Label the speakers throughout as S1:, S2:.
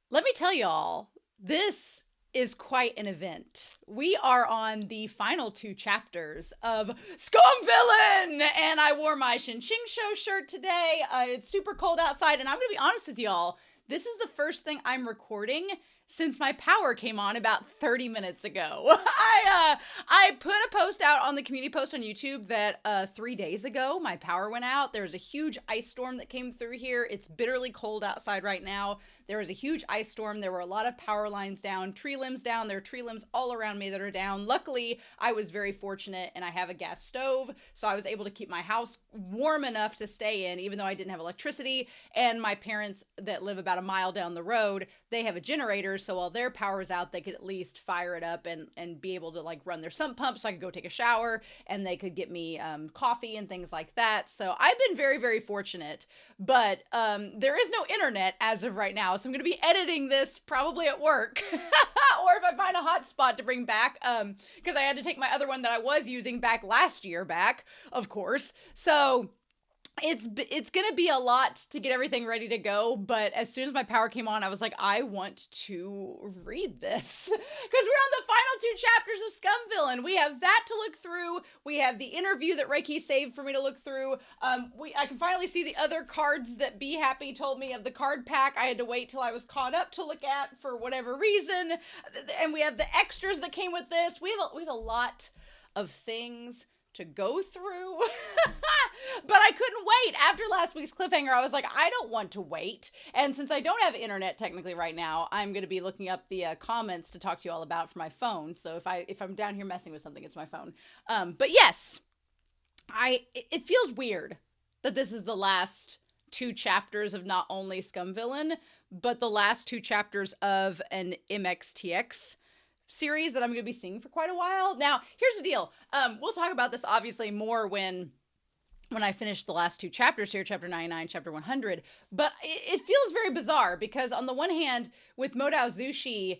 S1: Let me tell y'all, this is quite an event. We are on the final two chapters of Scum Villain, and I wore my Shin Ching Show shirt today. It's super cold outside, and I'm going to be honest with y'all, this is the first thing I'm recording since my power came on about 30 minutes ago. I put a post out on the community post on YouTube that 3 days ago my power went out. There was a huge ice storm that came through here. It's bitterly cold outside right now. There was a huge ice storm. There were a lot of power lines down, tree limbs down. There are tree limbs all around me that are down. Luckily, I was very fortunate and I have a gas stove, so I was able to keep my house warm enough to stay in, even though I didn't have electricity. And my parents that live about a mile down the road, they have a generator, so while their power's out, they could at least fire it up and be able to like run their sump pump so I could go take a shower, and they could get me coffee and things like that. So I've been very, very fortunate, but there is no internet as of right now. So I'm going to be editing this probably at work or if I find a hotspot to bring back, because I had to take my other one that I was using back last year back, of course. So it's gonna be a lot to get everything ready to go, but as soon as my power came on, I was like, I want to read this because we're on the final two chapters of Scum Villain. We have that to look through. We have the interview that Reiki saved for me to look through. I can finally see the other cards that Be Happy told me of the card pack. I had to wait till I was caught up to look at for whatever reason, and we have the extras that came with this. We have a lot of things to go through. But I couldn't wait. After last week's cliffhanger, I was like, I don't want to wait. And since I don't have internet technically right now, I'm going to be looking up the comments to talk to you all about for my phone. So if I'm down here messing with something, it's my phone. But yes, it feels weird that this is the last two chapters of not only Scum Villain, but the last two chapters of an MXTX series that I'm going to be seeing for quite a while. Now, here's the deal. We'll talk about this obviously more when I finish the last two chapters here, chapter 99, chapter 100, but it feels very bizarre because on the one hand, with Modao Zushi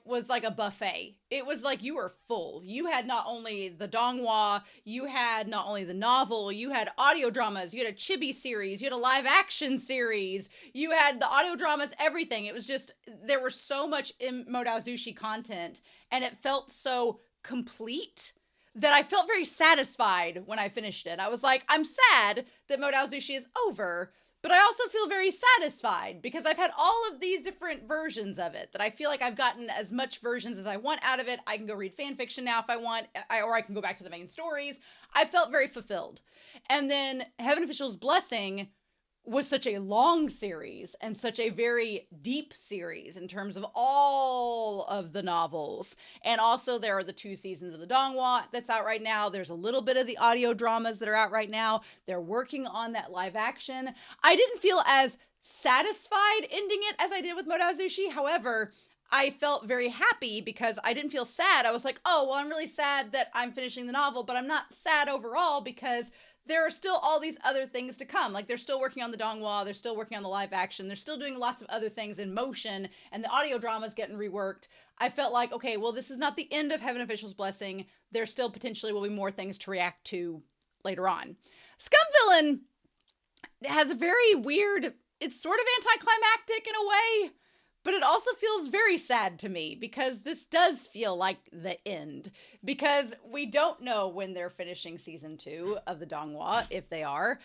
S1: was like a buffet. It was like you were full. You had not only the donghua, you had not only the novel, you had audio dramas, you had a chibi series, you had a live action series, you had the audio dramas, everything. It was just, there was so much in Modao Zushi content, and it felt so complete that I felt very satisfied when I finished it. I was like, I'm sad that Modao Zushi is over, but I also feel very satisfied because I've had all of these different versions of it that I feel like I've gotten as much versions as I want out of it. I can go read fan fiction now if I want, or I can go back to the main stories. I felt very fulfilled. And then Heaven Official's Blessing was such a long series and such a very deep series in terms of all of the novels. And also there are the 2 seasons of the donghua that's out right now. There's a little bit of the audio dramas that are out right now. They're working on that live action. I didn't feel as satisfied ending it as I did with Modao Zushi. However, I felt very happy because I didn't feel sad. I was like, oh, well, I'm really sad that I'm finishing the novel, but I'm not sad overall because there are still all these other things to come. Like, they're still working on the donghua, they're still working on the live action, they're still doing lots of other things in motion, and the audio drama's getting reworked. I felt like, okay, well, this is not the end of Heaven Official's Blessing. There still potentially will be more things to react to later on. Scum Villain has a very weird, it's sort of anticlimactic in a way, but it also feels very sad to me because this does feel like the end, because we don't know when they're finishing season 2 of the donghua, if they are.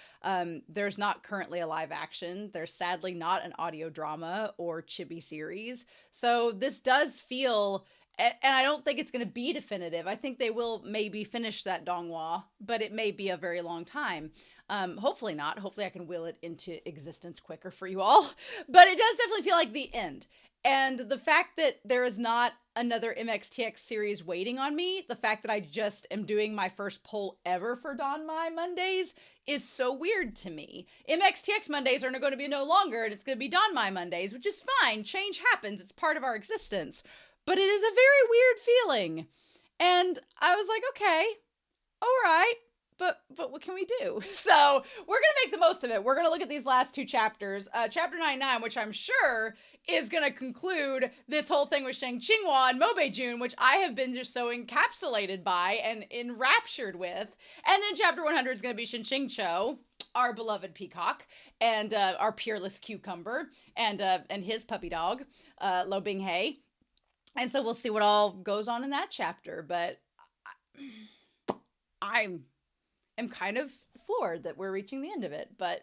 S1: There's not currently a live action. There's sadly not an audio drama or chibi series. So this does feel, and I don't think it's going to be definitive. I think they will maybe finish that donghua, but it may be a very long time. Hopefully not. Hopefully I can will it into existence quicker for you all. But it does definitely feel like the end. And the fact that there is not another MXTX series waiting on me, the fact that I just am doing my first poll ever for danmei Mondays is so weird to me. MXTX Mondays are going to be no longer, and it's going to be danmei Mondays, which is fine. Change happens. It's part of our existence. But it is a very weird feeling. And I was like, okay, all right. but what can we do? So we're gonna make the most of it. We're gonna look at these last two chapters, chapter 99, which I'm sure is gonna conclude this whole thing with Shang Qinghua and Mobeijun, which I have been just so encapsulated by and enraptured with. And then chapter 100 is gonna be Shin Qingqiu, our beloved peacock, and our peerless cucumber, and his puppy dog, Lo Binghe. And so we'll see what all goes on in that chapter. But I'm kind of floored that we're reaching the end of it. But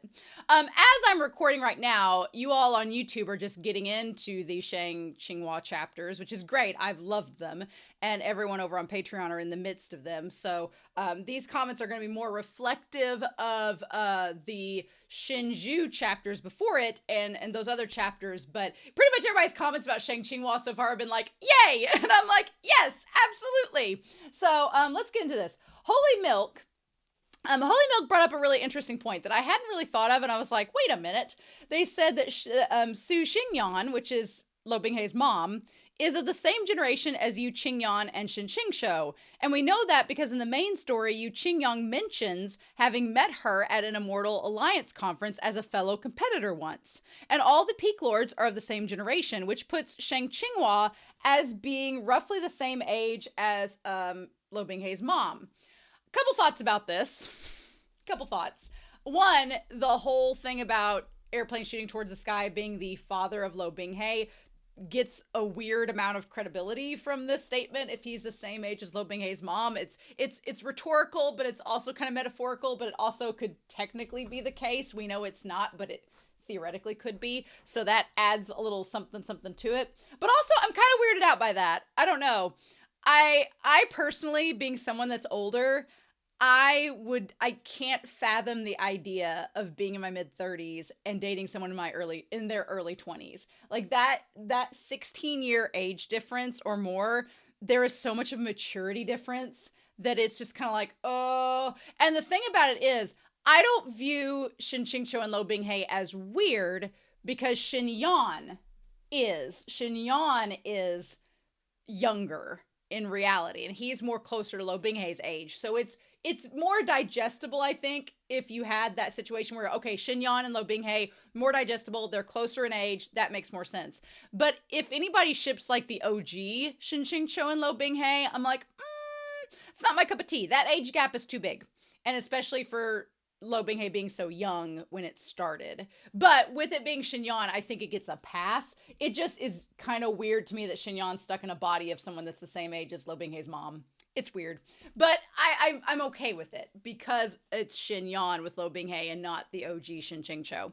S1: as I'm recording right now, you all on YouTube are just getting into the Shang Qinghua chapters, which is great. I've loved them. And everyone over on Patreon are in the midst of them. So these comments are going to be more reflective of the Shinju chapters before it and those other chapters. But pretty much everybody's comments about Shang Qinghua so far have been like, yay! And I'm like, yes, absolutely. So let's get into this. Holy Milk. Holy Milk brought up a really interesting point that I hadn't really thought of, and I was like, wait a minute. They said that Su Xingyan, which is Lo Binghe's mom, is of the same generation as Yu Qingyan and Shin Qingqiu. And we know that because in the main story, Yu Qingyang mentions having met her at an Immortal Alliance conference as a fellow competitor once. And all the Peak Lords are of the same generation, which puts Shang Qinghua as being roughly the same age as Lo Binghe's mom. Couple thoughts about this. Couple thoughts. One, the whole thing about airplane shooting towards the sky being the father of Lo Binghe gets a weird amount of credibility from this statement. If he's the same age as Lo Binghe's mom, it's rhetorical, but it's also kind of metaphorical, but it also could technically be the case. We know it's not, but it theoretically could be. So that adds a little something to it. But also, I'm kind of weirded out by that. I don't know. I personally, being someone that's older, I can't fathom the idea of being in my mid-30s and dating someone in their early 20s. Like that 16-year age difference or more, there is so much of a maturity difference that it's just kind of like, oh. And the thing about it is, I don't view Shin Qingqiu and Lo Binghe as weird because Shin Yan is younger in reality, and he's more closer to Lo Binghe's age. So it's more digestible, I think, if you had that situation where, okay, Shin Yan and Lo Binghe, more digestible, they're closer in age, that makes more sense. But if anybody ships like the OG Shin Qingqiu and Lo Binghe, I'm like, it's not my cup of tea. That age gap is too big. And especially for Lo Binghe being so young when it started. But with it being Shin Yan, I think it gets a pass. It just is kind of weird to me that Shin Yan's stuck in a body of someone that's the same age as Lo Binghe's mom. It's weird. But I'm okay with it because it's Shin Yan with Lo Binghe and not the OG Shin Qingqiu.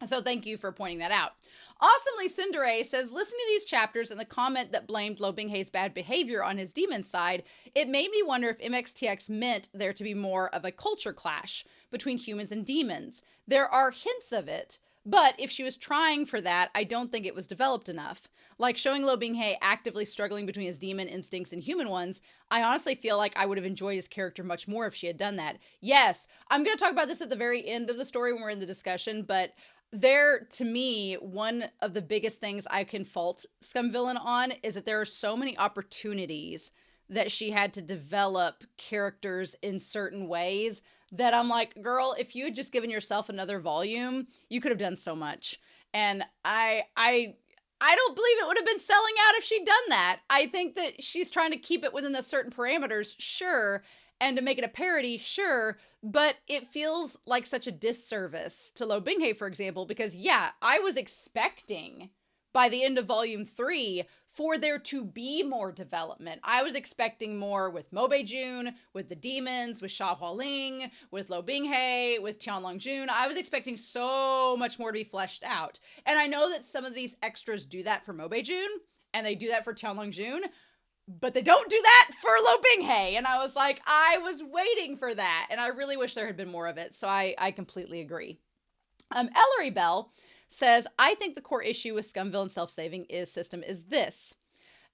S1: So thank you for pointing that out. Awesomely Cinderay says, listening to these chapters and the comment that blamed Lo Binghe's bad behavior on his demon side, it made me wonder if MXTX meant there to be more of a culture clash between humans and demons. There are hints of it, but if she was trying for that, I don't think it was developed enough. Like showing Lo Binghe actively struggling between his demon instincts and human ones, I honestly feel like I would have enjoyed his character much more if she had done that. Yes, I'm going to talk about this at the very end of the story when we're in the discussion, but there, to me, one of the biggest things I can fault Scum Villain on is that there are so many opportunities that she had to develop characters in certain ways that I'm like, girl, if you had just given yourself another volume, you could have done so much. And I don't believe it would have been selling out if she'd done that. I think that she's trying to keep it within the certain parameters, sure, and to make it a parody, sure, but it feels like such a disservice to Lo Binghe, for example, because yeah, I was expecting by the end of volume 3 for there to be more development. I was expecting more with Mobeijun, with the demons, with Sha Hualing, with Lo Binghe, with Tianlongjun. I was expecting so much more to be fleshed out. And I know that some of these extras do that for Mobeijun, and they do that for Tianlongjun, but they don't do that for Lo Binghe. And I was like, I was waiting for that. And I really wish there had been more of it. So I completely agree. Ellery Bell says, I think the core issue with Scum Villain self-saving system is this.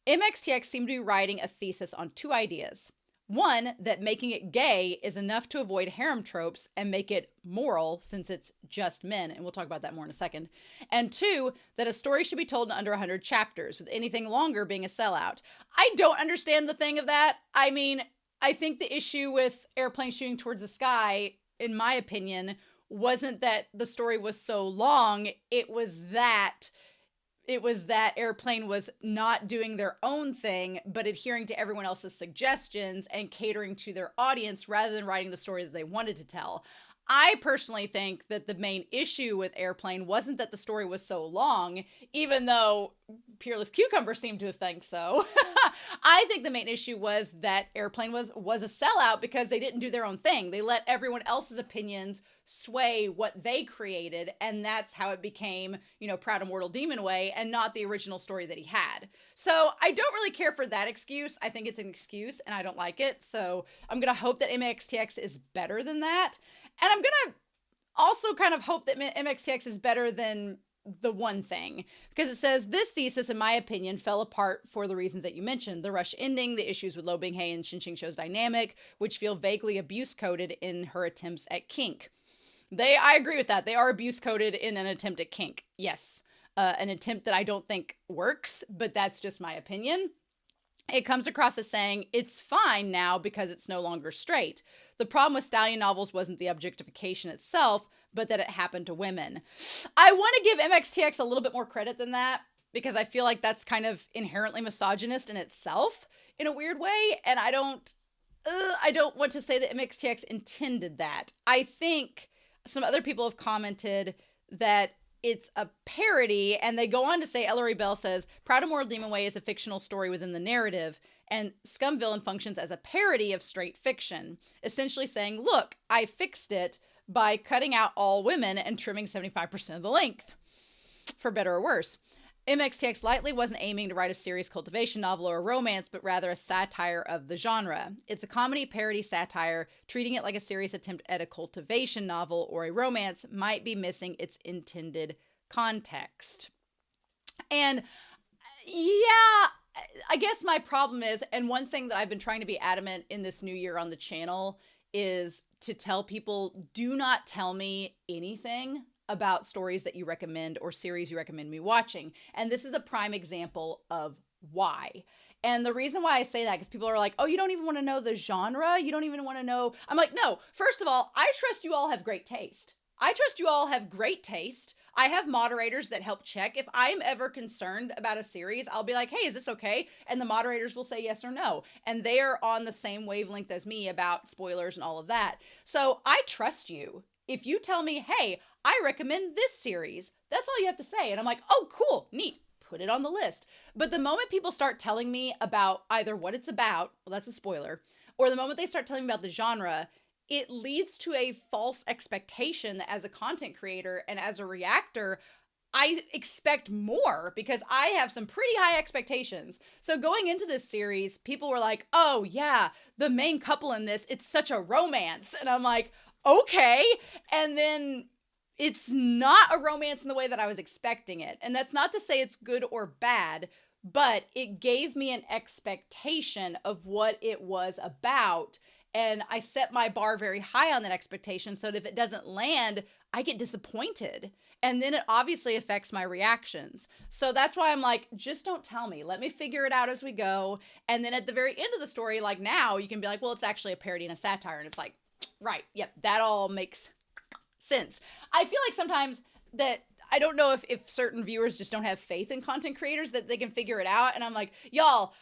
S1: MXTX seemed to be writing a thesis on two ideas. One, that making it gay is enough to avoid harem tropes and make it moral since it's just men, and we'll talk about that more in a second. And two, that a story should be told in under 100 chapters, with anything longer being a sellout. I don't understand the thing of that. I mean, I think the issue with Airplane Shooting Towards the Sky, in my opinion, wasn't that the story was so long. It was that Airplane was not doing their own thing, but adhering to everyone else's suggestions and catering to their audience rather than writing the story that they wanted to tell. I personally think that the main issue with Airplane wasn't that the story was so long, even though Peerless Cucumber seemed to think so. I think the main issue was that Airplane was a sellout because they didn't do their own thing. They let everyone else's opinions sway what they created, and that's how it became, Proud Immortal Demon Way, and not the original story that he had. So I don't really care for that excuse. I think it's an excuse, and I don't like it. So I'm going to hope that MXTX is better than that. And I'm going to also kind of hope that MXTX is better than the one thing, because it says, this thesis, in my opinion, fell apart for the reasons that you mentioned. The rush ending, the issues with Lo Binghae and Xinxing Shou's dynamic, which feel vaguely abuse-coded in her attempts at kink. I agree with that. They are abuse-coded in an attempt at kink. Yes. An attempt that I don't think works, but that's just my opinion. It comes across as saying, it's fine now because it's no longer straight. The problem with stallion novels wasn't the objectification itself, but that it happened to women. I want to give MXTX a little bit more credit than that, because I feel like that's kind of inherently misogynist in itself in a weird way, and I don't want to say that MXTX intended that. I think some other people have commented that it's a parody, and they go on to say, Ellery Bell says, Proud Immortal Demon Way is a fictional story within the narrative, and Scum Villain functions as a parody of straight fiction, essentially saying, look, I fixed it by cutting out all women and trimming 75% of the length, for better or worse. MXTX lightly wasn't aiming to write a serious cultivation novel or a romance, but rather a satire of the genre. It's a comedy parody satire. Treating it like a serious attempt at a cultivation novel or a romance might be missing its intended context. And yeah, I guess my problem is, and one thing that I've been trying to be adamant in this new year on the channel is to tell people, do not tell me anything about stories that you recommend or series you recommend me watching. And this is a prime example of why. And the reason why I say that is people are like, oh, you don't even want to know the genre? You don't even want to know? I'm like, no, first of all, I trust you all have great taste. I trust you all have great taste. I have moderators that help check. If I'm ever concerned about a series, I'll be like, hey, is this okay? And the moderators will say yes or no. And they are on the same wavelength as me about spoilers and all of that. So I trust you. If you tell me, hey, I recommend this series, that's all you have to say. And I'm like, oh, cool, neat, put it on the list. But the moment people start telling me about either what it's about, well, that's a spoiler, or the moment they start telling me about the genre, it leads to a false expectation that as a content creator and as a reactor, I expect more because I have some pretty high expectations. So going into this series, people were like, oh yeah, the main couple in this, it's such a romance. And I'm like, okay. And then it's not a romance in the way that I was expecting it. And that's not to say it's good or bad, but it gave me an expectation of what it was about. And I set my bar very high on that expectation so that if it doesn't land, I get disappointed. And then it obviously affects my reactions. So that's why I'm like, just don't tell me. Let me figure it out as we go. And then at the very end of the story, like now, you can be like, well, it's actually a parody and a satire. And it's like, right, yep, that all makes sense. I feel like sometimes that I don't know if certain viewers just don't have faith in content creators that they can figure it out. And I'm like, y'all,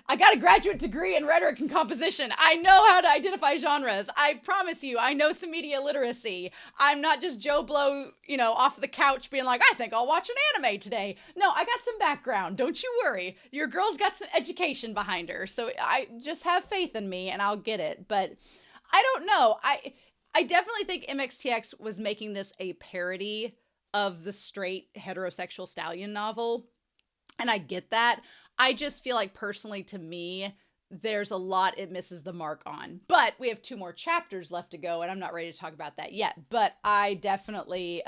S1: I got a graduate degree in rhetoric and composition. I know how to identify genres. I promise you, I know some media literacy. I'm not just Joe Blow, off the couch being like, I think I'll watch an anime today. No, I got some background. Don't you worry. Your girl's got some education behind her. So I just have faith in me and I'll get it. But I don't know. I definitely think MXTX was making this a parody of the straight heterosexual stallion novel. And I get that. I just feel like personally to me, there's a lot it misses the mark on. But we have 2 more chapters left to go, and I'm not ready to talk about that yet. But I definitely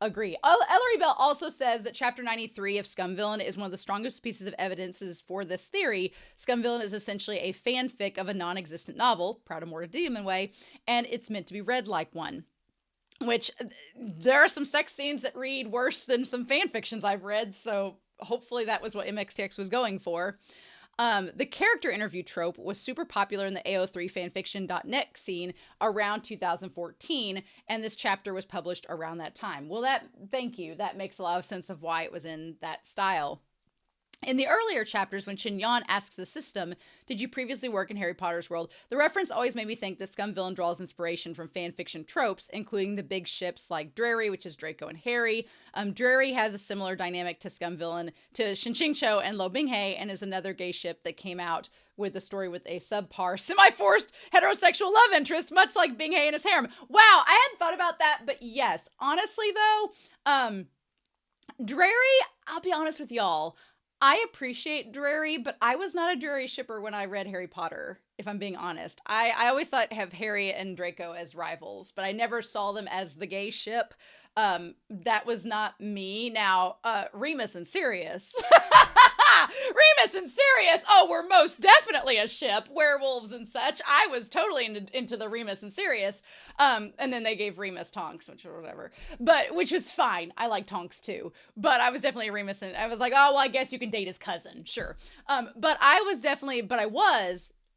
S1: agree. Ellery Bell also says that chapter 93 of Scum Villain is one of the strongest pieces of evidences for this theory. Scum Villain is essentially a fanfic of a non-existent novel, Proud Immortal Demon Way, and it's meant to be read like one. Which, there are some sex scenes that read worse than some fan fictions I've read, so hopefully that was what MXTX was going for. The character interview trope was super popular in the AO3 fanfiction.net scene around 2014, and this chapter was published around that time. Well, thank you. That makes a lot of sense of why it was in that style. In the earlier chapters, when Shin-Yan asks the system, "Did you previously work in Harry Potter's world?" the reference always made me think that Scum Villain draws inspiration from fanfiction tropes, including the big ships like Drarry, which is Draco and Harry. Drarry has a similar dynamic to Scum Villain, to Shin-Ching-Cho and Lo Binghe, and is another gay ship that came out with a story with a subpar, semi-forced heterosexual love interest, much like Binghe and his harem. Wow, I hadn't thought about that, but yes, honestly though, Drarry, I'll be honest with y'all, I appreciate Drarry, but I was not a Drarry shipper when I read Harry Potter, if I'm being honest. I always thought have Harry and Draco as rivals, but I never saw them as the gay ship. That was not me. Now, Remus and Sirius. Remus and Sirius, oh, we're most definitely a ship, werewolves and such. I was totally into the Remus and Sirius. And then they gave Remus Tonks, which or whatever. Which was fine. I like Tonks too. But I was definitely a Remus, and I was like, oh, well, I guess you can date his cousin. Sure. But I was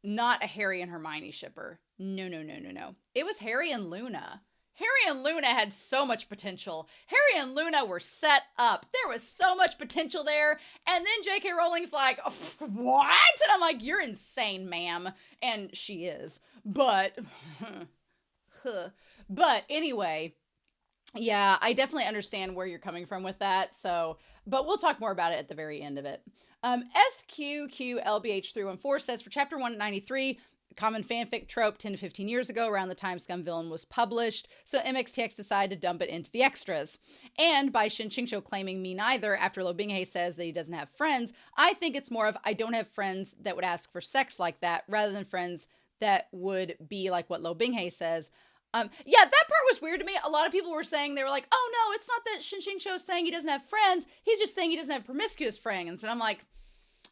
S1: not a Harry and Hermione shipper. No. It was Harry and Luna. Harry and Luna had so much potential. Harry and Luna were set up. There was so much potential there. And then J.K. Rowling's like, oh, what? And I'm like, you're insane, ma'am. And she is. But anyway, yeah, I definitely understand where you're coming from with that. But we'll talk more about it at the very end of it. SQQLBH314 says, for chapter 193, common fanfic trope 10 to 15 years ago, around the time Scum Villain was published, so MXTX decided to dump it into the extras. And by Shin-Ching-Cho claiming me neither after Lo Binghe says that he doesn't have friends, I think it's more of I don't have friends that would ask for sex like that, rather than friends that would be like what Lo Binghe says. Yeah, that part was weird to me. A lot of people were saying, they were like, oh no, it's not that Shin-Ching-Cho is saying he doesn't have friends, he's just saying he doesn't have promiscuous friends. And I'm like,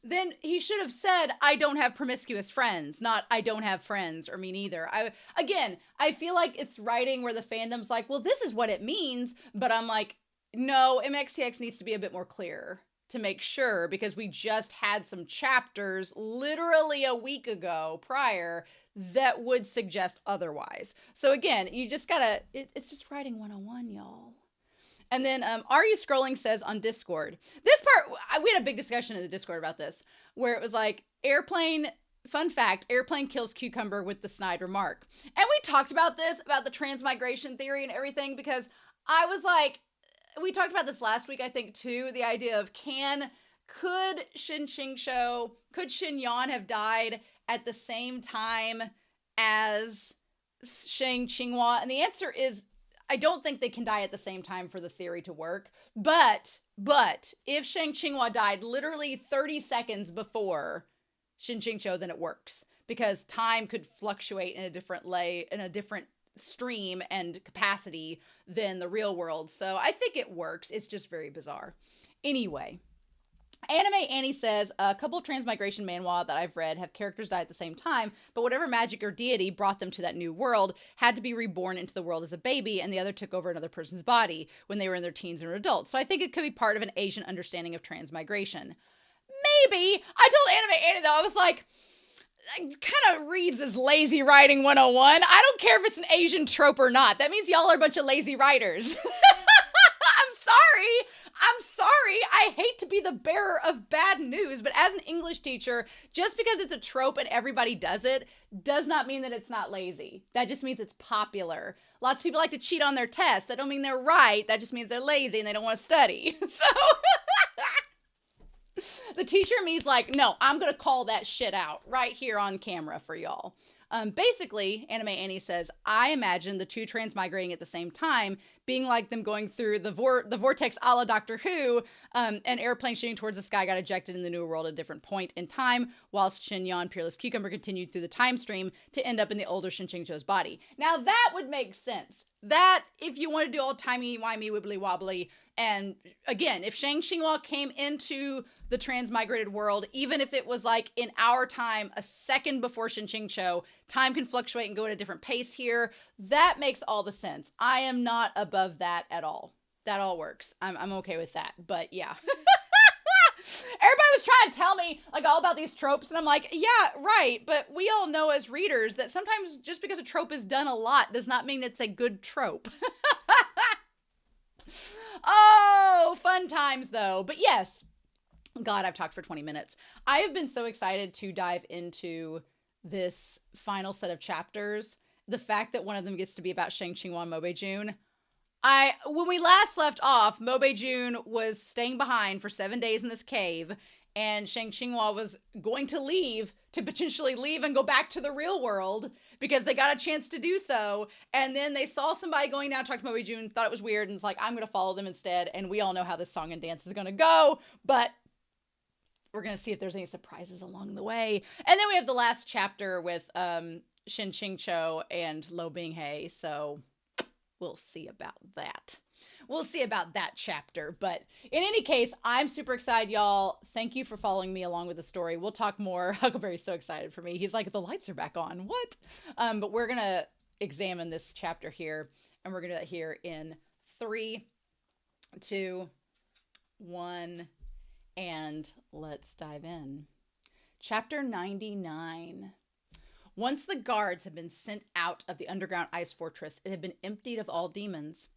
S1: then he should have said, I don't have promiscuous friends, not I don't have friends, or me neither. I feel like it's writing where the fandom's like, well, this is what it means. But I'm like, no, MXTX needs to be a bit more clear to make sure, because we just had some chapters literally a week ago prior that would suggest otherwise. So again, you just gotta, it's just writing 101, y'all. And then Are You Scrolling says on Discord, this part, we had a big discussion in the Discord about this, where it was like, fun fact, airplane kills cucumber with the snide remark. And we talked about this, about the transmigration theory and everything, because I was like, we talked about this last week, I think, too, the idea of could Shin-Yan have died at the same time as Shang Qinghua? And the answer is, I don't think they can die at the same time for the theory to work. But if Shang Qinghua died literally 30 seconds before Shin-Ching-Cho, then it works, because time could fluctuate in a different stream and capacity than the real world. So I think it works. It's just very bizarre. Anyway, Anime Annie says, a couple of transmigration manhwa that I've read have characters die at the same time, but whatever magic or deity brought them to that new world had to be reborn into the world as a baby, and the other took over another person's body when they were in their teens and adults. So I think it could be part of an Asian understanding of transmigration. Maybe. I told Anime Annie, though, I was like, it kind of reads as lazy writing 101. I don't care if it's an Asian trope or not. That means y'all are a bunch of lazy writers. I'm sorry. I hate to be the bearer of bad news, but as an English teacher, just because it's a trope and everybody does it, does not mean that it's not lazy. That just means it's popular. Lots of people like to cheat on their tests. That don't mean they're right. That just means they're lazy and they don't want to study. So the teacher in me is like, no, I'm going to call that shit out right here on camera for y'all. Basically, Anime Annie says, I imagine the two transmigrating at the same time being like them going through the vortex a la Doctor Who, an airplane shooting towards the sky got ejected in the new world at a different point in time, whilst Shin-Yan, Peerless Cucumber, continued through the time stream to end up in the older Shin-Ching-Cho's body. Now that would make sense. That, if you want to do all timey-wimey, wibbly-wobbly, and again, if Shang Xinghua came into the transmigrated world, even if it was like in our time, a second before Shin-Ching-Cho, time can fluctuate and go at a different pace here. That makes all the sense. I am not above that at all. That all works. I'm okay with that, but yeah. Everybody was trying to tell me like all about these tropes, and I'm like, yeah, right. But we all know as readers that sometimes just because a trope is done a lot does not mean it's a good trope. Oh, fun times though. But yes, God, I've talked for 20 minutes. I have been so excited to dive into this final set of chapters. The fact that one of them gets to be about Shang Qinghua and Mobei-jun. When we last left off, Mobei-jun was staying behind for 7 days in this cave, and Shang Qinghua was going to leave to potentially leave and go back to the real world because they got a chance to do so. And then they saw somebody going down to talk to Mobei-jun, thought it was weird, and it's like, I'm going to follow them instead. And we all know how this song and dance is going to go, but we're going to see if there's any surprises along the way. And then we have the last chapter with Shin Ching-cho and Lo Bing-hye, so we'll see about that. We'll see about that chapter. But in any case, I'm super excited, y'all. Thank you for following me along with the story. We'll talk more. Huckleberry's so excited for me. He's like, the lights are back on. What? But we're going to examine this chapter here, and we're going to do that here in 3, 2, 1, and let's dive in. Chapter 99. Once the guards had been sent out of the underground ice fortress, it had been emptied of all demons.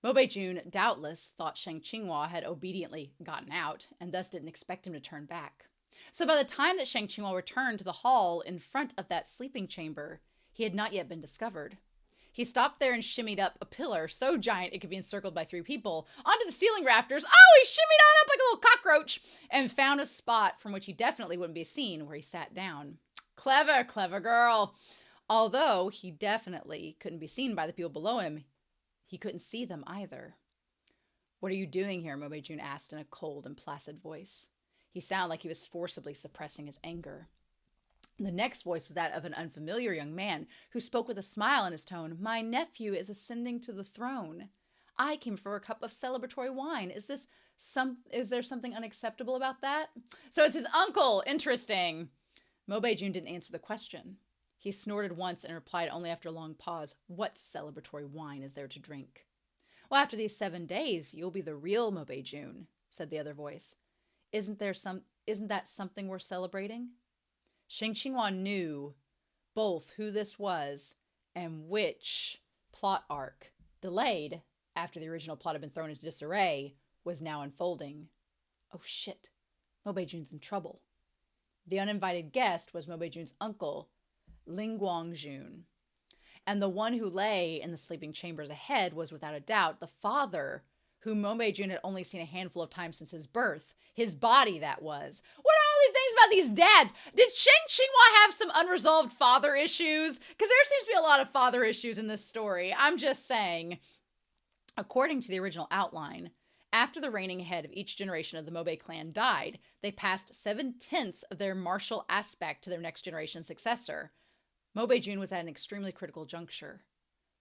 S1: Mobei-jun doubtless thought Shang Qinghua had obediently gotten out, and thus didn't expect him to turn back. So by the time that Shang Qinghua returned to the hall in front of that sleeping chamber, he had not yet been discovered. He stopped there and shimmied up a pillar so giant it could be encircled by 3 people onto the ceiling rafters. Oh, he shimmied on up like a little cockroach and found a spot from which he definitely wouldn't be seen, where he sat down. Clever, clever girl. Although he definitely couldn't be seen by the people below him, he couldn't see them either. What are you doing here? Mobei-jun asked in a cold and placid voice. He sounded like he was forcibly suppressing his anger. The next voice was that of an unfamiliar young man who spoke with a smile in his tone. My nephew is ascending to the throne. I came for a cup of celebratory wine. Is there something unacceptable about that? So it's his uncle. Interesting. Mobei-jun didn't answer the question. He snorted once and replied only after a long pause. What celebratory wine is there to drink? Well, after these 7 days, you'll be the real Mobei-jun, said the other voice. Isn't that something worth celebrating? Shang Qinghua knew both who this was and which plot arc, delayed after the original plot had been thrown into disarray, was now unfolding. Oh shit, Mobei-jun's in trouble. The uninvited guest was Mobei-jun's uncle, Lingguang-jun. And the one who lay in the sleeping chambers ahead was without a doubt the father whom Mobei-jun had only seen a handful of times since his birth. His body, that was. What are all these things about these dads? Did Shang Qinghua have some unresolved father issues? Because there seems to be a lot of father issues in this story. I'm just saying. According to the original outline, after the reigning head of each generation of the Mobei clan died, they passed 7/10 of their martial aspect to their next generation successor. Mobei-jun was at an extremely critical juncture.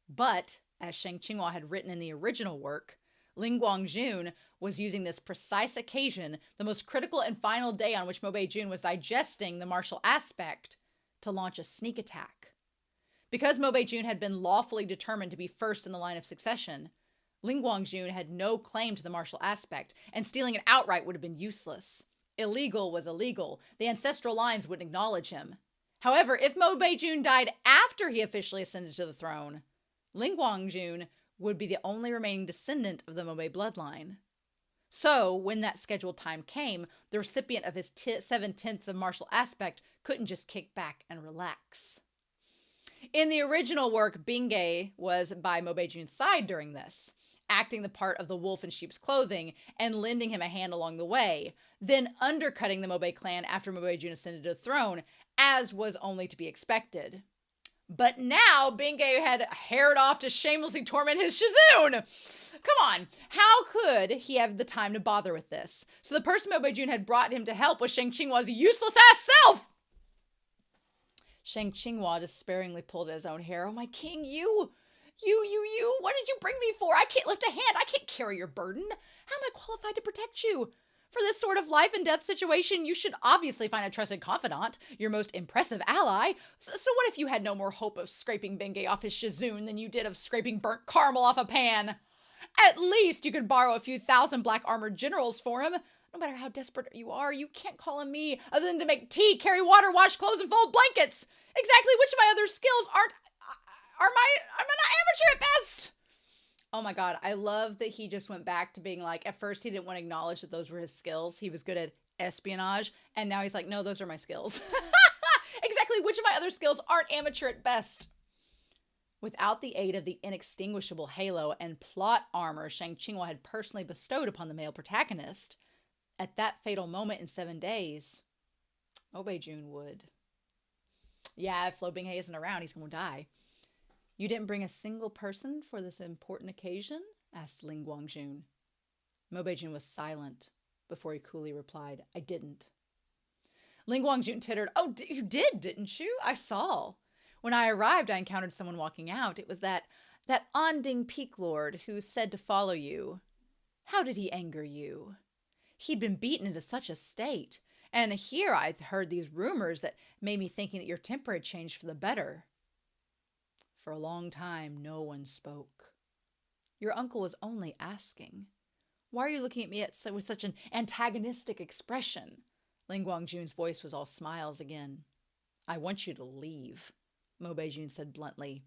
S1: But, as Shang Qinghua had written in the original work, Lingguang-jun was using this precise occasion, the most critical and final day on which Mobei-jun was digesting the martial aspect, to launch a sneak attack. Because Mobei-jun had been lawfully determined to be first in the line of succession, Lingguang-jun had no claim to the martial aspect, and stealing it outright would have been useless. Illegal was illegal. The ancestral lines wouldn't acknowledge him. However, if Mobei-jun died after he officially ascended to the throne, Lingguang-jun would be the only remaining descendant of the Mobei bloodline. So, when that scheduled time came, the recipient of his 7/10 of martial aspect couldn't just kick back and relax. In the original work, Bing-hye was by Mobei-jun's side during this, acting the part of the wolf in sheep's clothing and lending him a hand along the way, then undercutting the Mobei clan after Mobei-jun ascended to the throne, as was only to be expected. But now, Bing-hye had haired off to shamelessly torment his Shizoon. Come on, how could he have the time to bother with this? So the person Mobei-jun had brought him to help was Shang Qinghua's useless-ass self! Shang Qinghua despairingly pulled at his own hair. Oh, my king, you! What did you bring me for? I can't lift a hand. I can't carry your burden. How am I qualified to protect you? For this sort of life and death situation, you should obviously find a trusted confidant, your most impressive ally. So what if you had no more hope of scraping Bing-hye off his Shizoon than you did of scraping burnt caramel off a pan? At least you could borrow a few thousand black armored generals for him. No matter how desperate you are, you can't call on me other than to make tea, carry water, wash clothes, and fold blankets. Exactly which of my other skills am I not amateur at best? Oh my God, I love that he just went back to being like, at first he didn't want to acknowledge that those were his skills. He was good at espionage, and now he's like, no, those are my skills. Exactly which of my other skills aren't amateur at best? Without the aid of the inextinguishable halo and plot armor Shang Qinghua had personally bestowed upon the male protagonist, at that fatal moment in 7 days, Jun would. Yeah, if Lo Binghe isn't around, he's going to die. You didn't bring a single person for this important occasion? Asked Ling Guangjun. Jun was silent before he coolly replied, I didn't. Ling Guangjun tittered, oh, you did, didn't you? I saw. When I arrived, I encountered someone walking out. It was that Onding Peak Lord who said to follow you. How did he anger you? He'd been beaten into such a state. And here I heard these rumors that made me thinking that your temper had changed for the better. For a long time, no one spoke. Your uncle was only asking. Why are you looking at me with such an antagonistic expression? Ling Guangjun's voice was all smiles again. I want you to leave, Jun said bluntly.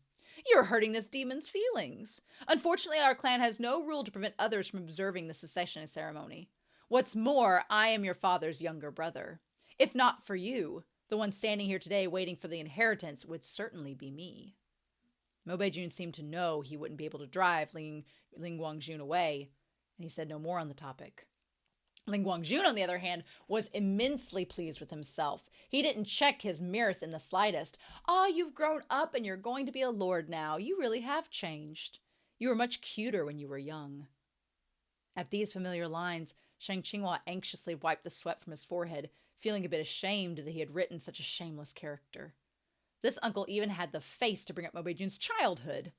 S1: You're hurting this demon's feelings. Unfortunately, our clan has no rule to prevent others from observing the secession ceremony. What's more, I am your father's younger brother. If not for you, the one standing here today waiting for the inheritance would certainly be me. Jun seemed to know he wouldn't be able to drive Ling Guangjun away, and he said no more on the topic. Ling Guangjun, on the other hand, was immensely pleased with himself. He didn't check his mirth in the slightest. You've grown up and you're going to be a lord now. You really have changed. You were much cuter when you were young. At these familiar lines, Shang Qinghua anxiously wiped the sweat from his forehead, feeling a bit ashamed that he had written such a shameless character. This uncle even had the face to bring up Jun's childhood.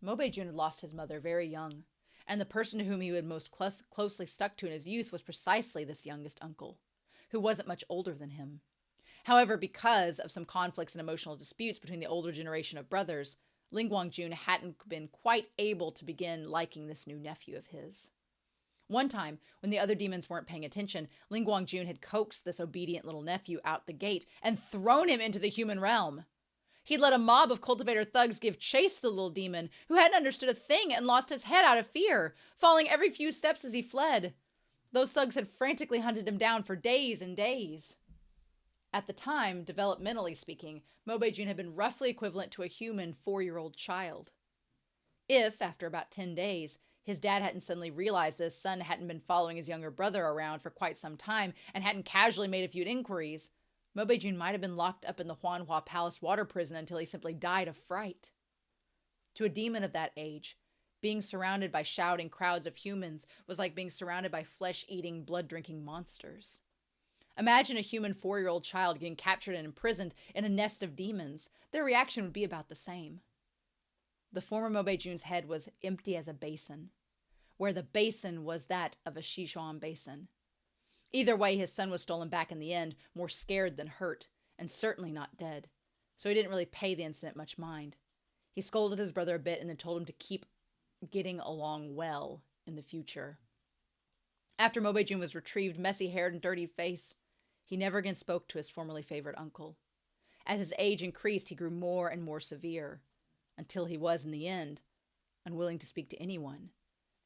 S1: Jun had lost his mother very young, and the person to whom he had most closely stuck to in his youth was precisely this youngest uncle, who wasn't much older than him. However, because of some conflicts and emotional disputes between the older generation of brothers, Ling Guangjun hadn't been quite able to begin liking this new nephew of his. One time, when the other demons weren't paying attention, Ling Guangjun had coaxed this obedient little nephew out the gate and thrown him into the human realm. He'd let a mob of cultivator thugs give chase to the little demon, who hadn't understood a thing and lost his head out of fear, falling every few steps as he fled. Those thugs had frantically hunted him down for days and days. At the time, developmentally speaking, Jun had been roughly equivalent to a human 4-year-old child. If, after about 10 days, his dad hadn't suddenly realized that his son hadn't been following his younger brother around for quite some time and hadn't casually made a few inquiries, Jun might have been locked up in the Huanhua Palace water prison until he simply died of fright. To a demon of that age, being surrounded by shouting crowds of humans was like being surrounded by flesh-eating, blood-drinking monsters. Imagine a human 4-year-old child getting captured and imprisoned in a nest of demons. Their reaction would be about the same. The former Jun's head was empty as a basin, where the basin was that of a Sichuan basin. Either way, his son was stolen back in the end, more scared than hurt, and certainly not dead, so he didn't really pay the incident much mind. He scolded his brother a bit and then told him to keep getting along well in the future. After Jun was retrieved, messy-haired and dirty-faced, he never again spoke to his formerly favored uncle. As his age increased, he grew more and more severe, until he was, in the end, unwilling to speak to anyone,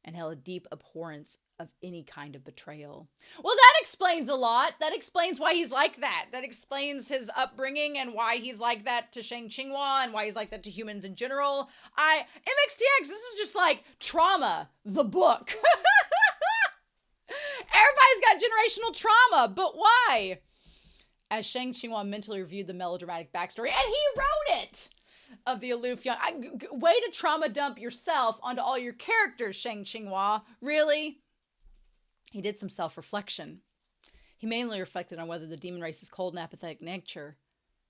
S1: and held a deep abhorrence of any kind of betrayal. Well, that explains a lot. That explains why he's like that. That explains his upbringing and why he's like that to Shang Qinghua and why he's like that to humans in general. MXTX, this is just like Trauma, the book. Everybody's got generational trauma, but why? As Shang Qinghua mentally reviewed the melodramatic backstory, and he wrote it, of the aloof young... way to trauma dump yourself onto all your characters, Shang Qinghua. Really? He did some self-reflection. He mainly reflected on whether the demon race's cold and apathetic nature,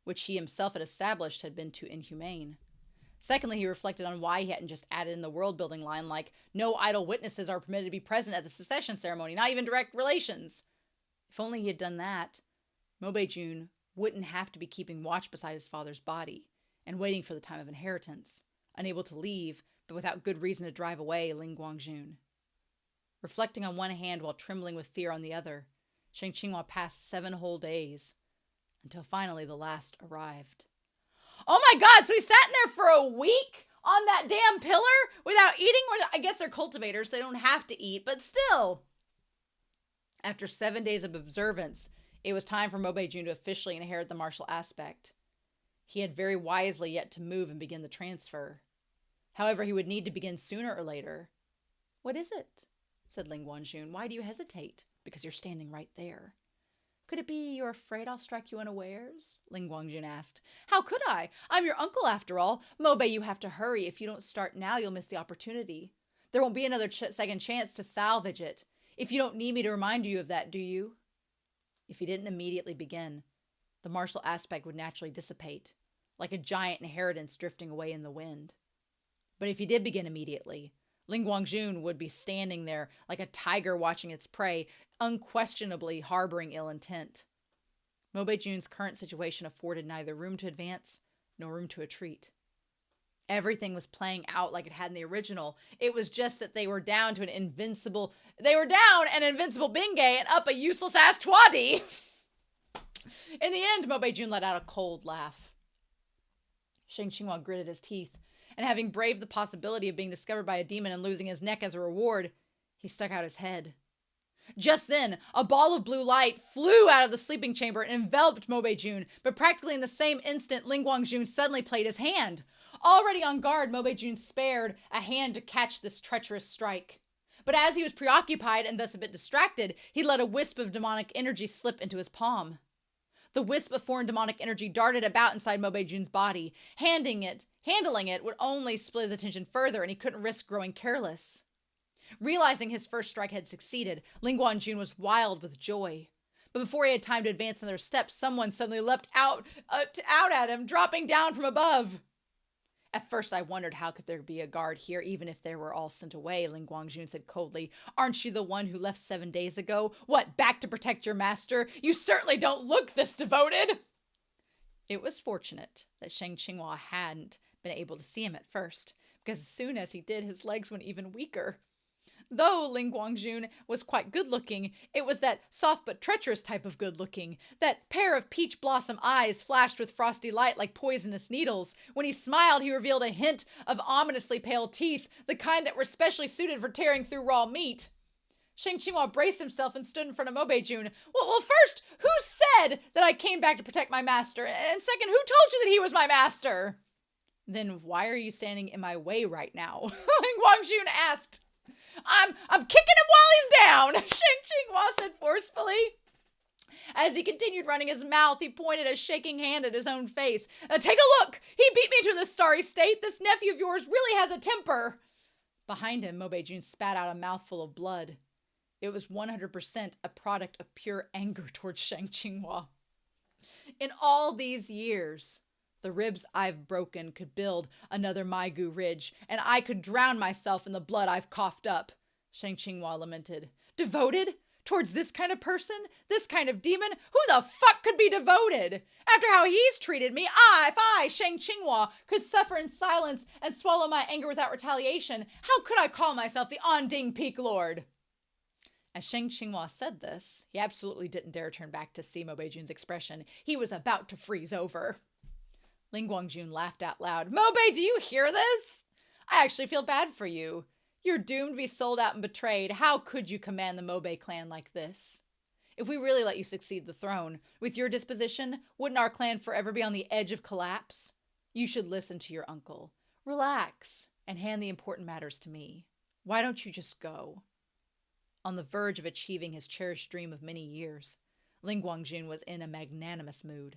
S1: which he himself had established, had been too inhumane. Secondly, he reflected on why he hadn't just added in the world-building line like, no idle witnesses are permitted to be present at the secession ceremony, not even direct relations. If only he had done that, Jun wouldn't have to be keeping watch beside his father's body and waiting for the time of inheritance, unable to leave, but without good reason to drive away Ling Guangjun. Reflecting on one hand while trembling with fear on the other, Shang Qinghua passed 7 whole days, until finally the last arrived. Oh my god, so he sat in there for a week on that damn pillar without eating? I guess they're cultivators, so they don't have to eat, but still. After 7 days of observance, it was time for Mo Beijun to officially inherit the martial aspect. He had very wisely yet to move and begin the transfer. However, he would need to begin sooner or later. What is it? Said Ling Guanjun. Why do you hesitate? Because you're standing right there. Could it be you're afraid I'll strike you unawares? Ling Guangjun asked. How could I? I'm your uncle after all. Mobe, you have to hurry. If you don't start now, you'll miss the opportunity. There won't be another second chance to salvage it. If you don't need me to remind you of that, do you? If he didn't immediately begin, the martial aspect would naturally dissipate, like a giant inheritance drifting away in the wind. But if he did begin immediately, Ling Guangjun would be standing there like a tiger watching its prey, unquestionably harboring ill intent. Mo Beijun's current situation afforded neither room to advance nor room to retreat. Everything was playing out like it had in the original. It was just that they were down an invincible Bingay and up a useless ass Twadi. In the end, Mo Beijun let out a cold laugh. Shang Qinghua gritted his teeth, and having braved the possibility of being discovered by a demon and losing his neck as a reward, he stuck out his head. Just then, a ball of blue light flew out of the sleeping chamber and enveloped Mo Beijun, but practically in the same instant, Ling Guangjun suddenly played his hand. Already on guard, Mo Beijun spared a hand to catch this treacherous strike. But as he was preoccupied and thus a bit distracted, he let a wisp of demonic energy slip into his palm. The wisp of foreign demonic energy darted about inside Mo Beijun's body. Handling it would only split his attention further, and he couldn't risk growing careless. Realizing his first strike had succeeded, Ling Guangjun was wild with joy. But before he had time to advance another step, someone suddenly leapt out at him, dropping down from above. At first I wondered how could there be a guard here, even if they were all sent away, Ling Guangjun said coldly. Aren't you the one who left 7 days ago? What, back to protect your master? You certainly don't look this devoted. It was fortunate that Shang Qinghua hadn't been able to see him at first, because as soon as he did, his legs went even weaker. Though Ling Guangjun was quite good-looking, it was that soft but treacherous type of good-looking. That pair of peach blossom eyes flashed with frosty light like poisonous needles. When he smiled, he revealed a hint of ominously pale teeth, the kind that were specially suited for tearing through raw meat. Shang Qinghua braced himself and stood in front of Mo Beijun. Well, first, who said that I came back to protect my master? And second, who told you that he was my master? Then why are you standing in my way right now? Ling Guangjun asked. I'm kicking him while he's down, Shang Qinghua said forcefully. As he continued running his mouth, he pointed a shaking hand at his own face. Take a look! He beat me to this sorry state. This nephew of yours really has a temper. Behind him, Mo Beijun spat out a mouthful of blood. It was 100% a product of pure anger towards Shang Qinghua. In all these years, the ribs I've broken could build another Maigu ridge, and I could drown myself in the blood I've coughed up, Shang Qinghua lamented. Devoted? Towards this kind of person? This kind of demon? Who the fuck could be devoted? After how he's treated me, if I, Shang Qinghua, could suffer in silence and swallow my anger without retaliation, how could I call myself the Onding Peak Lord? As Shang Qinghua said this, he absolutely didn't dare turn back to see Mo Beijun's expression. He was about to freeze over. Ling Guangjun laughed out loud. Mobe, do you hear this? I actually feel bad for you. You're doomed to be sold out and betrayed. How could you command the Mobe clan like this? If we really let you succeed the throne, with your disposition, wouldn't our clan forever be on the edge of collapse? You should listen to your uncle. Relax and hand the important matters to me. Why don't you just go? On the verge of achieving his cherished dream of many years, Ling Guangjun was in a magnanimous mood.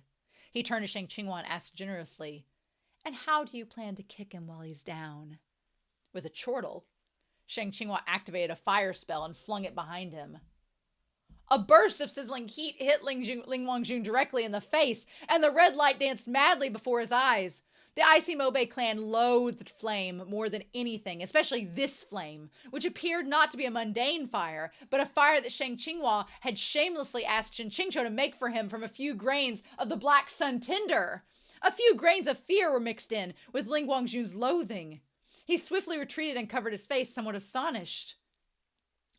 S1: He turned to Shang Qinghua and asked generously, And how do you plan to kick him while he's down? With a chortle, Shang Qinghua activated a fire spell and flung it behind him. A burst of sizzling heat hit Ling Guangjun directly in the face, and the red light danced madly before his eyes. The Icy Mobe clan loathed flame more than anything, especially this flame, which appeared not to be a mundane fire, but a fire that Shang Qinghua had shamelessly asked Shen Qingqiu to make for him from a few grains of the black sun tinder. A few grains of fear were mixed in with Ling Guangjun's loathing. He swiftly retreated and covered his face, somewhat astonished.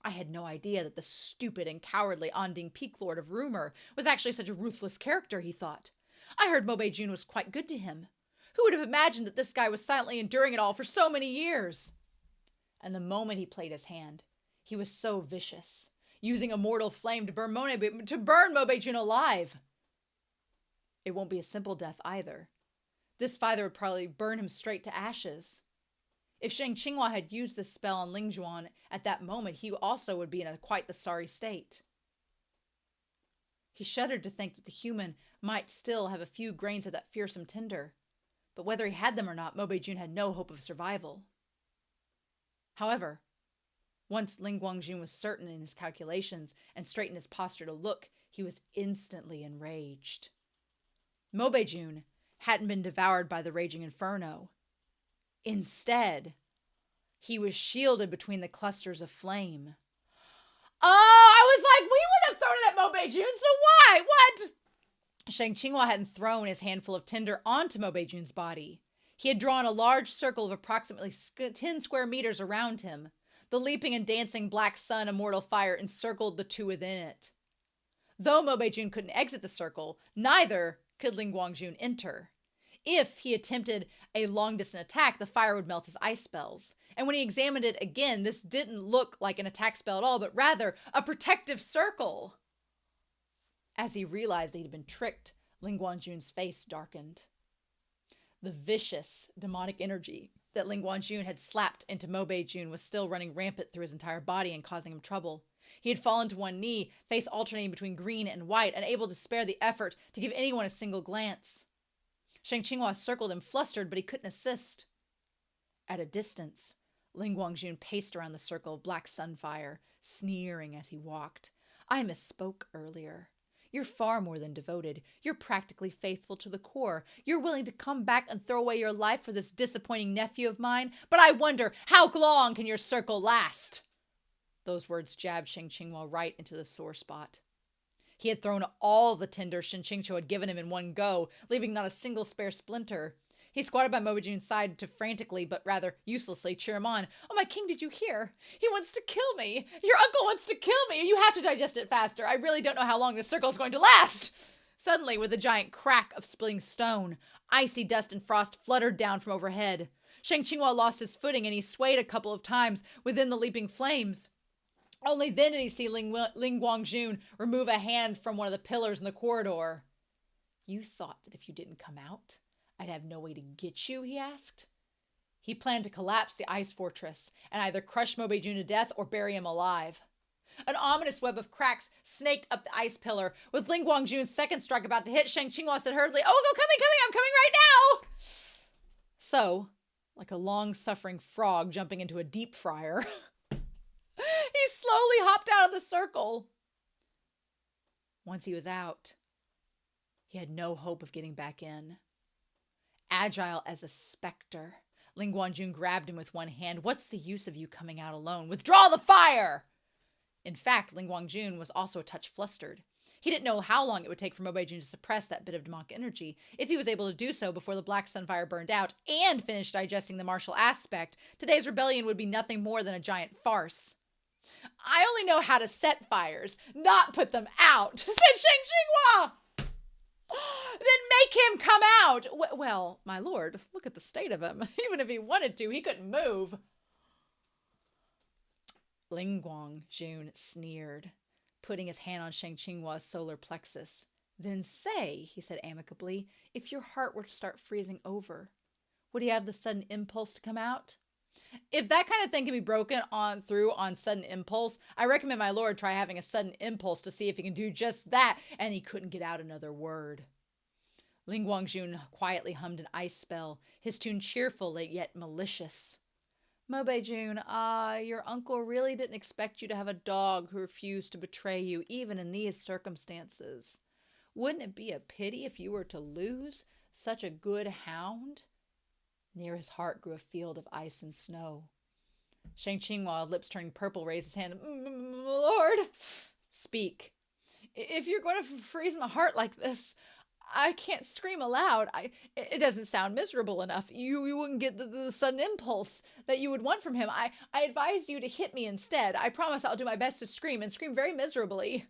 S1: I had no idea that the stupid and cowardly Ondine Peak Lord of Rumor was actually such a ruthless character, he thought. I heard Mobe-jun was quite good to him. Who would have imagined that this guy was silently enduring it all for so many years? And the moment he played his hand, he was so vicious, using a mortal flame to burn Mobe-jun alive. It won't be a simple death either. This fire would probably burn him straight to ashes. If Shang Qinghua had used this spell on Ling Juan at that moment, he also would be in quite the sorry state. He shuddered to think that the human might still have a few grains of that fearsome tinder, but whether he had them or not, Mobe-jun had no hope of survival. However, once Ling Guangjun was certain in his calculations and straightened his posture to look, he was instantly enraged. Mobe-jun hadn't been devoured by the raging inferno. Instead, he was shielded between the clusters of flame. Oh, I was like, we would have thrown it at Mobe-jun, so why? What? Shang Qinghua hadn't thrown his handful of tinder onto Mobe-jun's body. He had drawn a large circle of approximately 10 square meters around him. The leaping and dancing black sun immortal fire encircled the two within it. Though Mobe-jun couldn't exit the circle, neither could Ling Guangjun enter. If he attempted a long-distance attack, the fire would melt his ice spells. And when he examined it again, this didn't look like an attack spell at all, but rather a protective circle. As he realized that he'd been tricked, Ling Guangjun's face darkened. The vicious, demonic energy that Ling Guangjun had slapped into Mobe-jun was still running rampant through his entire body and causing him trouble. He had fallen to one knee, face alternating between green and white, unable to spare the effort to give anyone a single glance. Shang Qinghua circled him, flustered, but he couldn't assist. At a distance, Ling Guangjun paced around the circle of black sunfire, sneering as he walked. I misspoke earlier. You're far more than devoted. You're practically faithful to the core. You're willing to come back and throw away your life for this disappointing nephew of mine. But I wonder, how long can your circle last? Those words jabbed Shang Qinghua right into the sore spot. He had thrown all the tinder Shen Qingqiu had given him in one go, leaving not a single spare splinter. He squatted by Mobe-jun's side to frantically, but rather uselessly, cheer him on. Oh, my king, did you hear? He wants to kill me. Your uncle wants to kill me. You have to digest it faster. I really don't know how long this circle is going to last. Suddenly, with a giant crack of splitting stone, icy dust and frost fluttered down from overhead. Shang Qinghua lost his footing and he swayed a couple of times within the leaping flames. Only then did he see Ling Guangjun remove a hand from one of the pillars in the corridor. You thought that if you didn't come out, I'd have no way to get you, he asked. He planned to collapse the ice fortress and either crush Mobe-jun to death or bury him alive. An ominous web of cracks snaked up the ice pillar. With Ling Guangjun's second strike about to hit, Shang Qinghua said hurriedly, "Oh, go, coming, I'm coming right now!" So, like a long-suffering frog jumping into a deep fryer, he slowly hopped out of the circle. Once he was out, he had no hope of getting back in. Agile as a specter, Ling Guangjun grabbed him with one hand. What's the use of you coming out alone? Withdraw the fire! In fact, Ling Guangjun was also a touch flustered. He didn't know how long it would take for Mobe-jun to suppress that bit of demonic energy. If he was able to do so before the black sunfire burned out and finished digesting the martial aspect, today's rebellion would be nothing more than a giant farce. I only know how to set fires, not put them out, said Shang Qinghua. Then make him come out. Well, my lord, look at the state of him. Even if he wanted to, he couldn't move. Ling Guangjun sneered, putting his hand on Shang Qinghua's solar plexus. Then say, he said amicably, if your heart were to start freezing over, would he have the sudden impulse to come out? If that kind of thing can be broken through on sudden impulse, I recommend my lord try having a sudden impulse to see if he can do just that, and he couldn't get out another word. Ling Guangjun quietly hummed an ice spell, his tune cheerful yet malicious. Mobe-jun, your uncle really didn't expect you to have a dog who refused to betray you, even in these circumstances. Wouldn't it be a pity if you were to lose such a good hound? Near his heart grew a field of ice and snow. Shang Qinghua, lips turning purple, raised his hand. Lord, speak. If you're going to freeze my heart like this, I can't scream aloud. It doesn't sound miserable enough. You wouldn't get the sudden impulse that you would want from him. I advise you to hit me instead. I promise I'll do my best to scream and scream very miserably.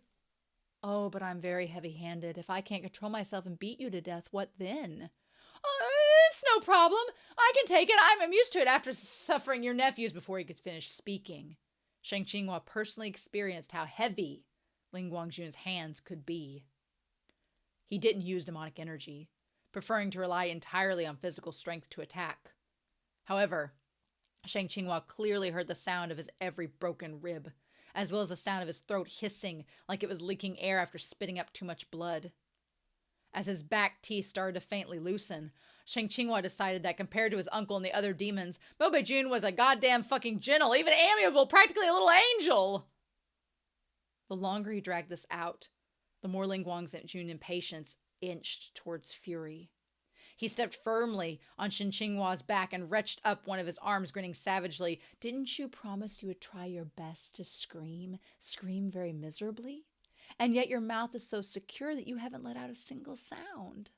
S1: Oh, but I'm very heavy-handed. If I can't control myself and beat you to death, what then? It's no problem. I can take it. I'm used to it after suffering your nephews before he could finish speaking. Shang Qinghua personally experienced how heavy Ling Guangjun's hands could be. He didn't use demonic energy, preferring to rely entirely on physical strength to attack. However, Shang Qinghua clearly heard the sound of his every broken rib, as well as the sound of his throat hissing like it was leaking air after spitting up too much blood. As his back teeth started to faintly loosen, Shang Qinghua decided that compared to his uncle and the other demons, Mo Beijun was a goddamn fucking gentle, even amiable, practically a little angel. The longer he dragged this out, the more Ling Guangjun's impatience inched towards fury. He stepped firmly on Shang Qinghua's back and reached up one of his arms, grinning savagely. Didn't you promise you would try your best to scream very miserably? And yet your mouth is so secure that you haven't let out a single sound.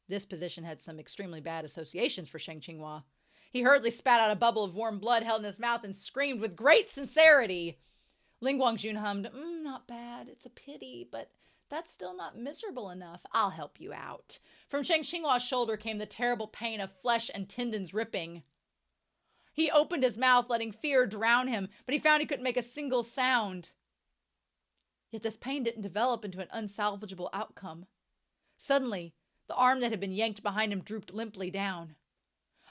S1: This position had some extremely bad associations for Shang Qinghua. He hurriedly spat out a bubble of warm blood held in his mouth and screamed with great sincerity. Ling Guangjun hummed, not bad, it's a pity, but that's still not miserable enough. I'll help you out. From Shang Qinghua's shoulder came the terrible pain of flesh and tendons ripping. He opened his mouth, letting fear drown him, but he found he couldn't make a single sound. Yet this pain didn't develop into an unsalvageable outcome. Suddenly, the arm that had been yanked behind him drooped limply down.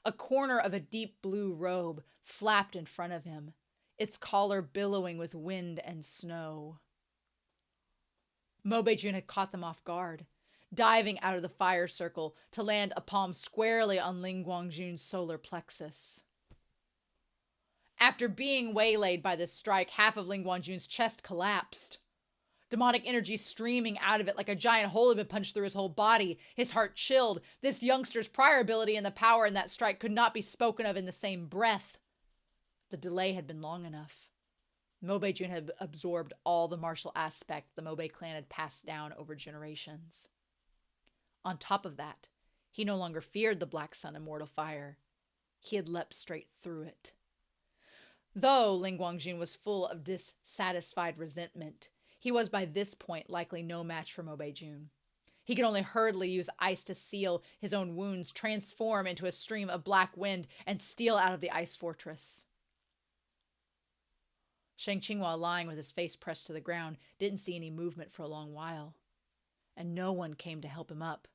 S1: A corner of a deep blue robe flapped in front of him, its collar billowing with wind and snow. Mo Beijun had caught them off guard, diving out of the fire circle to land a palm squarely on Ling Guangjun's solar plexus. After being waylaid by this strike, half of Ling Guangjun's chest collapsed. Demonic energy streaming out of it like a giant hole had been punched through his whole body. His heart chilled. This youngster's prior ability and the power in that strike could not be spoken of in the same breath. The delay had been long enough. Mo Beijun had absorbed all the martial aspect the Mobe clan had passed down over generations. On top of that, he no longer feared the Black Sun Immortal Fire. He had leapt straight through it. Though Ling Guangjun was full of dissatisfied resentment, he was by this point likely no match for Mo Beijun. He could only hurriedly use ice to seal his own wounds, transform into a stream of black wind, and steal out of the ice fortress. Shang Qinghua, lying with his face pressed to the ground, didn't see any movement for a long while, and no one came to help him up.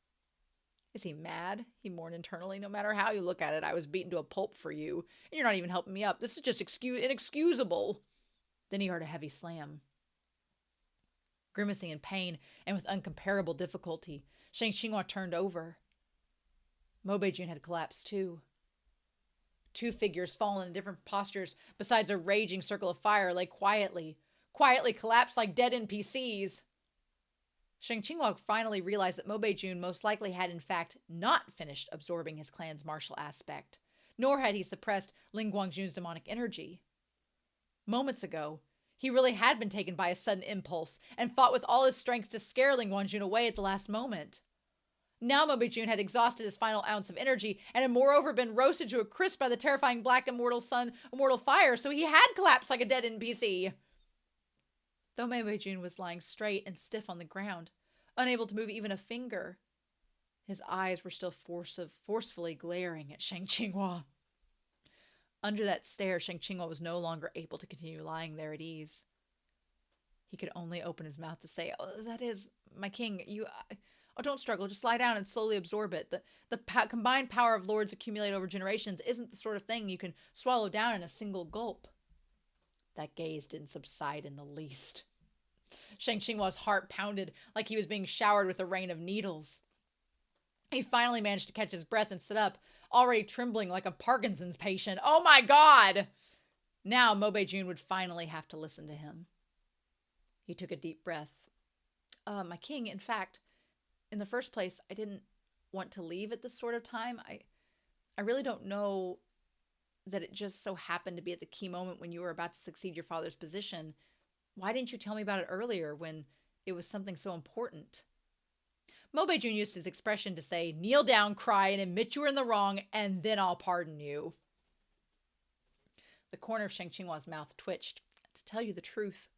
S1: Is he mad? He mourned internally. No matter how you look at it, I was beaten to a pulp for you, and you're not even helping me up. This is just inexcusable. Then he heard a heavy slam. Grimacing in pain and with uncomparable difficulty, Shang Qinghua turned over. Mo Beijun had collapsed too. Two figures, fallen in different postures besides a raging circle of fire, lay quietly collapsed like dead NPCs. Shang Qinghua finally realized that Mo Beijun most likely had in fact not finished absorbing his clan's martial aspect, nor had he suppressed Ling Guangjun's demonic energy. Moments ago, he really had been taken by a sudden impulse and fought with all his strength to scare Ling Guangjun away at the last moment. Now Mo Beijun had exhausted his final ounce of energy and had moreover been roasted to a crisp by the terrifying black immortal fire, so he had collapsed like a dead NPC. Though Mo Beijun was lying straight and stiff on the ground, unable to move even a finger, his eyes were still forcefully glaring at Shang Qinghua. Under that stare, Shang Qinghua was no longer able to continue lying there at ease. He could only open his mouth to say, that is, my king, don't struggle, just lie down and slowly absorb it. The combined power of lords accumulated over generations isn't the sort of thing you can swallow down in a single gulp. That gaze didn't subside in the least. Shang Qinghua's heart pounded like he was being showered with a rain of needles. He finally managed to catch his breath and sit up, already trembling like a Parkinson's patient. Oh my God! Now Mo Beijun would finally have to listen to him. He took a deep breath. My king, in fact, in the first place, I didn't want to leave at this sort of time. I really don't know that it just so happened to be at the key moment when you were about to succeed your father's position. Why didn't you tell me about it earlier when it was something so important? Mo Beijun used his expression to say, kneel down, cry, and admit you were in the wrong, and then I'll pardon you. The corner of Shang Qinghua's mouth twitched. To tell you the truth,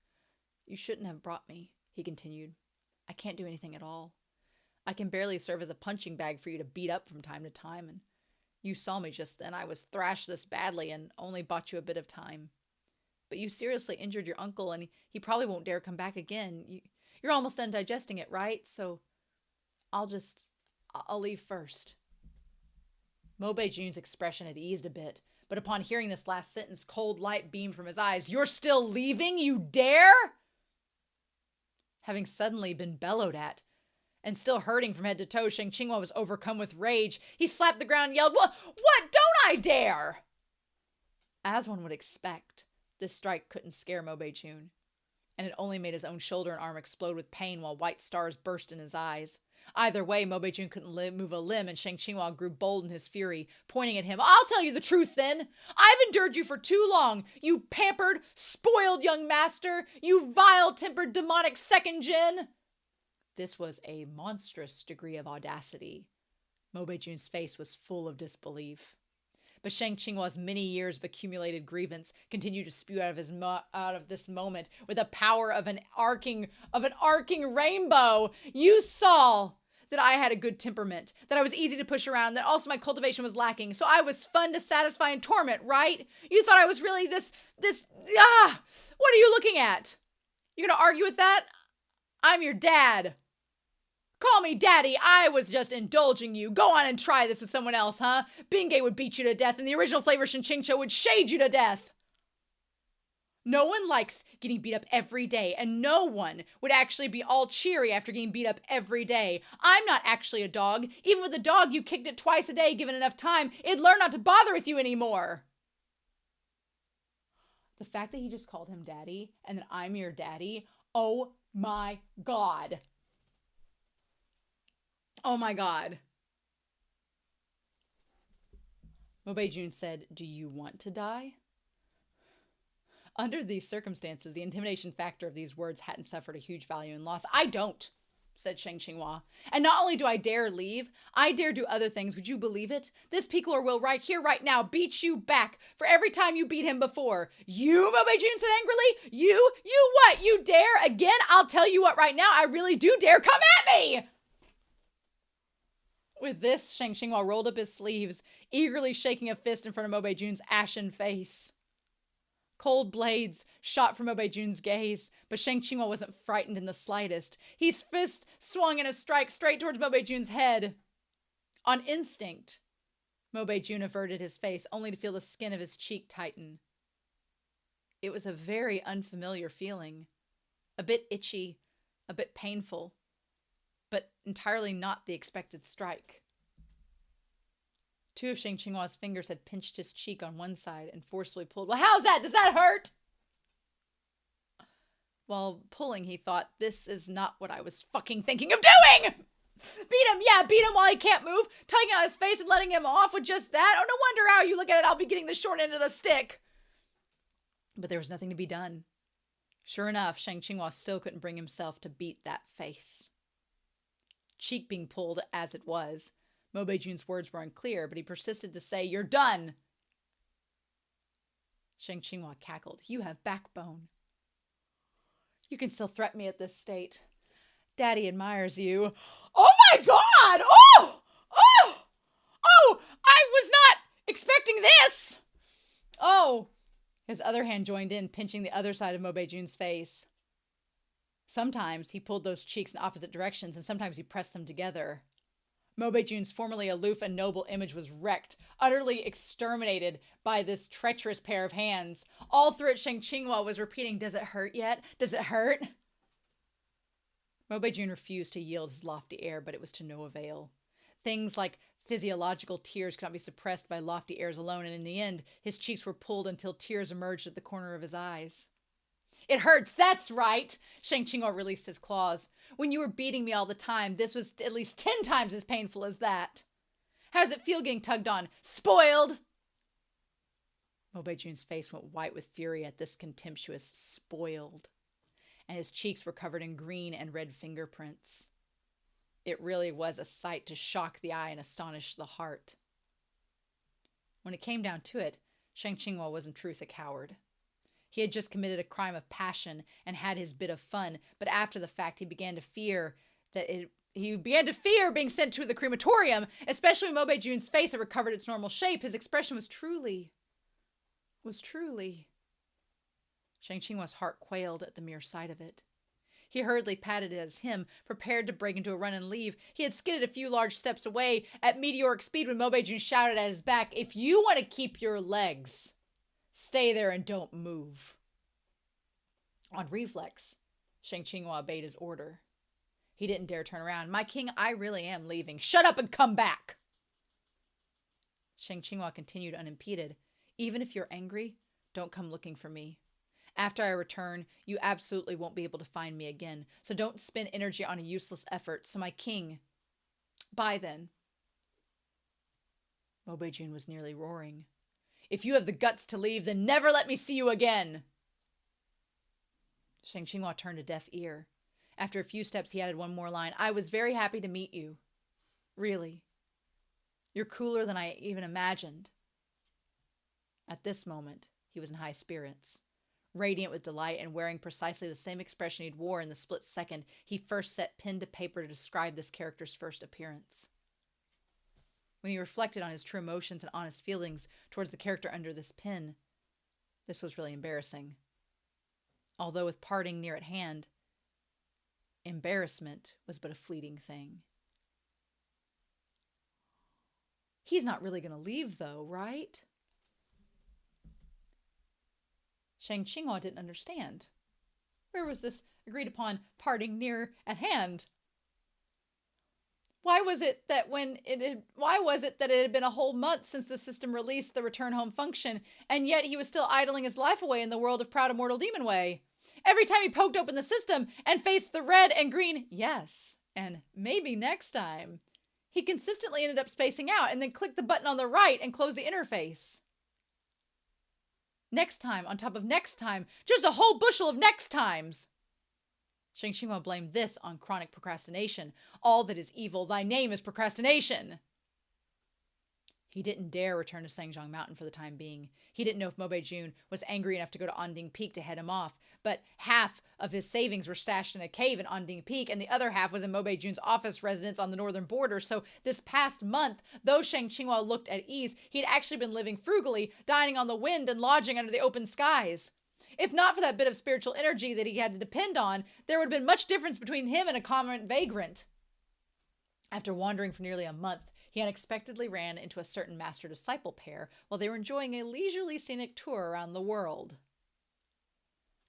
S1: you shouldn't have brought me, he continued. I can't do anything at all. I can barely serve as a punching bag for you to beat up from time to time, and you saw me just then. I was thrashed this badly and only bought you a bit of time. But you seriously injured your uncle, and he probably won't dare come back again. You're almost done digesting it, right? So I'll leave first. Mo Beijun's expression had eased a bit, but upon hearing this last sentence, cold light beamed from his eyes. You're still leaving? You dare? Having suddenly been bellowed at, and still hurting from head to toe, Shang Qinghua was overcome with rage. He slapped the ground and yelled, What? Don't I dare? As one would expect, this strike couldn't scare Mo Beijun, and it only made his own shoulder and arm explode with pain while white stars burst in his eyes. Either way, Mo Beijun couldn't move a limb, and Shang Qinghua grew bold in his fury, pointing at him. I'll tell you the truth then. I've endured you for too long, you pampered, spoiled young master, you vile-tempered demonic second gen. This was a monstrous degree of audacity. Mo Beijun's face was full of disbelief. But Shang Qinghua's many years of accumulated grievance continued to spew out of this moment with the power of an arcing rainbow. You saw that I had a good temperament, that I was easy to push around, that also my cultivation was lacking, so I was fun to satisfy and torment, right? You thought I was really what are you looking at? You gonna argue with that? I'm your dad. Call me daddy. I was just indulging you. Go on and try this with someone else, huh? Bingay would beat you to death, and the original flavor Shinchingcho would shade you to death. No one likes getting beat up every day, and no one would actually be all cheery after getting beat up every day. I'm not actually a dog. Even with a dog, you kicked it twice a day, given enough time, it'd learn not to bother with you anymore. The fact that he just called him daddy, and that I'm your daddy, oh my God. Oh my God. Mo Beijun said, do you want to die? Under these circumstances, the intimidation factor of these words hadn't suffered a huge value and loss. I don't, said Shang Qinghua. And not only do I dare leave, I dare do other things. Would you believe it? This pickler will right here, right now, beat you back for every time you beat him before. You, Mo Beijun said angrily? You what? You dare? Again? I'll tell you what right now, I really do dare. Come at me! With this, Shang Qinghua rolled up his sleeves, eagerly shaking a fist in front of Mo Beijun's ashen face. Cold blades shot from Mo Beijun's gaze, but Shang Qinghua wasn't frightened in the slightest. His fist swung in a strike straight towards Mo Beijun's head. On instinct, Mo Beijun averted his face, only to feel the skin of his cheek tighten. It was a very unfamiliar feeling, a bit itchy, a bit painful, but entirely not the expected strike. Two of Shang Qinghua's fingers had pinched his cheek on one side and forcefully pulled. Well, how's that? Does that hurt? While pulling, he thought, this is not what I was fucking thinking of doing! Beat him, yeah, beat him while he can't move, tugging on his face and letting him off with just that. Oh, no wonder how you look at it, I'll be getting the short end of the stick. But there was nothing to be done. Sure enough, Shang Qinghua still couldn't bring himself to beat that face. Cheek being pulled as it was, Mo Beijun's words were unclear, but he persisted to say, you're done. Shang Qinghua cackled. You have backbone. You can still threaten me at this state. Daddy admires you. Oh my God! Oh! I was not expecting this! Oh! His other hand joined in, pinching the other side of Mo Beijun's face. Sometimes he pulled those cheeks in opposite directions, and sometimes he pressed them together. Mo Beijun's formerly aloof and noble image was wrecked, utterly exterminated by this treacherous pair of hands. All through it, Shang Qinghua was repeating, does it hurt yet? Does it hurt? Mo Beijun refused to yield his lofty air, but it was to no avail. Things like physiological tears could not be suppressed by lofty airs alone, and in the end, his cheeks were pulled until tears emerged at the corner of his eyes. It hurts, that's right! Shang Qinghua released his claws. When you were beating me all the time, this was at least 10 times as painful as that. How does it feel getting tugged on? Spoiled! Mo Beijun's face went white with fury at this contemptuous spoiled, and his cheeks were covered in green and red fingerprints. It really was a sight to shock the eye and astonish the heart. When it came down to it, Shang Qinghua was in truth a coward. He had just committed a crime of passion and had his bit of fun, but after the fact he began to fear being sent to the crematorium, especially when Mo Bei-jun's face had recovered its normal shape. His expression was truly. Shang Qinghua's heart quailed at the mere sight of it. He hurriedly patted it as him, prepared to break into a run and leave. He had skidded a few large steps away at meteoric speed when Mo Bei-jun shouted at his back, "If you want to keep your legs, stay there and don't move." On reflex, Shang Qinghua obeyed his order. He didn't dare turn around. "My king, I really am leaving. Shut up and come back." Shang Qinghua continued unimpeded. "Even if you're angry, don't come looking for me. After I return, you absolutely won't be able to find me again. So don't spend energy on a useless effort. So my king, bye then." Mo Bei-jun was nearly roaring. "If you have the guts to leave, then never let me see you again." Shang Qinghua turned a deaf ear. After a few steps, he added one more line. "I was very happy to meet you. Really. You're cooler than I even imagined." At this moment, he was in high spirits. Radiant with delight and wearing precisely the same expression he'd wore in the split second he first set pen to paper to describe this character's first appearance. When he reflected on his true emotions and honest feelings towards the character under this pen, this was really embarrassing. Although with parting near at hand, embarrassment was but a fleeting thing. He's not really going to leave, though, right? Shang Qinghua didn't understand. Where was this agreed upon parting near at hand? Why was it that it had been a whole month since the system released the return home function, and yet he was still idling his life away in the world of Proud Immortal Demon Way? Every time he poked open the system and faced the red and green yes, and maybe next time, he consistently ended up spacing out and then clicked the button on the right and closed the interface. Next time on top of next time, just a whole bushel of next times. Shang Qinghua blamed this on chronic procrastination. All that is evil, thy name is procrastination. He didn't dare return to Sangjiang Mountain for the time being. He didn't know if Mo Bei-jun was angry enough to go to Onding Peak to head him off, but half of his savings were stashed in a cave in Onding Peak, and the other half was in Mo Bei-jun's office residence on the northern border. So this past month, though Shang Qinghua looked at ease, he'd actually been living frugally, dining on the wind and lodging under the open skies. If not for that bit of spiritual energy that he had to depend on, there would have been much difference between him and a common vagrant. After wandering for nearly a month, he unexpectedly ran into a certain master-disciple pair while they were enjoying a leisurely scenic tour around the world.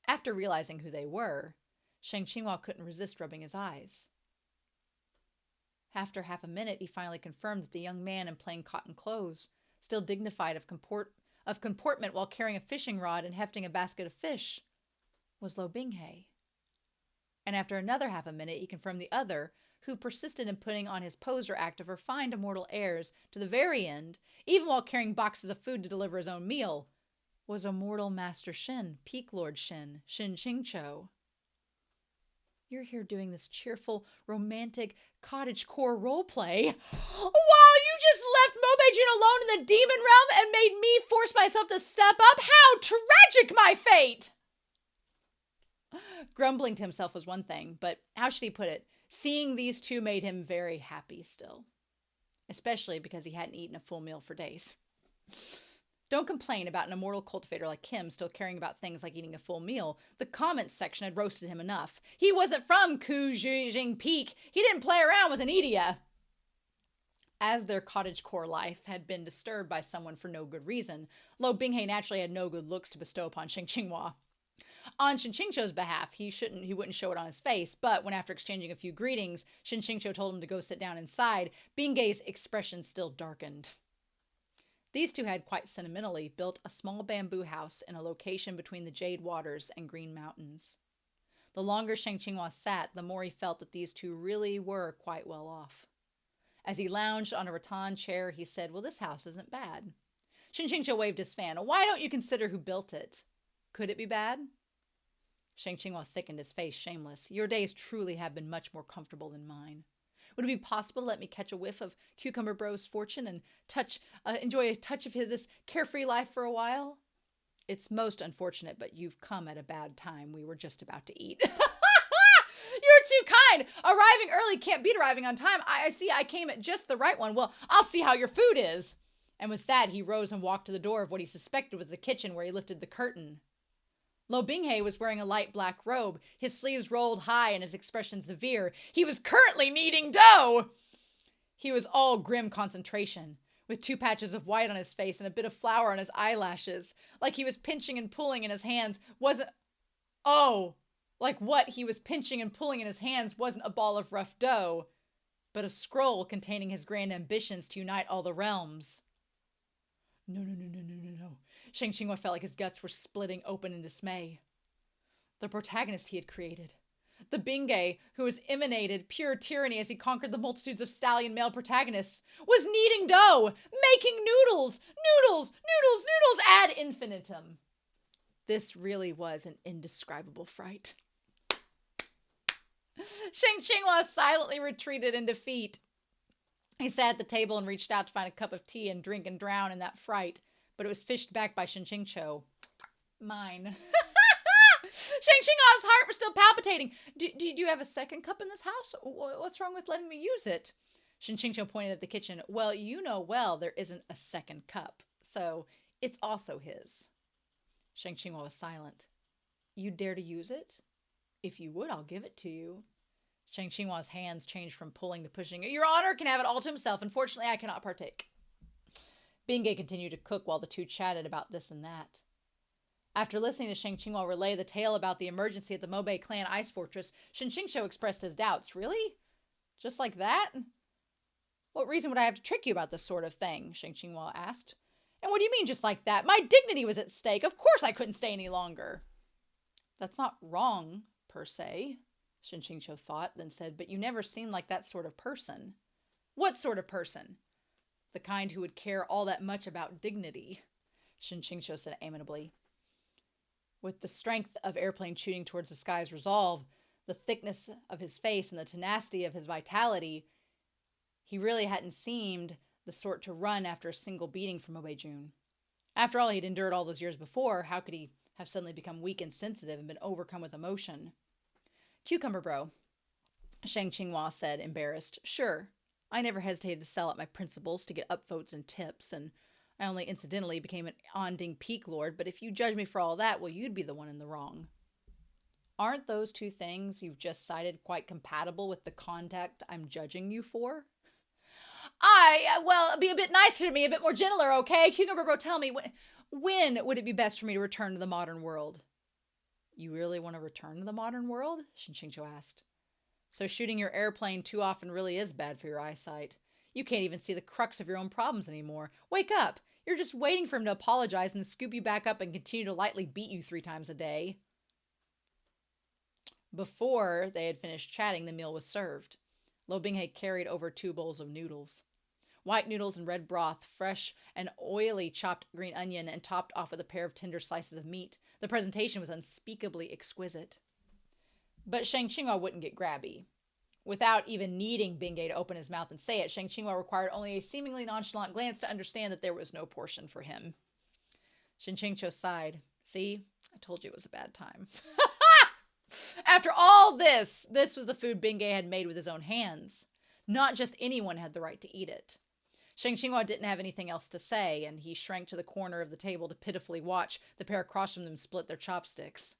S1: After realizing who they were, Shang Qinghua couldn't resist rubbing his eyes. After half a minute, he finally confirmed that the young man in plain cotton clothes, still dignified of comportment while carrying a fishing rod and hefting a basket of fish, was Lo Binghe. And after another half a minute, he confirmed the other, who persisted in putting on his poser act of refined immortal airs to the very end, even while carrying boxes of food to deliver his own meal, was immortal Master Shin, Peak Lord Shin, Shin Qingqiu. "You're here doing this cheerful, romantic, cottagecore roleplay while you just left Mo Bei-jun alone in the demon realm and made me force myself to step up? How tragic my fate!" Grumbling to himself was one thing, but how should he put it? Seeing these two made him very happy still, especially because he hadn't eaten a full meal for days. Don't complain about an immortal cultivator like him still caring about things like eating a full meal. The comments section had roasted him enough. He wasn't from Kujing Peak. He didn't play around with an Idia. As their cottagecore life had been disturbed by someone for no good reason, Lo Binghe naturally had no good looks to bestow upon Shang Qinghua. On Shin Qingqiu's behalf, he wouldn't show it on his face, but when after exchanging a few greetings, Shin Qingqiu told him to go sit down inside, Binghe's expression still darkened. These two had quite sentimentally built a small bamboo house in a location between the Jade Waters and Green Mountains. The longer Shang Qinghua sat, the more he felt that these two really were quite well off. As he lounged on a rattan chair, he said, "Well, this house isn't bad." Shin Qingqiu waved his fan. "Why don't you consider who built it? Could it be bad?" Shang Qinghua thickened his face, shameless. "Your days truly have been much more comfortable than mine. Would it be possible to let me catch a whiff of Cucumber Bro's fortune and enjoy a touch of this carefree life for a while? It's most unfortunate, but you've come at a bad time. We were just about to eat. You're too kind. Arriving early can't beat arriving on time. I see I came at just the right one. Well, I'll see how your food is. And with that, he rose and walked to the door of what he suspected was the kitchen, where he lifted the curtain. Lo Binghe was wearing a light black robe, his sleeves rolled high and his expression severe. He was currently kneading dough. He was all grim concentration, with 2 patches of white on his face and a bit of flour on his eyelashes, like he was pinching and pulling in his hands wasn't... Oh, like what he was pinching and pulling in his hands wasn't a ball of rough dough, but a scroll containing his grand ambitions to unite all the realms. No. Shang Qinghua felt like his guts were splitting open in dismay. The protagonist he had created, the Binghe who was emanated pure tyranny as he conquered the multitudes of stallion male protagonists, was kneading dough, making noodles ad infinitum. This really was an indescribable fright. Shang Qinghua silently retreated in defeat. He sat at the table and reached out to find a cup of tea and drink and drown in that fright, but it was fished back by Shen Qingqiu. Mine. Shang Qinghua's heart was still palpitating. Do you have a second cup in this house? What's wrong with letting me use it? Shen Qingqiu pointed at the kitchen. Well, you know well there isn't a second cup, so it's also his. Shang Qinghua was silent. You dare to use it? If you would, I'll give it to you. Shang Qinghua's hands changed from pulling to pushing. Your Honor can have it all to himself. Unfortunately, I cannot partake. Binghe continued to cook while the two chatted about this and that. After listening to Shang Qinghua relay the tale about the emergency at the Mobe clan ice fortress, Shen Qingqiu expressed his doubts. Really? Just like that? What reason would I have to trick you about this sort of thing? Shang Qinghua asked. And what do you mean just like that? My dignity was at stake. Of course I couldn't stay any longer. That's not wrong, per se, Shen Qingqiu thought, then said, but you never seemed like that sort of person. What sort of person? The kind who would care all that much about dignity, Shen Qingqiu said amiably. With the strength of airplane shooting towards the sky's resolve, the thickness of his face and the tenacity of his vitality, he really hadn't seemed the sort to run after a single beating from Obei-Jun. After all he'd endured all those years before, how could he have suddenly become weak and sensitive and been overcome with emotion? Cucumber Bro, Shang Qinghua said, embarrassed. Sure, I never hesitated to sell out my principles to get upvotes and tips, and I only incidentally became an Onding Peak Lord, but if you judge me for all that, well, you'd be the one in the wrong. Aren't those two things you've just cited quite compatible with the conduct I'm judging you for? Well, be a bit nicer to me, a bit more gentler, okay? Cucumber Bro, tell me, when would it be best for me to return to the modern world? You really want to return to the modern world? Shen Qingqiu asked. So shooting your airplane too often really is bad for your eyesight. You can't even see the crux of your own problems anymore. Wake up! You're just waiting for him to apologize and scoop you back up and continue to lightly beat you 3 times a day. Before they had finished chatting, the meal was served. Lo Binghe carried over 2 bowls of noodles. White noodles and red broth, fresh and oily chopped green onion, and topped off with a pair of tender slices of meat. The presentation was unspeakably exquisite. But Shang Qinghua wouldn't get grabby. Without even needing Binghe to open his mouth and say it, Shang Qinghua required only a seemingly nonchalant glance to understand that there was no portion for him. Shen Qingqiu sighed. See, I told you it was a bad time. After all this was the food Binghe had made with his own hands. Not just anyone had the right to eat it. Shang Qinghua didn't have anything else to say, and he shrank to the corner of the table to pitifully watch the pair across from them split their chopsticks.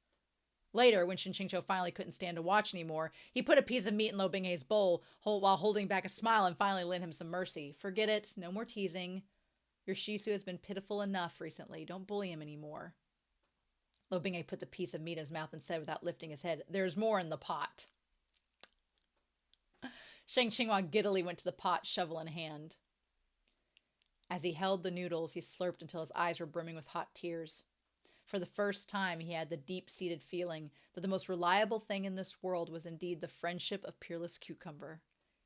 S1: Later, when Shen Qingqiu finally couldn't stand to watch anymore, he put a piece of meat in Lo Binghe's bowl while holding back a smile and finally lent him some mercy. Forget it. No more teasing. Your Shisu has been pitiful enough recently. Don't bully him anymore. Lo Binghe put the piece of meat in his mouth and said without lifting his head, There's more in the pot. Shang Qinghua giddily went to the pot, shovel in hand. As he held the noodles, he slurped until his eyes were brimming with hot tears. For the first time, he had the deep-seated feeling that the most reliable thing in this world was indeed the friendship of Peerless Cucumber,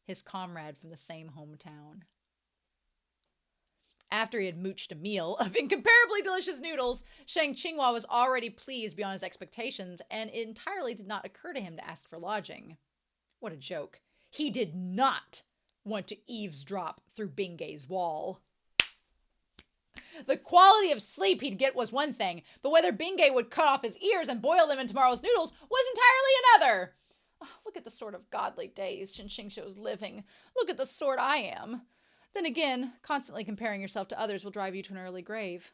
S1: his comrade from the same hometown. After he had mooched a meal of incomparably delicious noodles, Shang Qinghua was already pleased beyond his expectations, and it entirely did not occur to him to ask for lodging. What a joke. He did not want to eavesdrop through Bingay's wall. The quality of sleep he'd get was one thing, but whether Bingay would cut off his ears and boil them in tomorrow's noodles was entirely another. Oh, look at the sort of godly days Chinchingshou's living. Look at the sort I am. Then again, constantly comparing yourself to others will drive you to an early grave.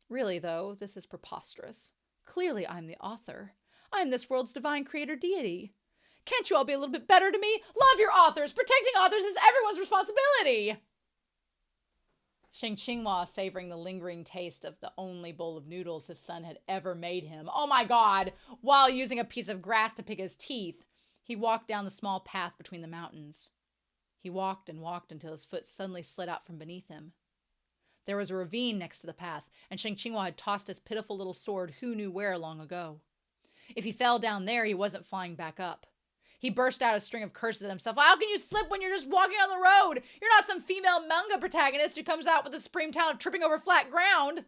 S1: Really, though, this is preposterous. Clearly I'm the author. I'm this world's divine creator deity. Can't you all be a little bit better to me? Love your authors. Protecting authors is everyone's responsibility. Sheng Qinghua, savoring the lingering taste of the only bowl of noodles his son had ever made him, oh my God, while using a piece of grass to pick his teeth, he walked down the small path between the mountains. He walked and walked until his foot suddenly slid out from beneath him. There was a ravine next to the path, and Sheng Qinghua had tossed his pitiful little sword who knew where long ago. If he fell down there, he wasn't flying back up. He burst out a string of curses at himself. How can you slip when you're just walking on the road? You're not some female manga protagonist who comes out with the supreme talent of tripping over flat ground.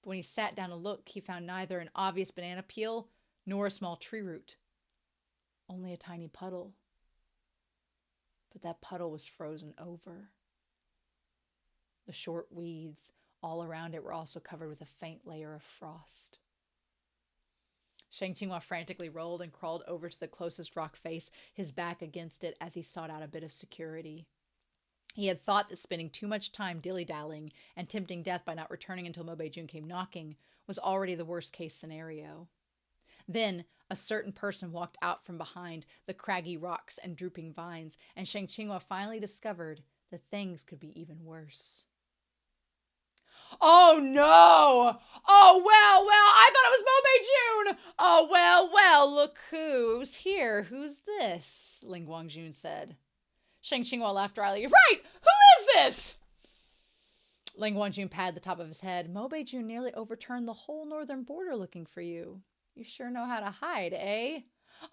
S1: But when he sat down to look, he found neither an obvious banana peel nor a small tree root. Only a tiny puddle. But that puddle was frozen over. The short weeds all around it were also covered with a faint layer of frost. Sheng Qinghua frantically rolled and crawled over to the closest rock face, his back against it as he sought out a bit of security. He had thought that spending too much time dilly-dallying and tempting death by not returning until Mobei-jun came knocking was already the worst-case scenario. Then a certain person walked out from behind the craggy rocks and drooping vines, and Sheng Qinghua finally discovered that things could be even worse. Oh no! Oh well, I thought it was Mobei-jun! Oh well, look who's here. Who's this? Ling Guangjun said. Sheng Qinghua laughed dryly. Right! Who is this? Ling Guangjun patted the top of his head. Mobei-jun nearly overturned the whole northern border looking for you. You sure know how to hide, eh?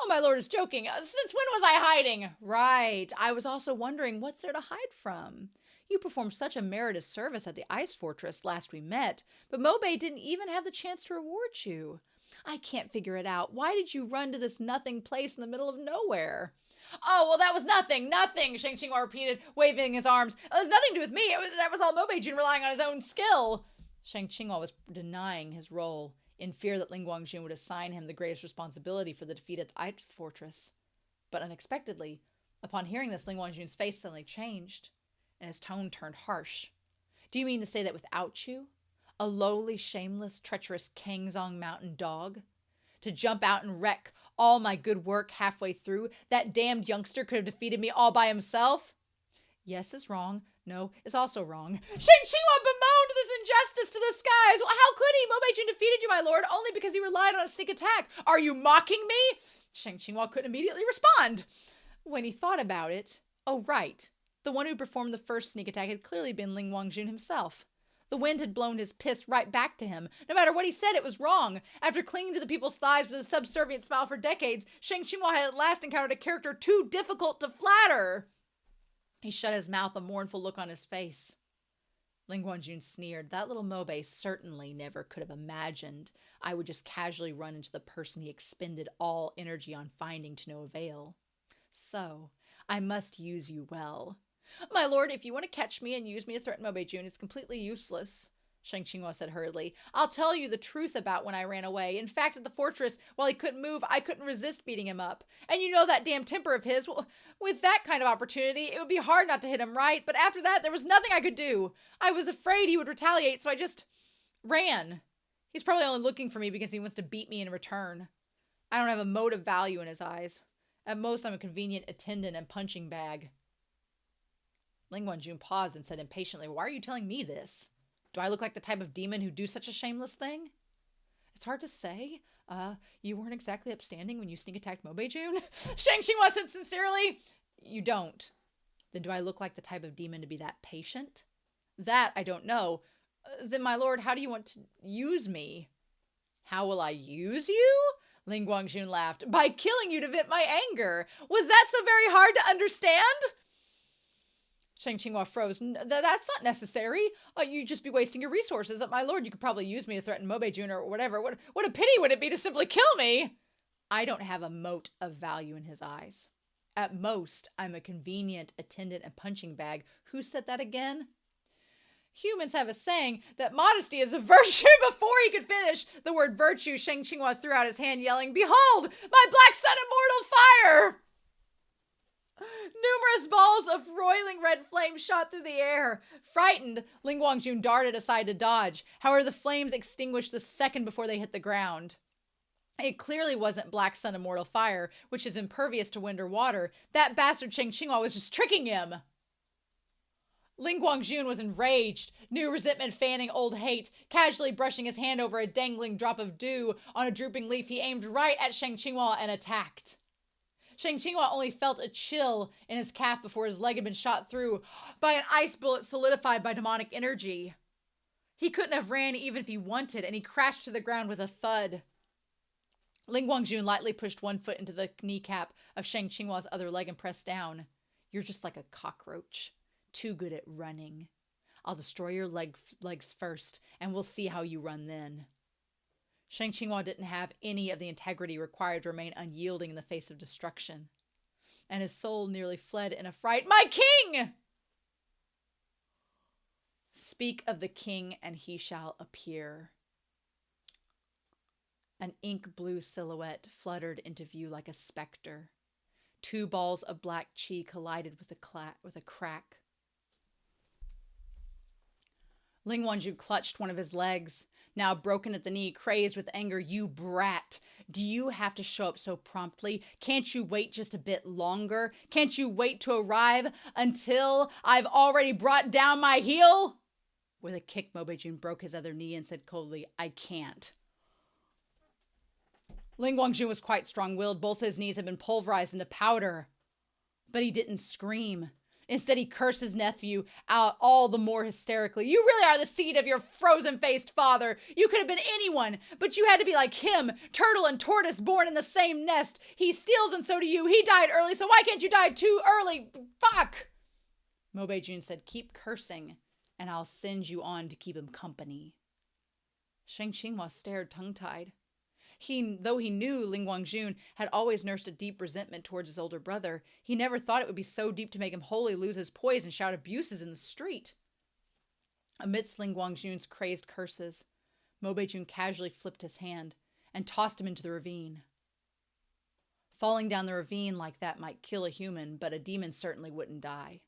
S1: Oh, my lord is joking. Since when was I hiding? Right. I was also wondering what's there to hide from. You performed such a meritorious service at the ice fortress last we met, but Mobei didn't even have the chance to reward you. I can't figure it out. Why did you run to this nothing place in the middle of nowhere? Oh, well, that was nothing, Sheng Qinghua repeated, waving his arms. It was nothing to do with me. That was all Mobei-jun relying on his own skill. Sheng Qinghua was denying his role, in fear that Ling Guangjun would assign him the greatest responsibility for the defeat at the ice fortress. But unexpectedly, upon hearing this, Ling Guangjun's face suddenly changed, and his tone turned harsh. Do you mean to say that without you, a lowly, shameless, treacherous Kangzong mountain dog, to jump out and wreck all my good work halfway through, that damned youngster could have defeated me all by himself? Yes is wrong. No is also wrong. Sheng Qinghua bemoaned this injustice to the skies. Well, how could he? Mobei-jun defeated you, my lord, only because he relied on a sneak attack. Are you mocking me? Sheng Qinghua couldn't immediately respond. When he thought about it, oh right, the one who performed the first sneak attack had clearly been Ling Guangjun himself. The wind had blown his piss right back to him. No matter what he said, it was wrong. After clinging to the people's thighs with a subservient smile for decades, Sheng Qinghua had at last encountered a character too difficult to flatter. He shut his mouth, a mournful look on his face. Ling Guangjun sneered. That little Mobei certainly never could have imagined I would just casually run into the person he expended all energy on finding to no avail. So, I must use you well. My lord, if you want to catch me and use me to threaten Mobei-jun, it's completely useless, Sheng Qinghua said hurriedly. I'll tell you the truth about when I ran away. In fact, at the fortress, while he couldn't move, I couldn't resist beating him up. And you know that damn temper of his. Well, with that kind of opportunity, it would be hard not to hit him, right? But after that, there was nothing I could do. I was afraid he would retaliate, so I just ran. He's probably only looking for me because he wants to beat me in return. I don't have a mote of value in his eyes. At most, I'm a convenient attendant and punching bag. Ling Guangjun paused and said impatiently, why are you telling me this? Do I look like the type of demon who'd do such a shameless thing? It's hard to say. You weren't exactly upstanding when you sneak attacked Mobei-jun. Sheng Qinghua said sincerely, you don't. Then do I look like the type of demon to be that patient? That I don't know. Then, my lord, how do you want to use me? How will I use you? Ling Guangjun laughed. By killing you to vent my anger. Was that so very hard to understand? Sheng Qinghua froze. That's not necessary. You'd just be wasting your resources. My lord, you could probably use me to threaten Mobei-jun or whatever. What a pity would it be to simply kill me? I don't have a mote of value in his eyes. At most, I'm a convenient attendant and punching bag. Who said that again? Humans have a saying that modesty is a virtue. Before he could finish the word virtue, Shang Qinghua threw out his hand, yelling, "Behold, my black sun immortal fire!" Numerous balls of roiling red flame shot through the air. Frightened, Ling Guangjun darted aside to dodge. However, the flames extinguished the second before they hit the ground. It clearly wasn't Black Sun Immortal Fire, which is impervious to wind or water. That bastard Shang Qinghua was just tricking him. Ling Guangjun was enraged, new resentment fanning old hate. Casually brushing his hand over a dangling drop of dew on a drooping leaf, he aimed right at Shang Qinghua and attacked. Shang Qinghua only felt a chill in his calf before his leg had been shot through by an ice bullet solidified by demonic energy. He couldn't have ran even if he wanted, and he crashed to the ground with a thud. Ling Guangjun lightly pushed one foot into the kneecap of Shang Qinghua's other leg and pressed down. "You're just like a cockroach, too good at running. I'll destroy your legs first, and we'll see how you run then." Shang Qinghua didn't have any of the integrity required to remain unyielding in the face of destruction, and his soul nearly fled in a fright. "My king! Speak of the king, and he shall appear." An ink-blue silhouette fluttered into view like a specter. Two balls of black chi collided with a crack. Ling Guangjun clutched one of his legs, now broken at the knee, crazed with anger. "You brat! Do you have to show up so promptly? Can't you wait just a bit longer? Can't you wait to arrive until I've already brought down my heel?" With a kick, Mo Beijun broke his other knee and said coldly, "I can't." Ling Guangjun was quite strong-willed. Both his knees had been pulverized into powder. But he didn't scream. Instead, he cursed his nephew out all the more hysterically. "You really are the seed of your frozen-faced father. You could have been anyone, but you had to be like him, turtle and tortoise born in the same nest. He steals and so do you. He died early, so why can't you die too early? Fuck!" Mo Beijun said, "Keep cursing, and I'll send you on to keep him company." Shang Qinghua stared tongue-tied. Though he knew Ling Guangjun had always nursed a deep resentment towards his older brother, he never thought it would be so deep to make him wholly lose his poise and shout abuses in the street. Amidst Ling Guangjun's crazed curses, Mo Beijun casually flipped his hand and tossed him into the ravine. Falling down the ravine like that might kill a human, but a demon certainly wouldn't die.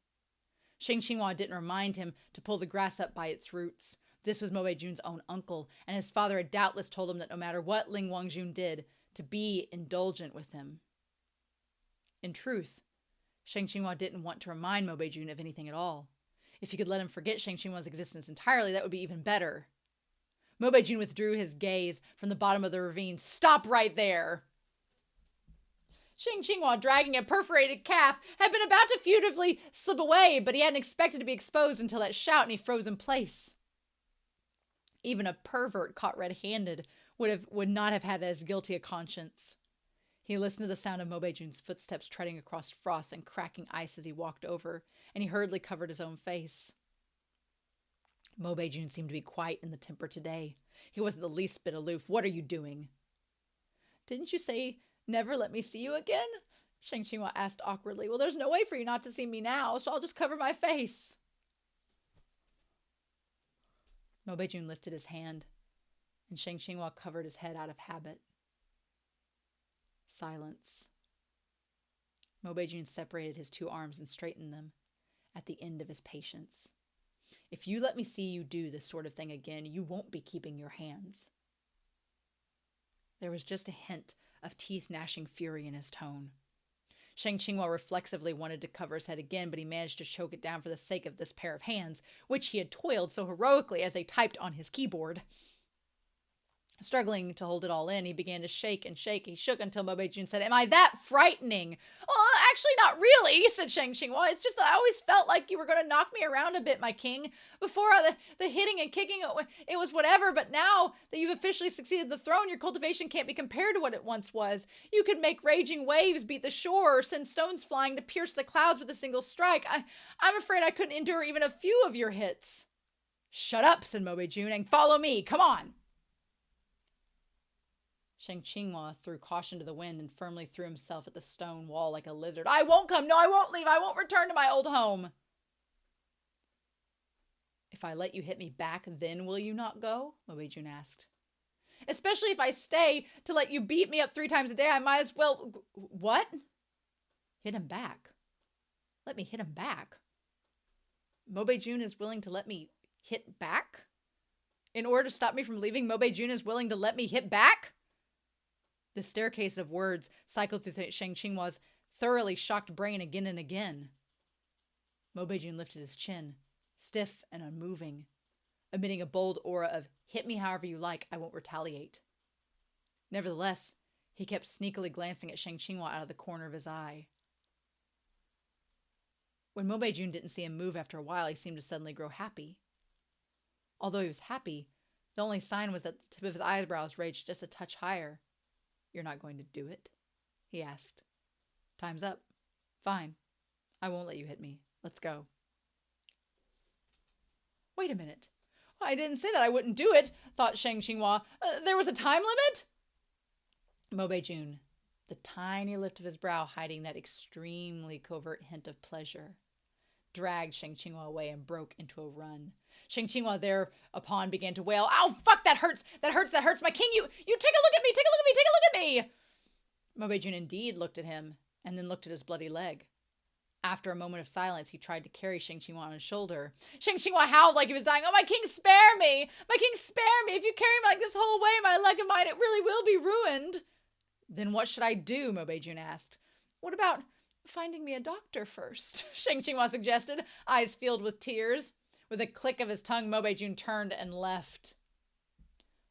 S1: Shang Qinghua didn't remind him to pull the grass up by its roots. This was Mo Beijun's own uncle, and his father had doubtless told him that no matter what Ling Guangjun did, to be indulgent with him. In truth, Shang Qinghua didn't want to remind Mo Beijun of anything at all. If he could let him forget Shang Qinghua's existence entirely, that would be even better. Mo Beijun withdrew his gaze from the bottom of the ravine. "Stop right there!" Shang Qinghua, dragging a perforated calf, had been about to furtively slip away, but he hadn't expected to be exposed until that shout, and he froze in place. Even a pervert caught red-handed would not have had as guilty a conscience. He listened to the sound of Mo Beijun's footsteps treading across frost and cracking ice as he walked over, and he hurriedly covered his own face. Mo Beijun seemed to be quite in the temper today. He wasn't the least bit aloof. "What are you doing?" "Didn't you say never let me see you again?" Shang Qinghua asked awkwardly. "Well, there's no way for you not to see me now, so I'll just cover my face." Mo Beijun lifted his hand, and Shang Qinghua covered his head out of habit. Silence. Mo Beijun separated his two arms and straightened them at the end of his patience. "If you let me see you do this sort of thing again, you won't be keeping your hands." There was just a hint of teeth-gnashing fury in his tone. Shang Qinghua reflexively wanted to cover his head again, but he managed to choke it down for the sake of this pair of hands, which he had toiled so heroically as they typed on his keyboard. Struggling to hold it all in, he began to shake and shake. He shook until Mo Beijun said, "Am I that frightening?" "Well, actually not really," said Shang Qinghua. "It's just that I always felt like you were going to knock me around a bit, my king. Before, the hitting and kicking, it was whatever, but now that you've officially succeeded the throne, your cultivation can't be compared to what it once was. You could make raging waves beat the shore or send stones flying to pierce the clouds with a single strike. I'm afraid I couldn't endure even a few of your hits." "Shut up," said Mo Beijun, "and follow me. Come on." Shang Qinghua threw caution to the wind and firmly threw himself at the stone wall like a lizard. I won't come. No, I won't leave. I won't return to my old home. If I let you hit me back, then will you not go? Mobei-jun asked. Especially if I stay to let you beat me up 3 times a day, I might as well... What? Hit him back. Let me hit him back. Mobei-jun is willing to let me hit back? In order to stop me from leaving, Mobei-jun is willing to let me hit back? The staircase of words cycled through Shang Qinghua's thoroughly shocked brain again and again. Mobei-jun lifted his chin, stiff and unmoving, emitting a bold aura of, hit me however you like, I won't retaliate. Nevertheless, he kept sneakily glancing at Shang Qinghua out of the corner of his eye. When Mobei-jun didn't see him move after a while, he seemed to suddenly grow happy. Although he was happy, the only sign was that the tip of his eyebrows raised just a touch higher. You're not going to do it? He asked. Time's up. Fine. I won't let you hit me. Let's go. Wait a minute. I didn't say that I wouldn't do it, thought Shang Qinghua. There was a time limit? Mobei-jun, the tiny lift of his brow hiding that extremely covert hint of pleasure, dragged Shang Qinghua away and broke into a run. Shang Qinghua thereupon began to wail, "Ow, fuck, that hurts! That hurts! That hurts! My king, you take a look at me! Take a look at me! Take a look at me!" Mobei-jun indeed looked at him, and then looked at his bloody leg. After a moment of silence, he tried to carry Shang Qinghua on his shoulder. Shang Qinghua howled like he was dying. "Oh, my king, spare me! My king, spare me! If you carry me like this whole way, my leg of mine, it really will be ruined." "Then what should I do?" Mobei-jun asked. "What about finding me a doctor first?" Shang Qinghua suggested, eyes filled with tears. With a click of his tongue, Mobei-jun turned and left.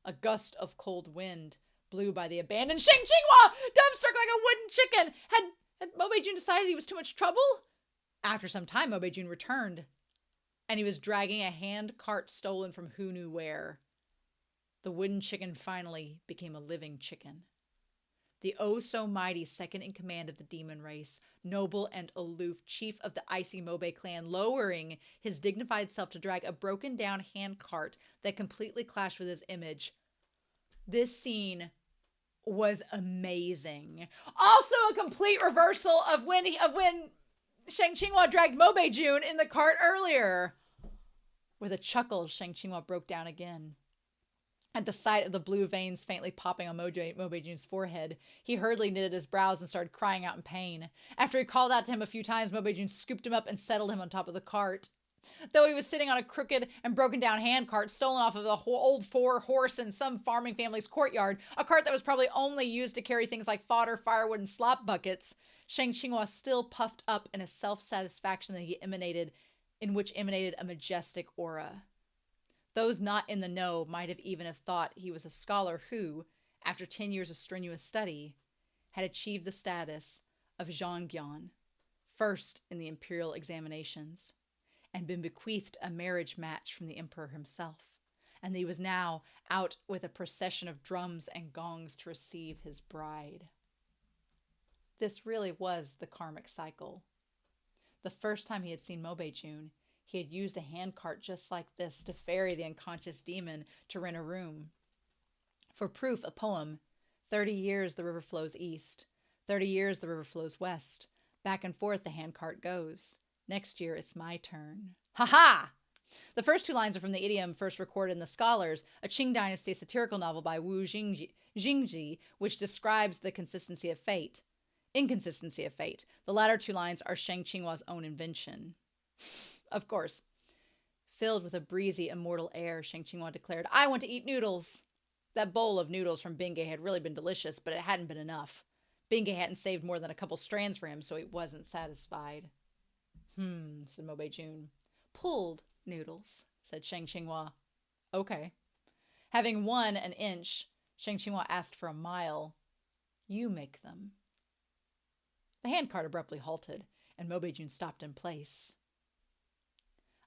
S1: A gust of cold wind blew by the abandoned Shang Qinghua, dumbstruck like a wooden chicken. Had Mobei-jun decided he was too much trouble? After some time, Mobei-jun returned, and he was dragging a hand cart stolen from who knew where. The wooden chicken finally became a living chicken. The oh-so-mighty second-in-command of the demon race, noble and aloof chief of the icy Mobei clan, lowering his dignified self to drag a broken-down handcart that completely clashed with his image. This scene was amazing. Also a complete reversal of when Shang Qinghua dragged Mobei-jun in the cart earlier. With a chuckle, Shang Qinghua broke down again. At the sight of the blue veins faintly popping on Mobei-jun's forehead, he hurriedly knitted his brows and started crying out in pain. After he called out to him a few times, Mobei-jun scooped him up and settled him on top of the cart. Though he was sitting on a crooked and broken-down handcart stolen off of the old four-horse in some farming family's courtyard, a cart that was probably only used to carry things like fodder, firewood, and slop buckets, Shang Qinghua still puffed up in a self-satisfaction in which emanated a majestic aura. Those not in the know might have even have thought he was a scholar who, after 10 years of strenuous study, had achieved the status of Zhongyan, first in the imperial examinations, and been bequeathed a marriage match from the emperor himself, and that he was now out with a procession of drums and gongs to receive his bride. This really was the karmic cycle. The first time he had seen Mobei-jun, he had used a handcart just like this to ferry the unconscious demon to rent a room. For proof, a poem, 30 years the river flows east, 30 years the river flows west, back and forth the handcart goes. Next year it's my turn. Ha-ha! The first 2 lines are from the idiom first recorded in The Scholars, a Qing dynasty satirical novel by Wu Jingji, which describes the inconsistency of fate. The latter 2 lines are Shang Qinghua's own invention. Of course. Filled with a breezy, immortal air, Shang Qinghua declared, "I want to eat noodles." That bowl of noodles from Bingay had really been delicious, but it hadn't been enough. Bingay hadn't saved more than a couple strands for him, so he wasn't satisfied. Said Mobei-jun. "Pulled noodles," said Shang Qinghua. "Okay." Having won an inch, Shang Qinghua asked for a mile. "You make them." The handcart abruptly halted, and Mobei-jun stopped in place.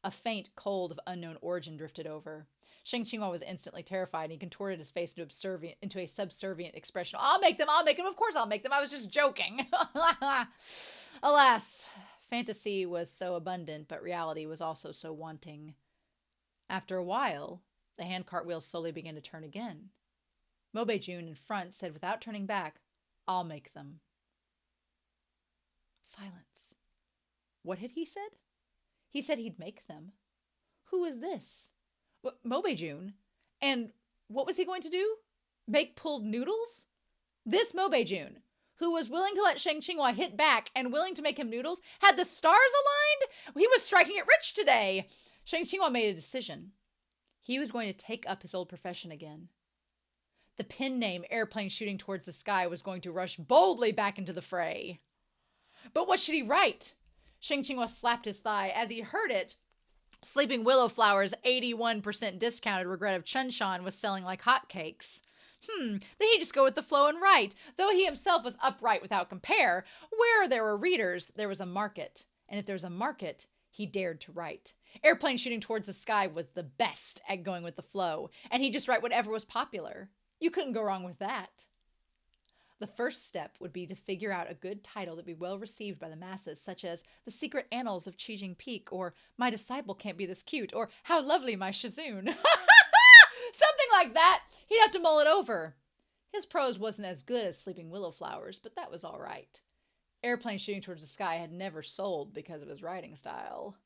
S1: A faint cold of unknown origin drifted over. Shang Qinghua was instantly terrified, and he contorted his face into a subservient expression. I'll make them! Of course I'll make them! I was just joking!" Alas, fantasy was so abundant, but reality was also so wanting. After a while, the handcart wheels slowly began to turn again. Mobei-jun in front said without turning back, "I'll make them." Silence. What had he said? He said he'd make them. Who was this? Mobei-jun. And what was he going to do? Make pulled noodles? This Mobei-jun, who was willing to let Shang Qinghua hit back and willing to make him noodles, had the stars aligned? He was striking it rich today. Shang Qinghua made a decision. He was going to take up his old profession again. The pen name Airplane Shooting Towards the Sky was going to rush boldly back into the fray. But what should he write? Shang Qinghua slapped his thigh as he heard it. Sleeping Willow Flower's 81% discounted Regret of Chunshan was selling like hotcakes. Then he'd just go with the flow and write. Though he himself was upright without compare, where there were readers, there was a market. And if there was a market, he dared to write. Airplane Shooting Towards the Sky was the best at going with the flow, and he'd just write whatever was popular. You couldn't go wrong with that. The first step would be to figure out a good title that would be well received by the masses, such as The Secret Annals of Qijing Peak, or My Disciple Can't Be This Cute, or How Lovely My Shazoon. Something like that. He'd have to mull it over. His prose wasn't as good as Sleeping Willow Flowers, but that was all right. Airplane Shooting Towards the Sky had never sold because of his writing style.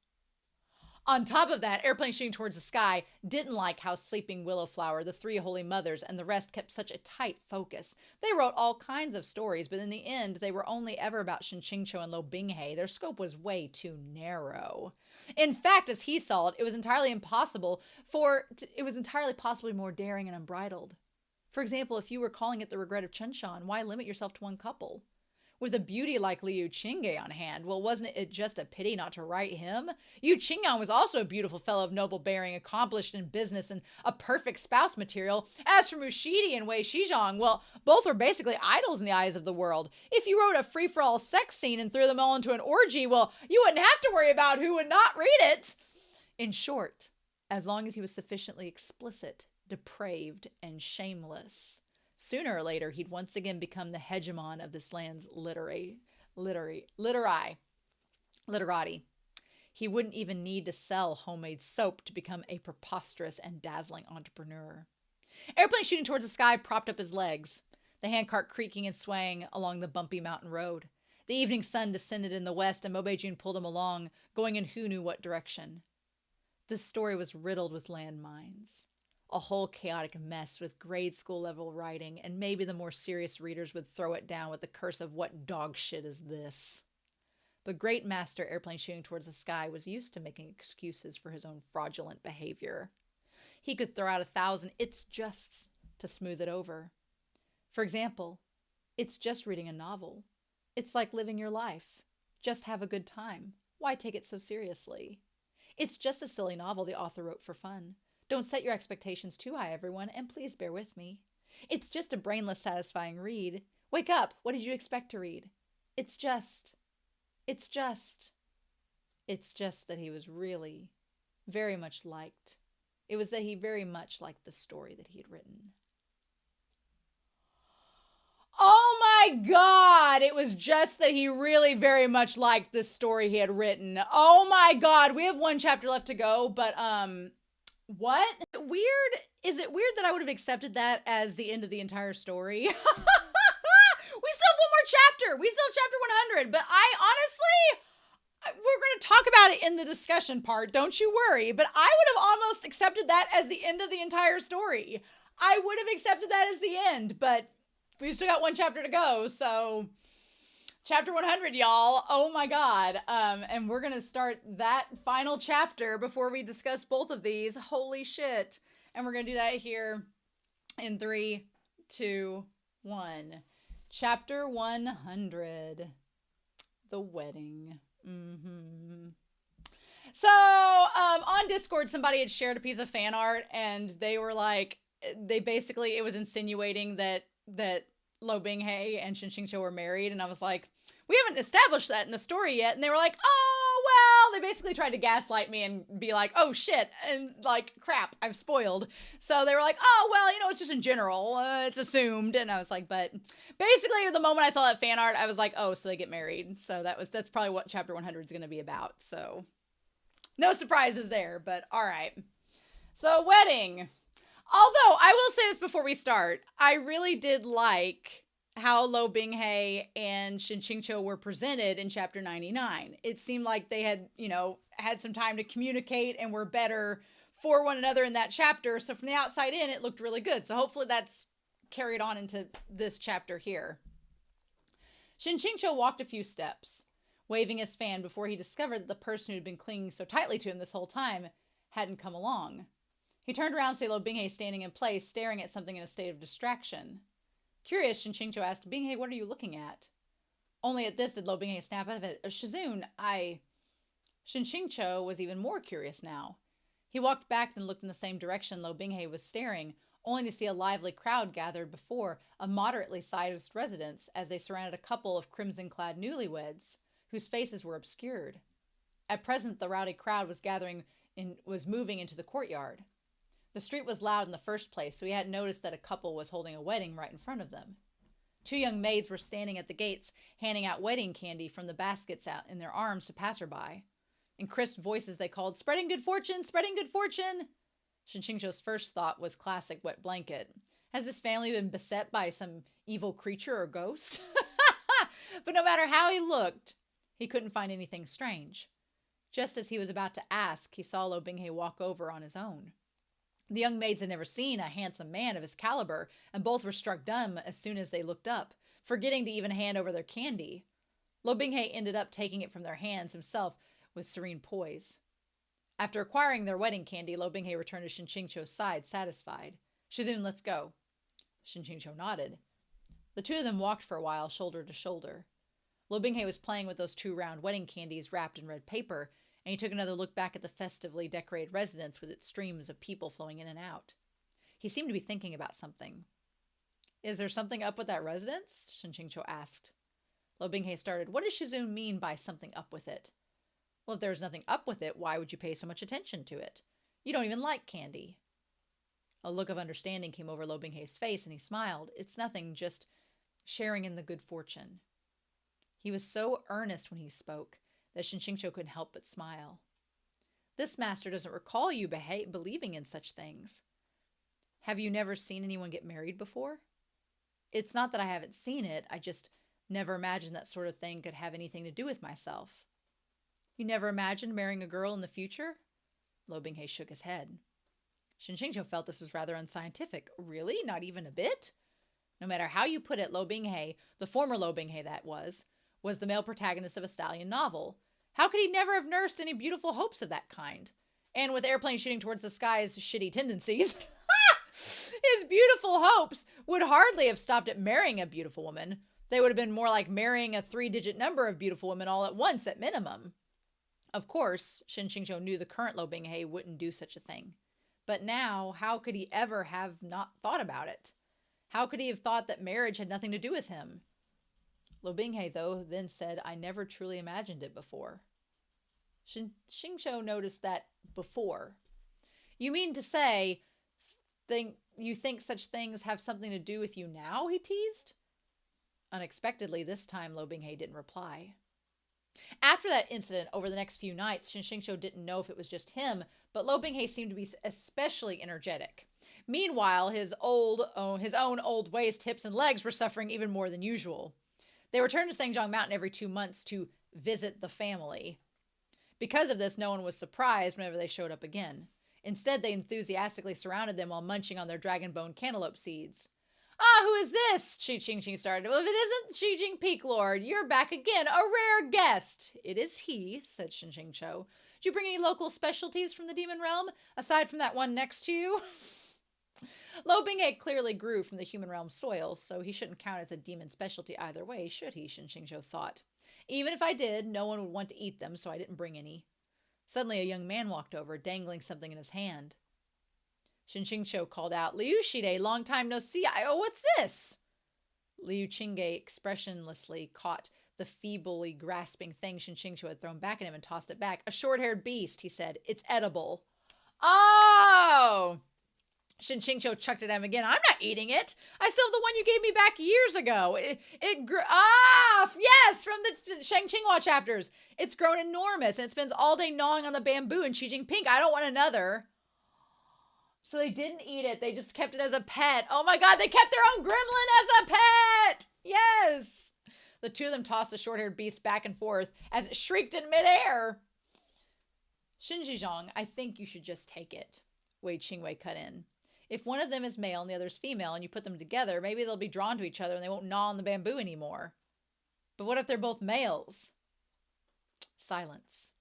S1: On top of that, Airplane Shooting Towards the Sky didn't like how Sleeping Willow Flower, The Three Holy Mothers, and the rest kept such a tight focus. They wrote all kinds of stories, but in the end, they were only ever about Shen Qingqiu and Lo Binghe. Their scope was way too narrow. In fact, as he saw it, it was entirely possible to be more daring and unbridled. For example, if you were calling it The Regret of Chunshan, why limit yourself to one couple? With a beauty like Liu Qingge on hand, well, wasn't it just a pity not to write him? Yu Qingyan was also a beautiful fellow of noble bearing, accomplished in business, and a perfect spouse material. As for Mushidi and Wei Shizhong, well, both were basically idols in the eyes of the world. If you wrote a free-for-all sex scene and threw them all into an orgy, well, you wouldn't have to worry about who would not read it. In short, as long as he was sufficiently explicit, depraved, and shameless, sooner or later, he'd once again become the hegemon of this land's literati. He wouldn't even need to sell homemade soap to become a preposterous and dazzling entrepreneur. Airplane Shooting Towards the Sky propped up his legs, the handcart creaking and swaying along the bumpy mountain road. The evening sun descended in the west, and Mobei-jun pulled him along, going in who knew what direction. This story was riddled with landmines. A whole chaotic mess with grade school level writing, and maybe the more serious readers would throw it down with the curse of what dog shit is this. But great master Airplane Shooting Towards the Sky was used to making excuses for his own fraudulent behavior. He could throw out 1,000 "it's justs" to smooth it over. For example, it's just reading a novel. It's like living your life. Just have a good time. Why take it so seriously? It's just a silly novel the author wrote for fun. Don't set your expectations too high, everyone, and please bear with me. It's just a brainless, satisfying read. Wake up! What did you expect to read? It's just that he was really very much liked. It was that he very much liked the story that he had written. Oh my God! It was just that he really very much liked this story he had written. Oh my God! We have one chapter left to go, but what? Is it weird that I would have accepted that as the end of the entire story? We still have one more chapter. We still have chapter 100, but I honestly, we're going to talk about it in the discussion part. Don't you worry. But I would have almost accepted that as the end of the entire story. I would have accepted that as the end, but we've still got one chapter to go. So chapter 100, y'all. Oh my God. And we're going to start that final chapter before we discuss both of these. Holy shit. And we're going to do that here in 3, 2, 1. Chapter 100. The wedding. So, on Discord, somebody had shared a piece of fan art, and they were like, it was insinuating that Lo Binghe and Shen Qingqiu were married, and I was like, we haven't established that in the story yet. And they were like, oh, well, they basically tried to gaslight me and be like, oh shit, and like, crap, I've spoiled. So they were like, oh, well, it's just in general, it's assumed. And I was like, but basically the moment I saw that fan art, I was like, oh, so they get married. So that's probably what chapter 100 is going to be about. So no surprises there, but all right. So wedding. Although, I will say this before we start. I really did like how Lo Binghe and Shin Chingcho were presented in chapter 99. It seemed like they had, had some time to communicate and were better for one another in that chapter. So from the outside in, it looked really good. So hopefully that's carried on into this chapter here. Shin Chingcho walked a few steps, waving his fan before he discovered that the person who had been clinging so tightly to him this whole time hadn't come along. He turned around to see Lo Binghe standing in place, staring at something in a state of distraction. Curious, Shin Chingcho asked, Binghe, what are you looking at? Only at this did Lo Binghe snap out of it. Shizun, Shin Chingcho was even more curious now. He walked back and looked in the same direction Lo Binghe was staring, only to see a lively crowd gathered before a moderately sized residence as they surrounded a couple of crimson-clad newlyweds, whose faces were obscured. At present, the rowdy crowd was moving into the courtyard. The street was loud in the first place, so he hadn't noticed that a couple was holding a wedding right in front of them. Two young maids were standing at the gates, handing out wedding candy from the baskets out in their arms to passerby. In crisp voices they called, spreading good fortune, spreading good fortune! Shin Chingcho's first thought was classic wet blanket. Has this family been beset by some evil creature or ghost? But no matter how he looked, he couldn't find anything strange. Just as he was about to ask, he saw Lo Binghe walk over on his own. The young maids had never seen a handsome man of his caliber, and both were struck dumb as soon as they looked up, forgetting to even hand over their candy. Lo Binghe ended up taking it from their hands himself with serene poise. After acquiring their wedding candy, Lo Binghe returned to Shin Chingcho's side, satisfied. Shizun, let's go. Shin Chingcho nodded. The two of them walked for a while, shoulder to shoulder. Lo Binghe was playing with those two round wedding candies wrapped in red paper, and he took another look back at the festively decorated residence with its streams of people flowing in and out. He seemed to be thinking about something. Is there something up with that residence? Shin Chingcho asked. Lo Binghe started, what does Shizun mean by something up with it? Well, if there's nothing up with it, why would you pay so much attention to it? You don't even like candy. A look of understanding came over Lo Binghe's face, and he smiled. It's nothing, just sharing in the good fortune. He was so earnest when he spoke that Shin Chingcho couldn't help but smile. This master doesn't recall you believing in such things. Have you never seen anyone get married before? It's not that I haven't seen it, I just never imagined that sort of thing could have anything to do with myself. You never imagined marrying a girl in the future? Lo Binghe shook his head. Shin Chingcho felt this was rather unscientific. Really? Not even a bit? No matter how you put it, Lo Binghe, the former Lo Binghe that was the male protagonist of a stallion novel. How could he never have nursed any beautiful hopes of that kind? And with airplanes shooting towards the sky's shitty tendencies, his beautiful hopes would hardly have stopped at marrying a beautiful woman. They would have been more like marrying a 3-digit number of beautiful women all at once at minimum. Of course, Shin Chingcho knew the current Lo Binghe wouldn't do such a thing. But now, how could he ever have not thought about it? How could he have thought that marriage had nothing to do with him? Lo Binghe, though, then said, I never truly imagined it before. Shin Chingcho noticed that before. You mean to say you think such things have something to do with you now, he teased. Unexpectedly, this time Lo Binghe didn't reply. After that incident, over the next few nights, Shin Chingcho didn't know if it was just him, but Lo Binghe seemed to be especially energetic. Meanwhile, his own old waist, hips, and legs were suffering even more than usual. They returned to Sangjiang Mountain every 2 months to visit the family. Because of this, no one was surprised whenever they showed up again. Instead, they enthusiastically surrounded them while munching on their dragon bone cantaloupe seeds. Ah, who is this? Chi Ching Ching started. Well, if it isn't Chi Jing Peak Lord, you're back again, a rare guest. It is he, said Shin Chingcho. Did you bring any local specialties from the demon realm, aside from that one next to you? Lo Binghe clearly grew from the human realm soil, so he shouldn't count as a demon specialty either way, should he, Shin Chingcho thought. Even if I did, no one would want to eat them, so I didn't bring any. Suddenly, a young man walked over, dangling something in his hand. Shin Chingcho called out, Liu Shide, long time no see. Oh, what's this? Liu Chingge expressionlessly caught the feebly grasping thing Shin Chingcho had thrown back at him and tossed it back. A short-haired beast, he said. It's edible. Oh! Shin Chingcho chucked it at him again. I'm not eating it. I still have the one you gave me back years ago. It grew. Ah, yes, from the Shang Qinghua chapters. It's grown enormous and it spends all day gnawing on the bamboo and Xi Jinping. I don't want another. So they didn't eat it. They just kept it as a pet. Oh my God, they kept their own gremlin as a pet. Yes. The two of them tossed the short-haired beast back and forth as it shrieked in midair. Xinzhizhong, I think you should just take it. Wei Qingwei cut in. If one of them is male and the other's female and you put them together, maybe they'll be drawn to each other and they won't gnaw on the bamboo anymore. But what if they're both males? Silence.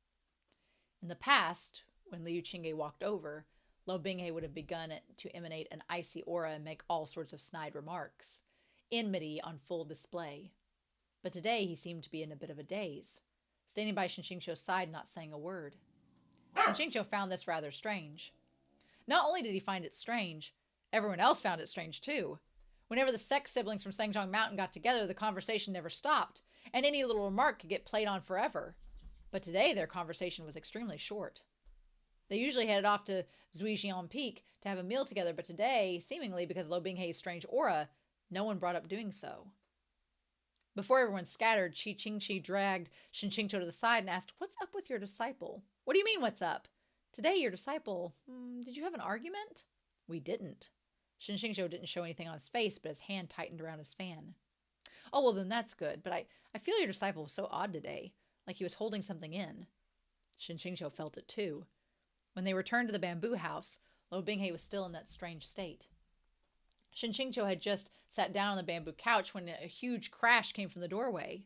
S1: In the past, when Liu Qingwei walked over, Lo Binghe would have begun to emanate an icy aura and make all sorts of snide remarks. Enmity on full display. But today he seemed to be in a bit of a daze, standing by Shinshingshou's side not saying a word. Shinshingsho found this rather strange. Not only did he find it strange, everyone else found it strange too. Whenever the sex siblings from Sangzhong Mountain got together, the conversation never stopped, and any little remark could get played on forever. But today their conversation was extremely short. They usually headed off to Zuijian Peak to have a meal together, but today, seemingly because Lo Binghei's strange aura, no one brought up doing so. Before everyone scattered, Qi Qingqi dragged Shinshingshou to the side and asked, "What's up with your disciple?" "What do you mean, what's up?" "Today, your disciple, did you have an argument?" "We didn't." Shinshingshou didn't show anything on his face, but his hand tightened around his fan. "Oh, well, then that's good, but I feel your disciple was so odd today, like he was holding something in." Shinshingshou felt it too. When they returned to the bamboo house, Lo Binghe was still in that strange state. Shinshingshou had just sat down on the bamboo couch when a huge crash came from the doorway.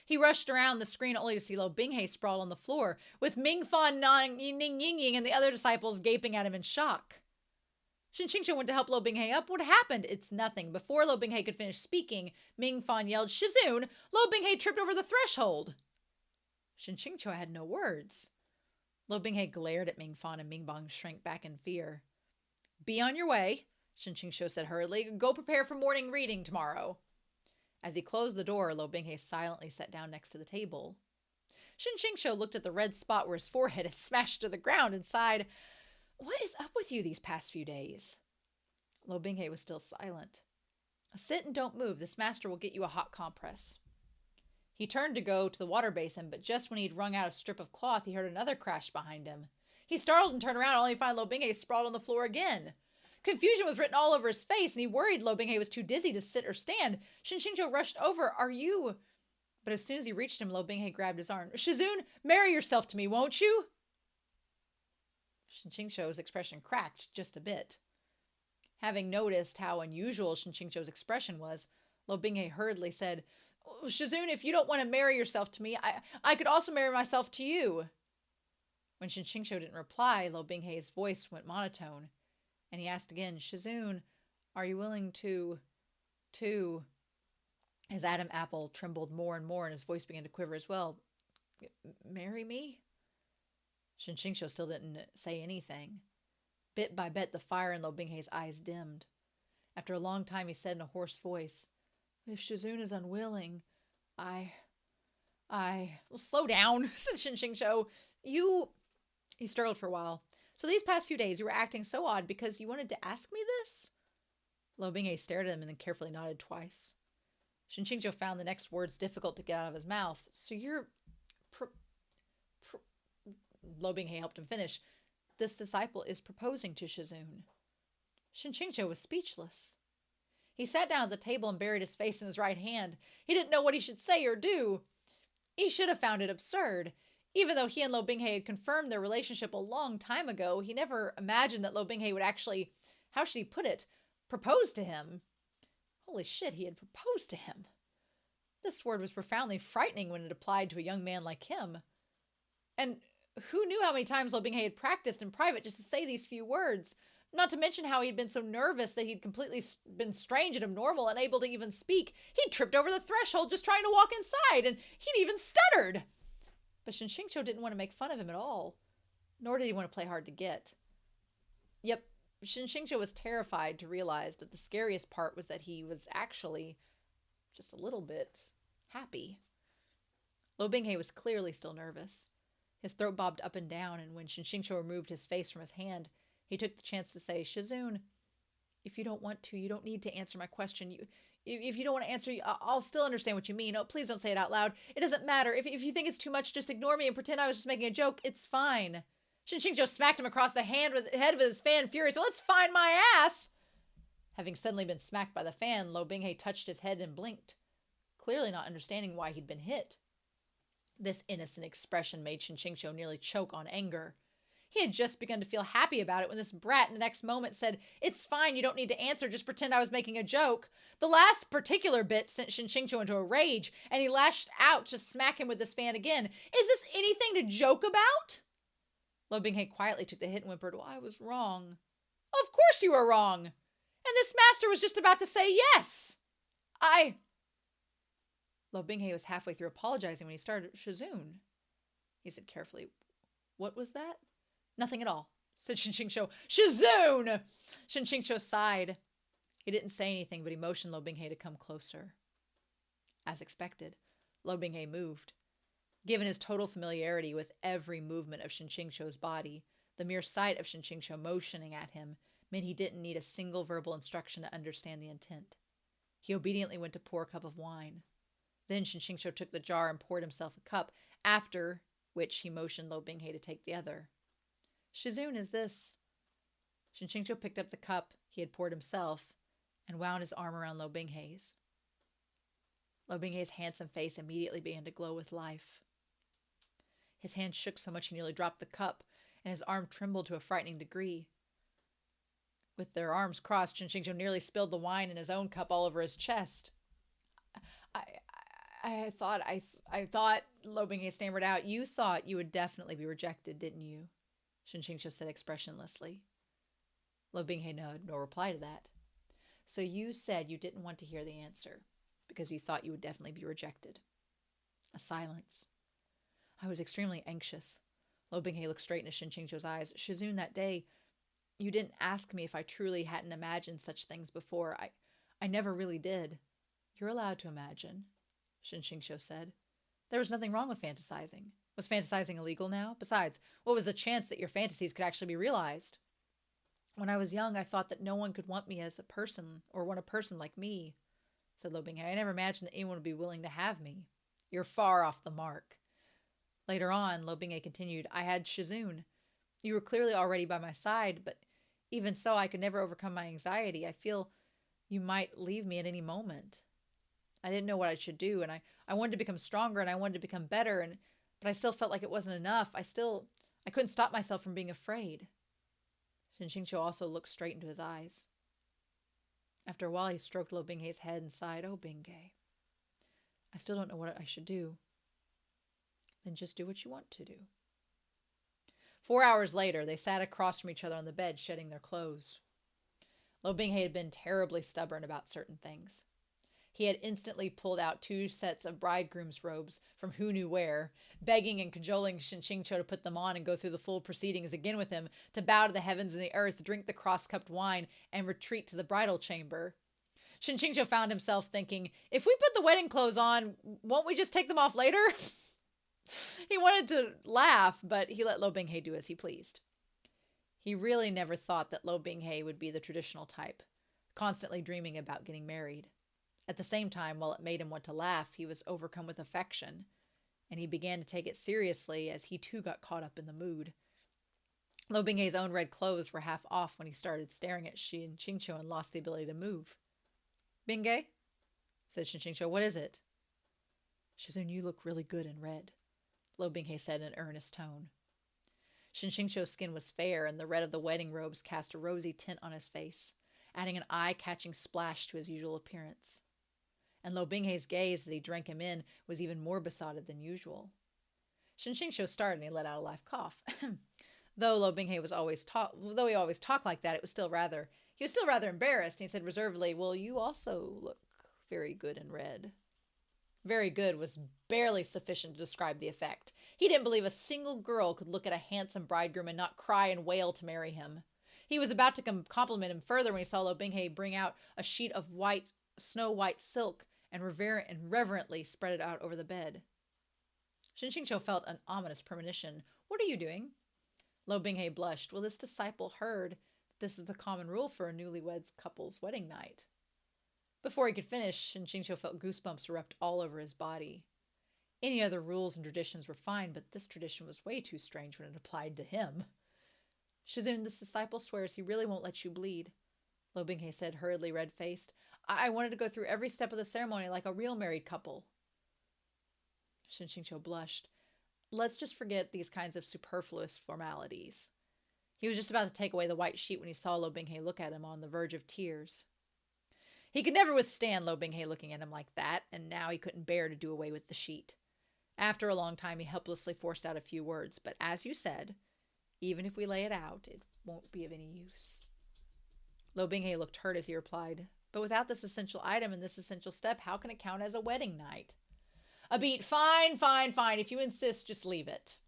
S1: He rushed around the screen only to see Lo Binghe sprawled on the floor, with Mingfan, Ning Yingying, and the other disciples gaping at him in shock. Shinshingshou went to help Lo Binghe up. "What happened?" "It's nothing." Before Lo Binghe could finish speaking, Mingfan yelled, "Shizun!" Lo Binghe tripped over the threshold. Shinshingshou had no words. Lo Binghe glared at Mingfan and Mingbang shrank back in fear. "Be on your way," Shinshingshou said hurriedly. "Go prepare for morning reading tomorrow." As he closed the door, Lo Binghe silently sat down next to the table. Shinshingshou looked at the red spot where his forehead had smashed to the ground and sighed, "What is up with you these past few days?" Lo Binghe was still silent. "Sit and don't move. This master will get you a hot compress." He turned to go to the water basin, but just when he'd wrung out a strip of cloth, he heard another crash behind him. He startled and turned around, only to find Lo Binghe sprawled on the floor again. Confusion was written all over his face, and he worried Lo Binghe was too dizzy to sit or stand. Shinshingshou rushed over. "Are you—" But as soon as he reached him, Lo Binghe grabbed his arm. "Shizun, marry yourself to me, won't you?" Shinshingshou's expression cracked just a bit. Having noticed how unusual Shinshingshou's expression was, Lo Binghe hurriedly said, "Shizun, if you don't want to marry yourself to me, I could also marry myself to you." When Shinshingshou didn't reply, Lo Binghe's voice went monotone, and he asked again, "Shizun, are you willing to... His Adam apple trembled more and more, and his voice began to quiver as well. "Marry me?" Shinshingshou still didn't say anything. Bit by bit, the fire in Lo Binghe's eyes dimmed. After a long time, he said in a hoarse voice, "If Shizun is unwilling, Well, slow down," said Shinshingshou. He struggled for a while. "So these past few days, you were acting so odd because you wanted to ask me this?" Lo Binghe stared at him and then carefully nodded twice. Shinshingshou found the next words difficult to get out of his mouth. "So you're... Lo Binghe helped him finish. "This disciple is proposing to Shizun." Shinshingshou was speechless. He sat down at the table and buried his face in his right hand. He didn't know what he should say or do. He should have found it absurd. Even though he and Lo Binghe had confirmed their relationship a long time ago, he never imagined that Lo Binghe would actually, how should he put it, propose to him. Holy shit, he had proposed to him. This word was profoundly frightening when it applied to a young man like him. And who knew how many times Lo Binghe had practiced in private just to say these few words? Not to mention how he'd been so nervous that he'd completely been strange and abnormal, unable to even speak. He'd tripped over the threshold just trying to walk inside, and he'd even stuttered. But Shinshingshou didn't want to make fun of him at all, nor did he want to play hard to get. Yep, Shinshingshou was terrified to realize that the scariest part was that he was actually just a little bit happy. Lo Binghe was clearly still nervous. His throat bobbed up and down, and when Shinshingshou removed his face from his hand, he took the chance to say, "Shizun, if you don't want to, you don't need to answer my question. If you don't want to answer, I'll still understand what you mean. Oh, please don't say it out loud. It doesn't matter. If you think it's too much, just ignore me and pretend I was just making a joke. It's fine." Shinshingcho smacked him across the head with his fan, furious. Well, let's find my ass! Having suddenly been smacked by the fan, Lo Binghe touched his head and blinked, clearly not understanding why he'd been hit. This innocent expression made Shinshingcho nearly choke on anger. He had just begun to feel happy about it when this brat in the next moment said, "It's fine, you don't need to answer, just pretend I was making a joke." The last particular bit sent Shinshingcho into a rage, and he lashed out to smack him with his fan again. "Is this anything to joke about?" Lo Binghe quietly took the hit and whimpered, "Well, I was wrong." "Of course you were wrong. And this master was just about to say yes. Lo Binghe was halfway through apologizing when he started Shizun. He said carefully, "What was that?" "Nothing at all," said Shinshingcho. "Shizun!" Shinshingcho sighed. He didn't say anything, but he motioned Lo Binghe to come closer. As expected, Lo Binghe moved. Given his total familiarity with every movement of Shinshingcho's body, the mere sight of Shinshingcho motioning at him meant he didn't need a single verbal instruction to understand the intent. He obediently went to pour a cup of wine. Then Shinshingcho took the jar and poured himself a cup, after which he motioned Lo Binghe to take the other. "Shizun, is this?" Shinshingcho picked up the cup he had poured himself and wound his arm around Lo Binghe's. Lo Binghe's handsome face immediately began to glow with life. His hand shook so much he nearly dropped the cup, and his arm trembled to a frightening degree. With their arms crossed, Shinshingcho nearly spilled the wine in his own cup all over his chest. I thought, Lo Binghe stammered out. "You thought you would definitely be rejected, didn't you?" Shinshingcho said expressionlessly. Lo Binghe nodded, no reply to that. "So you said you didn't want to hear the answer, because you thought you would definitely be rejected." A silence. "I was extremely anxious." Lo Binghe looked straight into Shinshingcho's eyes. "Shizun, that day, you didn't ask me if I truly hadn't imagined such things before. I never really did." "You're allowed to imagine," Shinshingcho said. "There was nothing wrong with fantasizing. Was fantasizing illegal now? Besides, what was the chance that your fantasies could actually be realized?" "When I was young, I thought that no one could want me as a person, or want a person like me," said Lo Binghe. "I never imagined that anyone would be willing to have me." "You're far off the mark." Later on, Lo Binghe continued, "I had Shizun. You were clearly already by my side, but even so, I could never overcome my anxiety. I feel you might leave me at any moment. I didn't know what I should do, and I wanted to become stronger, and I wanted to become better, but I still felt like it wasn't enough. I couldn't stop myself from being afraid." Shinshingcho also looked straight into his eyes. After a while, he stroked Lo Binghe's head and sighed, "Oh, Binghe, I still don't know what I should do." "Then just do what you want to do." 4 hours later, they sat across from each other on the bed, shedding their clothes. Lo Binghe had been terribly stubborn about certain things. He had instantly pulled out 2 sets of bridegroom's robes from who knew where, begging and cajoling Shinshingcho to put them on and go through the full proceedings again with him, to bow to the heavens and the earth, drink the cross-cupped wine, and retreat to the bridal chamber. Shinshingcho found himself thinking, if we put the wedding clothes on, won't we just take them off later? He wanted to laugh, but he let Lo Binghe do as he pleased. He really never thought that Lo Binghe would be the traditional type, constantly dreaming about getting married. At the same time, while it made him want to laugh, he was overcome with affection, and he began to take it seriously as he too got caught up in the mood. Lo Binghe's own red clothes were half off when he started staring at Shinshingcho and lost the ability to move. "Binghe?" said Shinshingcho. "What is it?" "Shizun, you look really good in red," Lo Binghe said in an earnest tone. Shinshingcho's skin was fair, and the red of the wedding robes cast a rosy tint on his face, adding an eye-catching splash to his usual appearance. And Lo Binghe's gaze as he drank him in was even more besotted than usual. Shinshingcho started and he let out a light cough. Though Lo Binghe was always talked like that, he was still rather embarrassed, and he said reservedly, "Well, you also look very good in red." Very good was barely sufficient to describe the effect. He didn't believe a single girl could look at a handsome bridegroom and not cry and wail to marry him. He was about to compliment him further when he saw Lo Binghe bring out a sheet of snow-white silk and reverently spread it out over the bed. Shinshingcho felt an ominous premonition. "What are you doing?" Lo Binghe blushed. "Well, this disciple heard that this is the common rule for a newlywed couple's wedding night." Before he could finish, Shinshingcho felt goosebumps erupt all over his body. Any other rules and traditions were fine, but this tradition was way too strange when it applied to him. Shizun, this disciple swears he really won't let you bleed, Lo Binghe said, hurriedly red-faced. I wanted to go through every step of the ceremony like a real married couple. Shinshingcho blushed. Let's just forget these kinds of superfluous formalities. He was just about to take away the white sheet when he saw Lo Binghe look at him on the verge of tears. He could never withstand Lo Binghe looking at him like that, and now he couldn't bear to do away with the sheet. After a long time, he helplessly forced out a few words, but as you said, even if we lay it out, it won't be of any use. Lo Binghe looked hurt as he replied, but without this essential item and this essential step, how can it count as a wedding night? A beat, fine. If you insist, just leave it.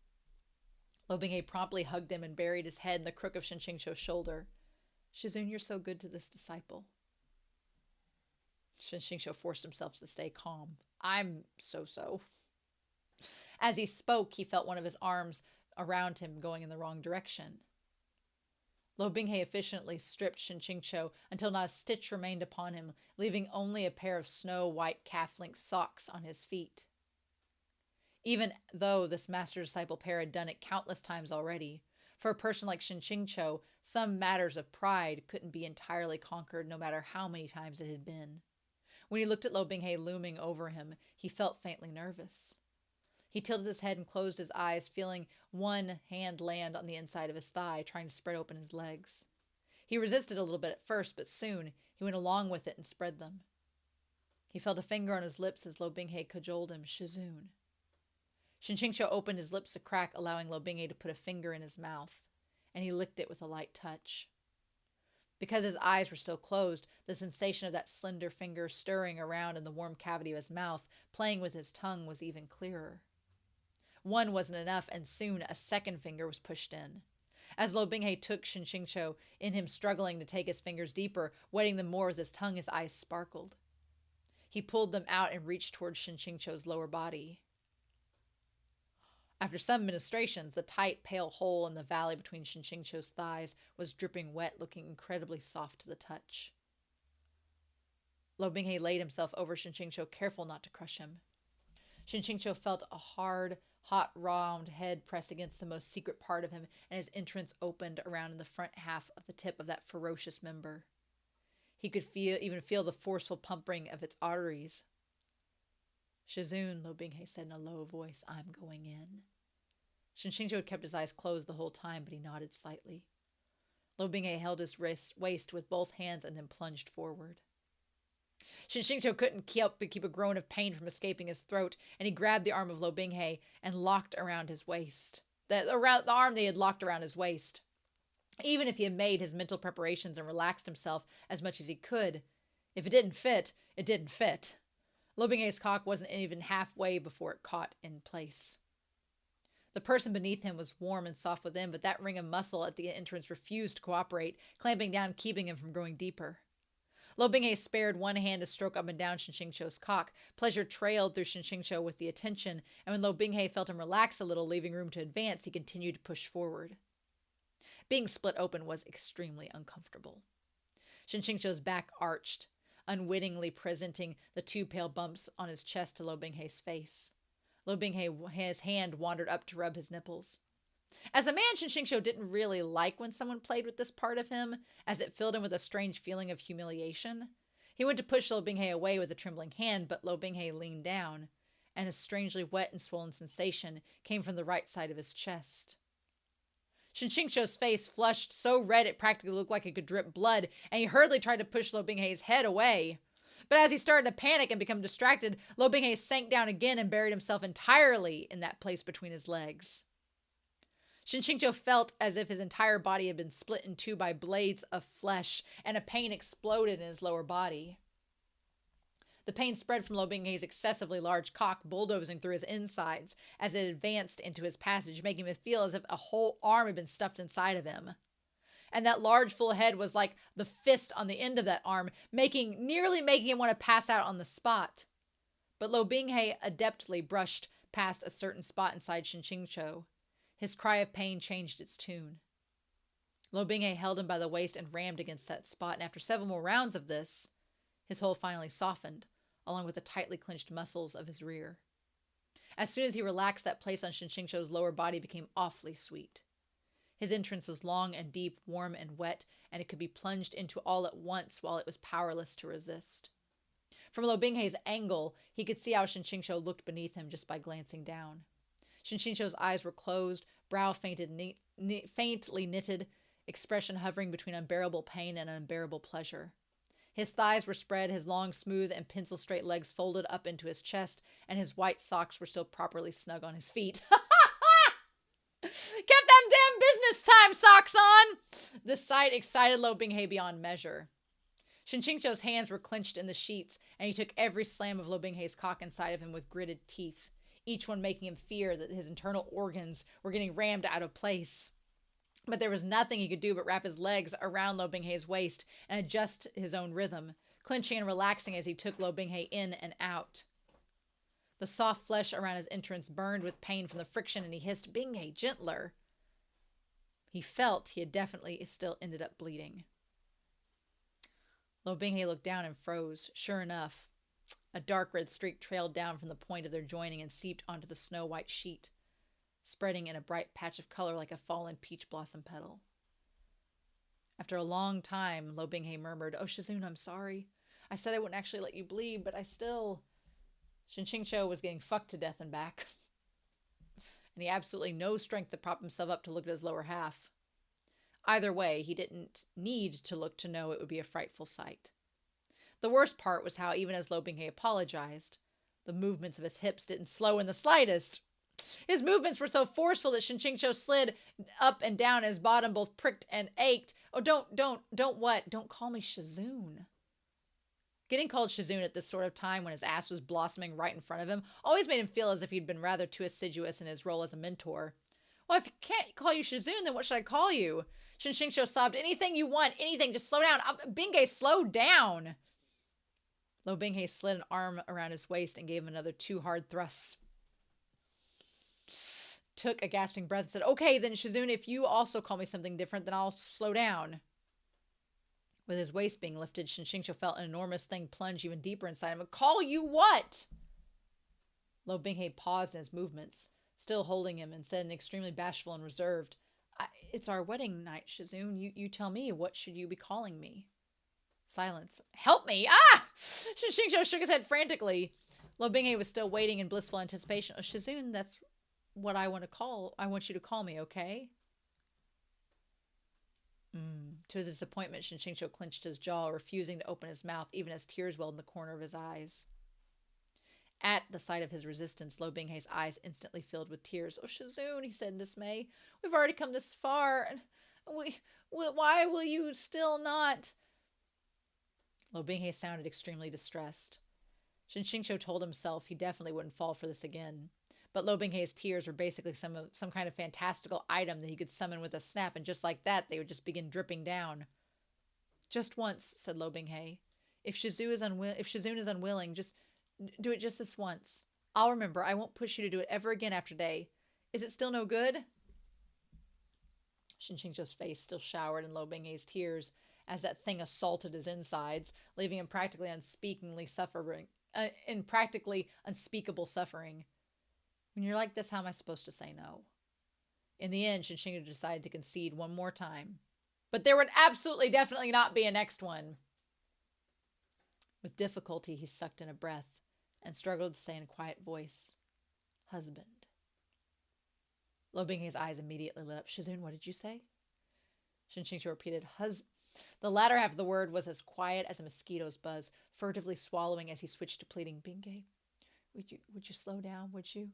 S1: Lo Binghe promptly hugged him and buried his head in the crook of Shinshingcho's shoulder. Shizun, you're so good to this disciple. Shinshingcho forced himself to stay calm. I'm so-so. As he spoke, he felt one of his arms around him going in the wrong direction. Lo Binghe efficiently stripped Shinshingcho until not a stitch remained upon him, leaving only a pair of snow-white calf-length socks on his feet. Even though this master-disciple pair had done it countless times already, for a person like Shinshingcho, some matters of pride couldn't be entirely conquered no matter how many times it had been. When he looked at Lo Binghe looming over him, he felt faintly nervous. He tilted his head and closed his eyes, feeling one hand land on the inside of his thigh, trying to spread open his legs. He resisted a little bit at first, but soon he went along with it and spread them. He felt a finger on his lips as Lo Binghe cajoled him, Shizun. Shinshingcho opened his lips a crack, allowing Lo Binghe to put a finger in his mouth, and he licked it with a light touch. Because his eyes were still closed, the sensation of that slender finger stirring around in the warm cavity of his mouth, playing with his tongue, was even clearer. One wasn't enough, and soon a second finger was pushed in. As Lo Binghe took Shinshingcho, in him struggling to take his fingers deeper, wetting them more with his tongue, his eyes sparkled. He pulled them out and reached towards Shinshingcho's lower body. After some ministrations, the tight, pale hole in the valley between Shinshingcho's thighs was dripping wet, looking incredibly soft to the touch. Lo Binghe laid himself over Shinshingcho, careful not to crush him. Shinshingcho felt a hard, hot, round head press against the most secret part of him, and his entrance opened around in the front half of the tip of that ferocious member. He could even feel the forceful pumping of its arteries. Shizun, Lo Binghe said in a low voice, I'm going in. Shinshingcho had kept his eyes closed the whole time, but he nodded slightly. Lo Binghe held his waist with both hands and then plunged forward. Shinshingcho couldn't keep a groan of pain from escaping his throat, and he grabbed the arm of Lo Binghe and locked around his waist. The arm they had locked around his waist. Even if he had made his mental preparations and relaxed himself as much as he could, if it didn't fit, it didn't fit. Lo Binghe's cock wasn't even halfway before it caught in place. The person beneath him was warm and soft within, but that ring of muscle at the entrance refused to cooperate, clamping down, keeping him from going deeper. Lo Binghe spared one hand to stroke up and down Shinshingcho's cock. Pleasure trailed through Shinshingcho with the attention, and when Lo Binghe felt him relax a little, leaving room to advance, he continued to push forward. Being split open was extremely uncomfortable. Shinshingcho's back arched, unwittingly presenting the two pale bumps on his chest to Lo Binghe's face. Lo Binghe, his hand wandered up to rub his nipples. As a man, Shinshingcho didn't really like when someone played with this part of him, as it filled him with a strange feeling of humiliation. He went to push Lo Binghe away with a trembling hand, but Lo Binghe leaned down, and a strangely wet and swollen sensation came from the right side of his chest. Shinshingcho's face flushed so red it practically looked like it could drip blood, and he hurriedly tried to push Lo Binghe's head away. But as he started to panic and become distracted, Lo Binghe sank down again and buried himself entirely in that place between his legs. Shinshingcho felt as if his entire body had been split in two by blades of flesh, and a pain exploded in his lower body. The pain spread from Lo Binghe's excessively large cock, bulldozing through his insides as it advanced into his passage, making him feel as if a whole arm had been stuffed inside of him. And that large full head was like the fist on the end of that arm, nearly making him want to pass out on the spot. But Lo Binghe adeptly brushed past a certain spot inside Shinshingcho. His cry of pain changed its tune. Lo Binghe held him by the waist and rammed against that spot, and after several more rounds of this, his hold finally softened, along with the tightly clenched muscles of his rear. As soon as he relaxed, that place on Shinshingcho's lower body became awfully sweet. His entrance was long and deep, warm and wet, and it could be plunged into all at once while it was powerless to resist. From Lo Binghei's angle, he could see how Shinshingcho looked beneath him just by glancing down. Shinshingcho's eyes were closed, brow faintly knitted, expression hovering between unbearable pain and unbearable pleasure. His thighs were spread, his long, smooth, and pencil-straight legs folded up into his chest, and his white socks were still properly snug on his feet. Kept them damn business time socks on! The sight excited Lo Binghei beyond measure. Shinshingcho's hands were clenched in the sheets, and he took every slam of Lo Binghei's cock inside of him with gritted teeth, each one making him fear that his internal organs were getting rammed out of place. But there was nothing he could do but wrap his legs around Lo Binghei's waist and adjust his own rhythm, clenching and relaxing as he took Lo Binghei in and out. The soft flesh around his entrance burned with pain from the friction, and he hissed, "Binghei, gentler." He felt he had definitely still ended up bleeding. Lo Binghei looked down and froze. Sure enough, a dark red streak trailed down from the point of their joining and seeped onto the snow-white sheet, spreading in a bright patch of color like a fallen peach blossom petal. After a long time, Lo Binghei murmured, "Oh, Shizune, I'm sorry. I said I wouldn't actually let you bleed, but I still..." Shinshingcho was getting fucked to death and back, and he had absolutely no strength to prop himself up to look at his lower half. Either way, he didn't need to look to know it would be a frightful sight. The worst part was how, even as Lo Binghei apologized, the movements of his hips didn't slow in the slightest. His movements were so forceful that Shinshingcho slid up and down, and his bottom both pricked and ached. "Oh, don't what? Don't call me Shizune." Getting called Shizune at this sort of time when his ass was blossoming right in front of him always made him feel as if he'd been rather too assiduous in his role as a mentor. "Well, if I can't call you Shizune, then what should I call you?" Shinshingcho sobbed, "Anything you want, anything, just slow down. Binghei, slow down." Lo Binghei slid an arm around his waist and gave him another 2 hard thrusts. Took a gasping breath and said, "Okay, then Shizune, if you also call me something different, then I'll slow down." With his waist being lifted, Shinshingcho felt an enormous thing plunge even deeper inside him. "Call you what?" Lo Binghei paused in his movements, still holding him, and said, extremely bashful and reserved, "It's our wedding night, Shizune. You tell me, what should you be calling me?" Silence. "Help me! Ah!" Shinshingcho shook his head frantically. Lo Binghei was still waiting in blissful anticipation. "Oh, Shizune, that's what I want you to call me, okay?" To his disappointment, Shinshingcho clenched his jaw, refusing to open his mouth, even as tears welled in the corner of his eyes. At the sight of his resistance, Lo Binghei's eyes instantly filled with tears. "Oh, Shizune," he said in dismay, "we've already come this far, and why will you still not..." Lo Binghei sounded extremely distressed. Shinshingcho told himself he definitely wouldn't fall for this again. But Lo Binghei's tears were basically some kind of fantastical item that he could summon with a snap, and just like that, they would just begin dripping down. "Just once," said Lo Binghei. If Shizune is unwilling, just do it just this once. I'll remember. I won't push you to do it ever again after day. Is it still no good?" Shinshingcho's face still showered in Lo Binghei's tears as that thing assaulted his insides, leaving him practically unspeakable suffering. When you're like this, how am I supposed to say no? In the end, Shinshingcho decided to concede one more time. But there would absolutely, definitely not be a next one. With difficulty, he sucked in a breath and struggled to say in a quiet voice, "Husband." Lo Binghei's eyes immediately lit up. "Shizune, what did you say?" Shinshingcho repeated, "Husband." The latter half of the word was as quiet as a mosquito's buzz, furtively swallowing as he switched to pleading, "Binghei, would you slow down, would you?"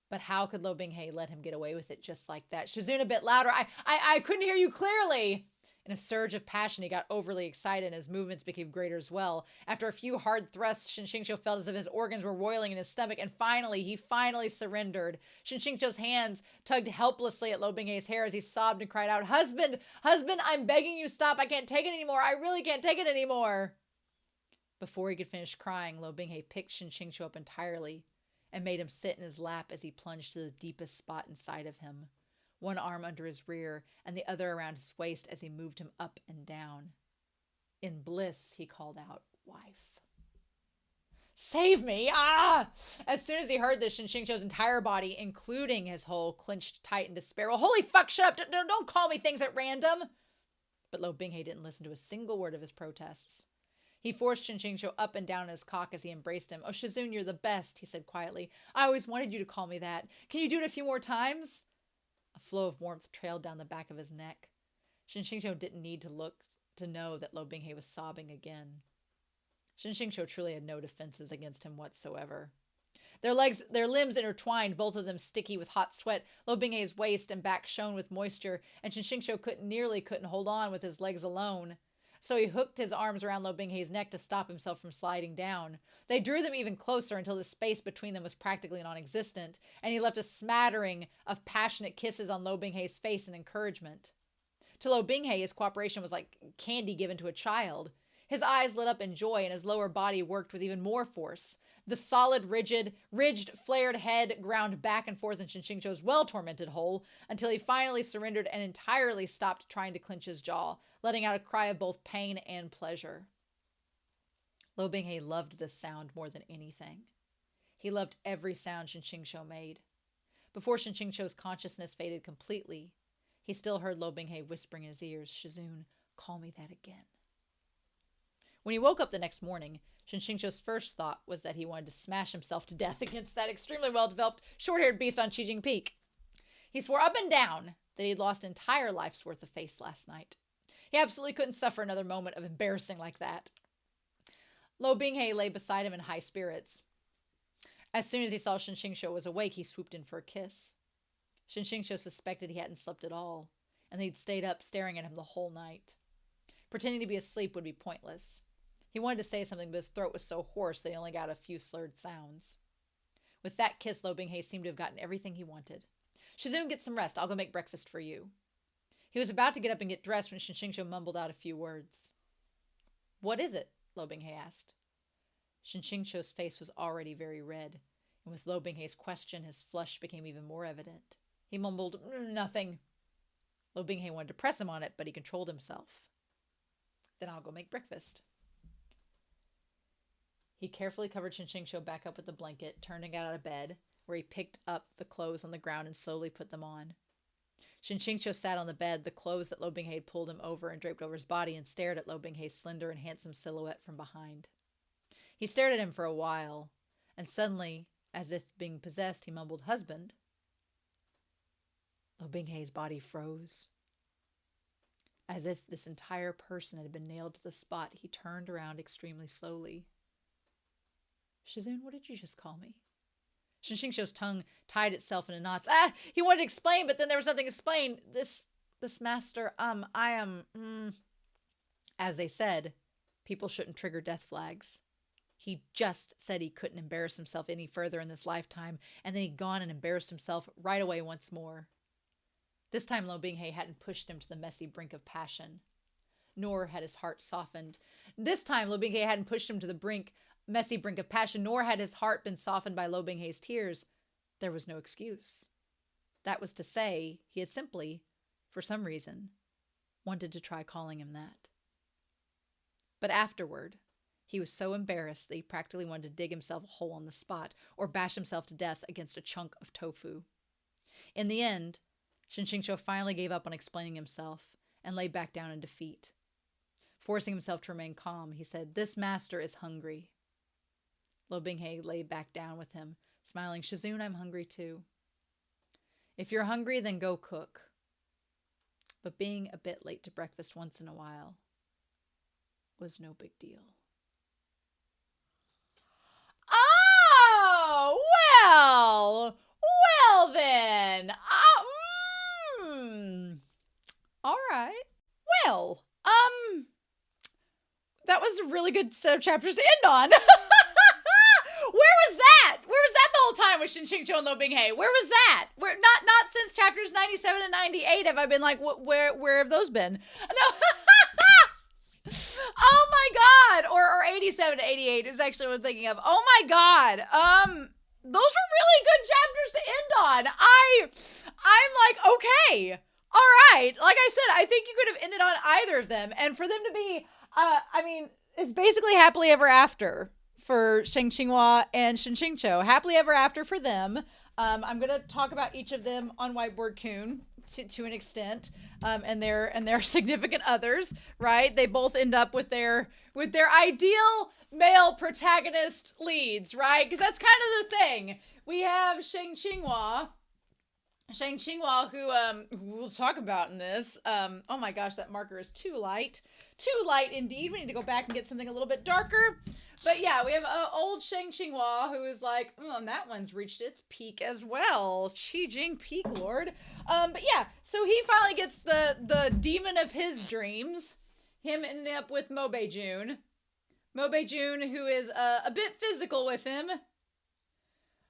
S1: But how could Lo Binghei let him get away with it just like that? "Shizune, a bit louder. I couldn't hear you clearly." In a surge of passion, he got overly excited and his movements became greater as well. After a few hard thrusts, Shinshingcho felt as if his organs were roiling in his stomach, and he finally surrendered. Shinshingcho's hands tugged helplessly at Lo Binghei's hair as he sobbed and cried out, "Husband, husband, I'm begging you, stop. I can't take it anymore. I really can't take it anymore." Before he could finish crying, Lo Binghei picked Shinshingcho up entirely and made him sit in his lap as he plunged to the deepest spot inside of him, one arm under his rear and the other around his waist as he moved him up and down. In bliss, he called out, "Wife." Save me. Ah! As soon as he heard this, Shinshingcho's entire body, including his whole, clenched tight in despair. Well, holy fuck, shut up. Don't call me things at random. But Lo Binghe didn't listen to a single word of his protests. He forced Shinshingcho up and down in his cock as he embraced him. Oh, Shizune, you're the best, he said quietly. I always wanted you to call me that. Can you do it a few more times? A flow of warmth trailed down the back of his neck. Shinshingcho didn't need to look to know that Lo Binghe was sobbing again. Shinshingcho truly had no defenses against him whatsoever. Their limbs intertwined, both of them sticky with hot sweat. Lo Binghe's waist and back shone with moisture, and Shinshingcho couldn't hold on with his legs alone. So he hooked his arms around Lo Binghe's neck to stop himself from sliding down. They drew them even closer until the space between them was practically non-existent, and he left a smattering of passionate kisses on Lo Binghe's face in encouragement. To Lo Binghe, his cooperation was like candy given to a child. His eyes lit up in joy, and his lower body worked with even more force. The solid, ridged, flared head ground back and forth in Shinshingcho's well-tormented hole until he finally surrendered and entirely stopped trying to clench his jaw, letting out a cry of both pain and pleasure. Lo Binghe loved this sound more than anything. He loved every sound Shinshingcho made. Before Shinshingcho's consciousness faded completely, he still heard Lo Binghe whispering in his ears, Shizune, call me that again. When he woke up the next morning, Shinshingcho's first thought was that he wanted to smash himself to death against that extremely well-developed, short-haired beast on Qijing Peak. He swore up and down that he'd lost an entire life's worth of face last night. He absolutely couldn't suffer another moment of embarrassing like that. Lo Binghe lay beside him in high spirits. As soon as he saw Shinshingcho was awake, he swooped in for a kiss. Shinshingcho suspected he hadn't slept at all, and he'd stayed up staring at him the whole night. Pretending to be asleep would be pointless. He wanted to say something, but his throat was so hoarse that he only got a few slurred sounds. With that kiss, Lo Binghe seemed to have gotten everything he wanted. Shizune, get some rest. I'll go make breakfast for you. He was about to get up and get dressed when Shinshingcho mumbled out a few words. What is it? Lo Binghe asked. Shinshingcho's face was already very red, and with Lo Binghe's question, his flush became even more evident. He mumbled, nothing. Lo Binghe wanted to press him on it, but he controlled himself. Then I'll go make breakfast. He carefully covered Shinshingcho back up with the blanket, turning it out of bed, where he picked up the clothes on the ground and slowly put them on. Shinshingcho sat on the bed, the clothes that Lo Binghe had pulled him over and draped over his body, and stared at Lo Binghe's slender and handsome silhouette from behind. He stared at him for a while, and suddenly, as if being possessed, he mumbled, husband. Lo Binghe's body froze. As if this entire person had been nailed to the spot, he turned around extremely slowly. Shizune, what did you just call me? Shinshingcho's tongue tied itself into knots. He wanted to explain, but then there was nothing to explain. This master, I am, As they said, people shouldn't trigger death flags. He just said he couldn't embarrass himself any further in this lifetime, and then he'd gone and embarrassed himself right away once more. This time Lo Binghe hadn't pushed him to the messy brink of passion, nor had his heart softened. This time Lo Binghe hadn't pushed him to the messy brink of passion, nor had his heart been softened by Lo Binghe's tears. There was no excuse. That was to say, he had simply, for some reason, wanted to try calling him that. But afterward, he was so embarrassed that he practically wanted to dig himself a hole on the spot or bash himself to death against a chunk of tofu. In the end, Shinshingcho finally gave up on explaining himself and lay back down in defeat. Forcing himself to remain calm, he said, "This master is hungry." Lo Binghe lay back down with him, smiling, "Shizune, I'm hungry too. If you're hungry, then go cook." But being a bit late to breakfast once in a while was no big deal. Oh, well then. All right. Well, that was a really good set of chapters to end on. Where was that? Where was that the whole time with Shinshingcho and Lo Binghe? Where was that? Where not since chapters 97 and 98 have I been like, where have those been? No. Oh my God. Or 87 to 88 is actually what I'm thinking of. Oh my God. Those were really good chapters to end on. I'm like, okay. All right. Like I said, I think you could have ended on either of them. And for them to be, it's basically happily ever after for Sheng Xinghua and Shen Qingqiu. Happily ever after for them. I'm going to talk about each of them on Whiteboard Coon to an extent, and their significant others, right? They both end up with their ideal male protagonist leads, right? Because that's kind of the thing. We have Sheng Xinghua, who we'll talk about in this. Oh my gosh, that marker is too light. Too light indeed. We need to go back and get something a little bit darker. But yeah, we have old Sheng Xinghua, who is like, and that one's reached its peak as well. Qi Jing peak lord. But yeah, so he finally gets the demon of his dreams. Him ending up with Mo Beijun. Mo Beijun, who is a bit physical with him.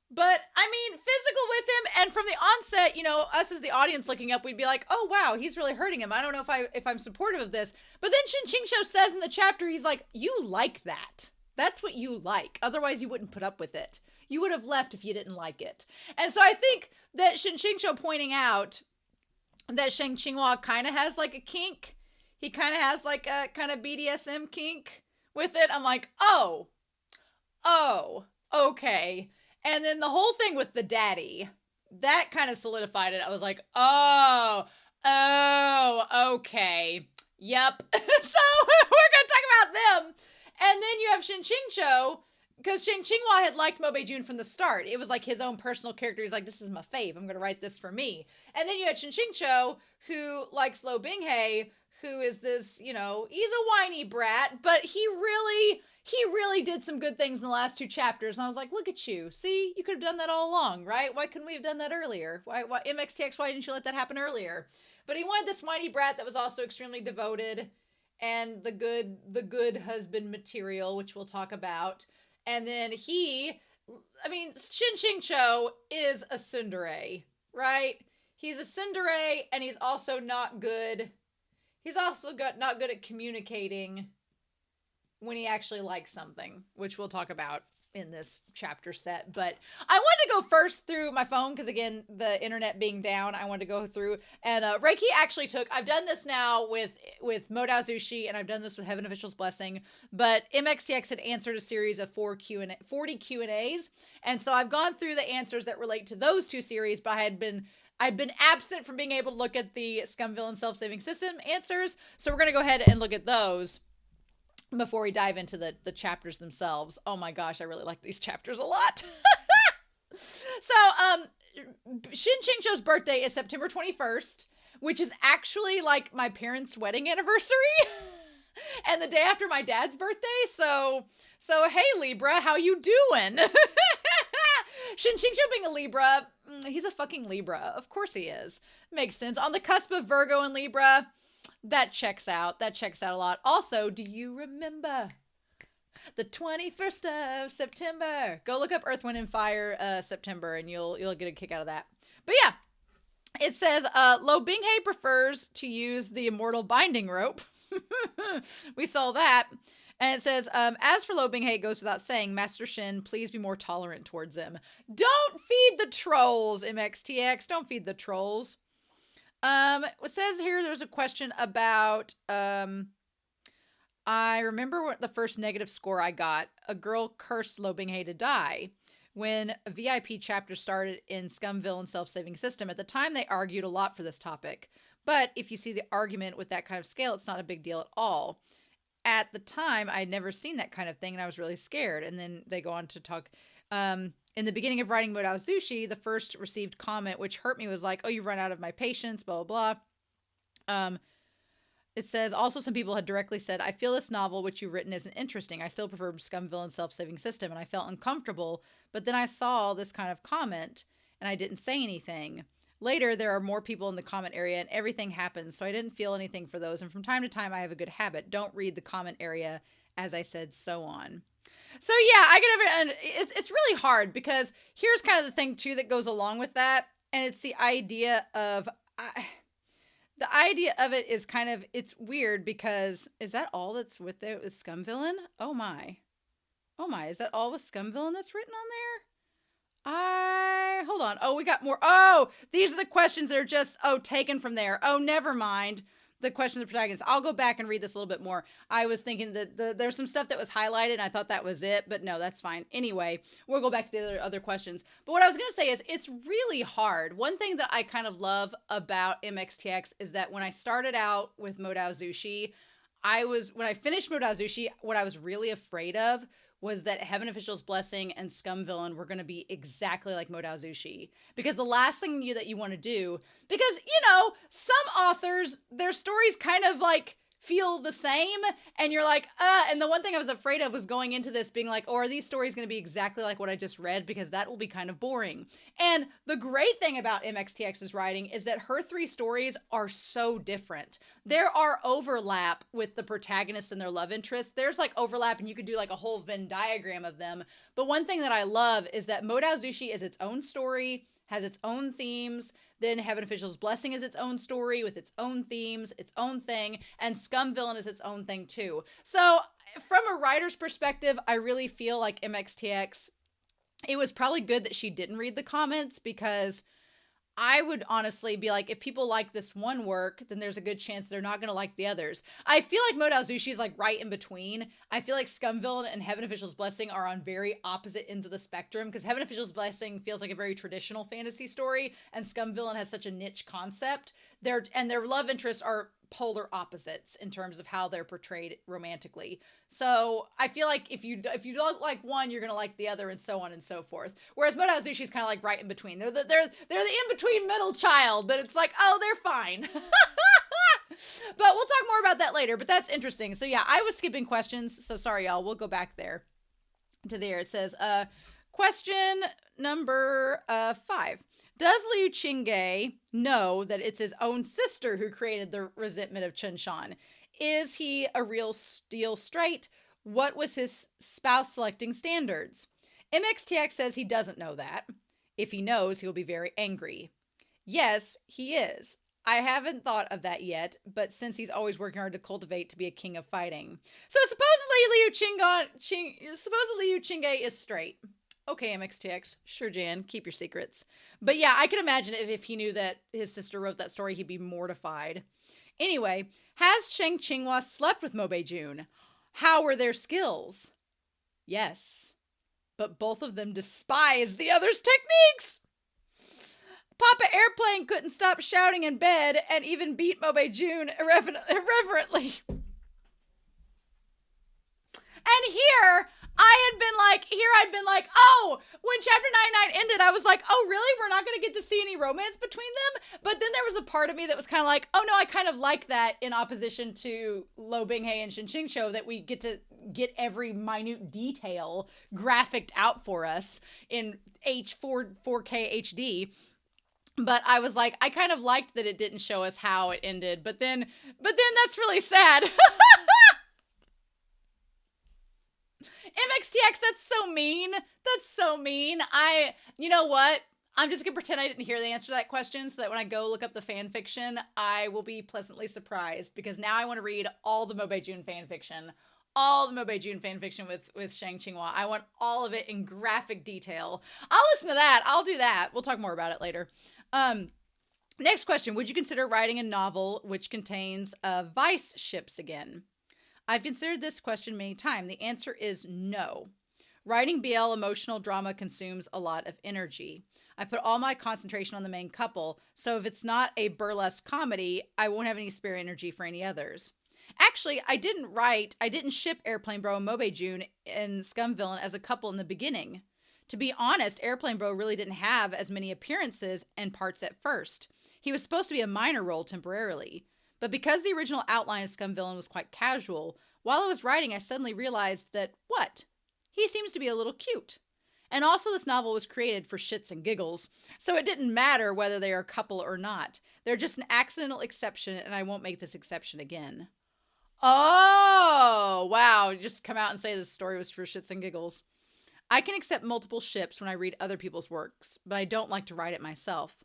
S1: But, I mean, physical with him, and from the onset, you know, us as the audience looking up, we'd be like, oh, wow, he's really hurting him. I don't know if I'm supportive of this. But then Shen Qingqiu says in the chapter, he's like, you like that. That's what you like. Otherwise, you wouldn't put up with it. You would have left if you didn't like it. And so I think that Shen Qingqiu pointing out that Sheng Xinghua kind of has like a kink. He kind of has like a kind of BDSM kink with it. I'm like, oh, okay. And then the whole thing with the daddy, that kind of solidified it. I was like, oh, okay. Yep. So we're going to talk about them. And then you have Shen Qingqiu, because Sheng Xinghua had liked Mo Beijun from the start. It was like his own personal character. He's like, this is my fave. I'm going to write this for me. And then you had Shen Qingqiu, who likes Lo Binghe, who is this, you know, he's a whiny brat, but he really did some good things in the last 2 chapters. And I was like, look at you. See, you could have done that all along, right? Why couldn't we have done that earlier? Why MXTX, why didn't you let that happen earlier? But he wanted this whiny brat that was also extremely devoted and the good husband material, which we'll talk about. And then Shen Qingqiu is a tsundere, right? He's a tsundere, and he's also not good. He's also not good at communicating when he actually likes something, which we'll talk about in this chapter set. But I wanted to go first through my phone because, again, the internet being down, I wanted to go through. And Reiki actually I've done this now with Modao Zushi, and I've done this with Heaven Official's Blessing. But MXTX had answered a series of 40 Q&As. And so I've gone through the answers that relate to those 2 series, but I'd been absent from being able to look at the Scum Villain Self-Saving System answers. So we're going to go ahead and look at those before we dive into the chapters themselves. Oh my gosh, I really like these chapters a lot. So, Shen Qingqiu's birthday is September 21st, which is actually like my parents' wedding anniversary and the day after my dad's birthday. So hey Libra, how you doing? Shen Qingqiu being a Libra, he's a fucking Libra. Of course he is. Makes sense. On the cusp of Virgo and Libra, that checks out. That checks out a lot. Also, do you remember the 21st of September? Go look up Earth, Wind, and Fire September, and you'll get a kick out of that. But yeah, it says Lo Binghe prefers to use the immortal binding rope. We saw that. And it says, as for Lo Binghe, it goes without saying, Master Shin, please be more tolerant towards him. Don't feed the trolls, MXTX. Don't feed the trolls. It says here there's a question about, I remember what the first negative score I got. A girl cursed Lo Binghe to die. When a VIP chapter started in Scum Villain Self-Saving System, at the time they argued a lot for this topic. But if you see the argument with that kind of scale, it's not a big deal at all. At the time, I'd never seen that kind of thing, and I was really scared. And then they go on to talk, in the beginning of writing Modao Zushi, the first received comment, which hurt me, was like, oh, you've run out of my patience, blah, blah, blah. It says, also some people had directly said, I feel this novel, which you've written, isn't interesting. I still prefer Scum Villain Self-Saving System, and I felt uncomfortable. But then I saw this kind of comment, and I didn't say anything. Later, there are more people in the comment area, and everything happens, so I didn't feel anything for those. And from time to time, I have a good habit. Don't read the comment area, as I said, so on. So yeah, and it's really hard, because here's kind of the thing, too, that goes along with that. And it's the idea of... the idea of it is kind of, it's weird, because is that all that's with there with Scum Villain? Oh my, is that all with Scum Villain that's written on there? Hold on. Oh, we got more. Oh, these are the questions that are just, taken from there. Oh, never mind. the question of the protagonist. I'll go back and read this a little bit more. I was thinking that there's some stuff that was highlighted, and I thought that was it, but no, that's fine. Anyway, we'll go back to the other questions. But what I was going to say is it's really hard. One thing that I kind of love about MXTX is that when I started out with Modao Zushi, when I finished Modao Zushi, what I was really afraid of was that Heaven Official's Blessing and Scum Villain were going to be exactly like Modao Zushi. Because the last thing that you want to do, because, some authors, their stories kind of like feel the same, and you're like, and the one thing I was afraid of was going into this being like, oh, are these stories going to be exactly like what I just read? Because that will be kind of boring. And the great thing about MXTX's writing is that her 3 stories are so different. There are overlap with the protagonists and their love interests. There's like overlap, and you could do like a whole Venn diagram of them. But one thing that I love is that Modao Zushi is its own story, has its own themes. Then Heaven Official's Blessing is its own story with its own themes, its own thing, and Scum Villain is its own thing too. So from a writer's perspective, I really feel like MXTX, it was probably good that she didn't read the comments, because I would honestly be like, if people like this one work, then there's a good chance they're not going to like the others. I feel like Modao Zushi is like right in between. I feel like Scum Villain and Heaven Official's Blessing are on very opposite ends of the spectrum, because Heaven Official's Blessing feels like a very traditional fantasy story, and Scum Villain has such a niche concept. Their love interests are polar opposites in terms of how they're portrayed romantically. So I feel like if you don't like one, you're gonna like the other, and so on and so forth. Whereas Modao Zushi is kind of like right in between. They're the in between middle child that it's like, oh, they're fine. But we'll talk more about that later. But that's interesting. So yeah, I was skipping questions. So sorry, y'all. We'll go back there to there. It says, question number 5. Does Liu Qingge know that it's his own sister who created the resentment of Chun Shan? Is he a real steel straight? What was his spouse selecting standards? MXTX says he doesn't know that. If he knows, he'll be very angry. Yes, he is. I haven't thought of that yet, but since he's always working hard to cultivate to be a king of fighting. So supposedly Liu Qingge is straight. Okay, MXTX. Sure, Jan. Keep your secrets. But yeah, I can imagine if he knew that his sister wrote that story, he'd be mortified. Anyway, has Cheng Qinghua slept with Mo Beijun? How were their skills? Yes, but both of them despise the other's techniques. Papa Airplane couldn't stop shouting in bed and even beat Mo Beijun irreverently. And here, I'd been like, oh, when chapter 99 ended, I was like, oh, really? We're not going to get to see any romance between them? But then there was a part of me that was kind of like, oh, no, I kind of like that in opposition to Lo Binghe and Shin Qingshou, that we get to get every minute detail graphicked out for us in 4K HD. But I was like, I kind of liked that it didn't show us how it ended. But then that's really sad. MXTX, that's so mean. That's so mean. You know what? I'm just going to pretend I didn't hear the answer to that question so that when I go look up the fan fiction, I will be pleasantly surprised, because now I want to read all the Mo Beijun fan fiction. All the Mo Beijun fan fiction with Shang Qinghua. I want all of it in graphic detail. I'll listen to that. I'll do that. We'll talk more about it later. Next question. Would you consider writing a novel which contains vice ships again? I've considered this question many times. The answer is no. Writing BL emotional drama consumes a lot of energy. I put all my concentration on the main couple, so if it's not a burlesque comedy, I won't have any spare energy for any others. Actually, I didn't ship Airplane Bro and Mo Beijun and Scum Villain as a couple in the beginning. To be honest, Airplane Bro really didn't have as many appearances and parts at first. He was supposed to be a minor role temporarily. But because the original outline of Scum Villain was quite casual, while I was writing, I suddenly realized that, he seems to be a little cute. And also this novel was created for shits and giggles, so it didn't matter whether they are a couple or not. They're just an accidental exception, and I won't make this exception again. Oh, wow. Just come out and say this story was for shits and giggles. I can accept multiple ships when I read other people's works, but I don't like to write it myself.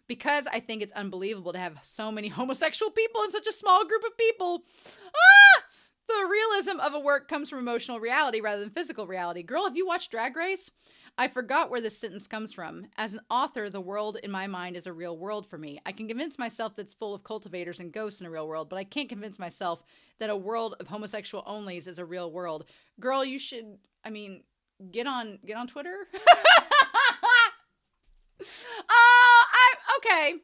S1: Because I think it's unbelievable to have so many homosexual people in such a small group of people. The realism of a work comes from emotional reality rather than physical reality. Girl, have you watched Drag Race? I forgot where this sentence comes from. As an author, the world in my mind is a real world for me. I can convince myself that it's full of cultivators and ghosts in a real world, but I can't convince myself that a world of homosexual onlys is a real world. Girl, you should, get on Twitter. Okay.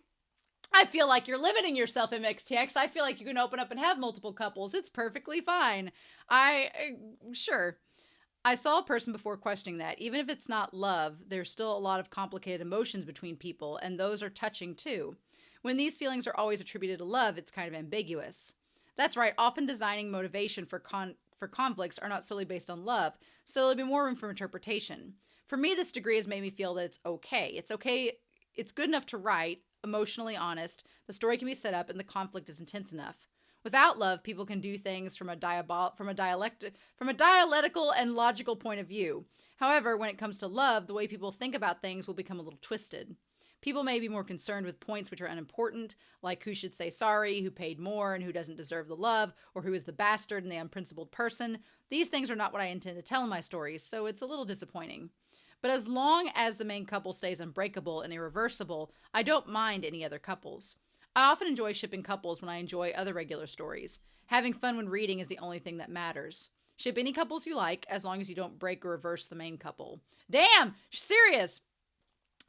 S1: I feel like you're limiting yourself, MXTX. I feel like you can open up and have multiple couples. It's perfectly fine. Sure. I saw a person before questioning that. Even if it's not love, there's still a lot of complicated emotions between people, and those are touching too. When these feelings are always attributed to love, it's kind of ambiguous. That's right. Often designing motivation for conflicts are not solely based on love, so there'll be more room for interpretation. For me, this degree has made me feel that it's okay. It's okay. It's good enough to write, emotionally honest, the story can be set up, and the conflict is intense enough. Without love, people can do things from a dialectical and logical point of view. However, when it comes to love, the way people think about things will become a little twisted. People may be more concerned with points which are unimportant, like who should say sorry, who paid more, and who doesn't deserve the love, or who is the bastard and the unprincipled person. These things are not what I intend to tell in my stories, so it's a little disappointing. But as long as the main couple stays unbreakable and irreversible, I don't mind any other couples. I often enjoy shipping couples when I enjoy other regular stories. Having fun when reading is the only thing that matters. Ship any couples you like, as long as you don't break or reverse the main couple. Damn! Serious!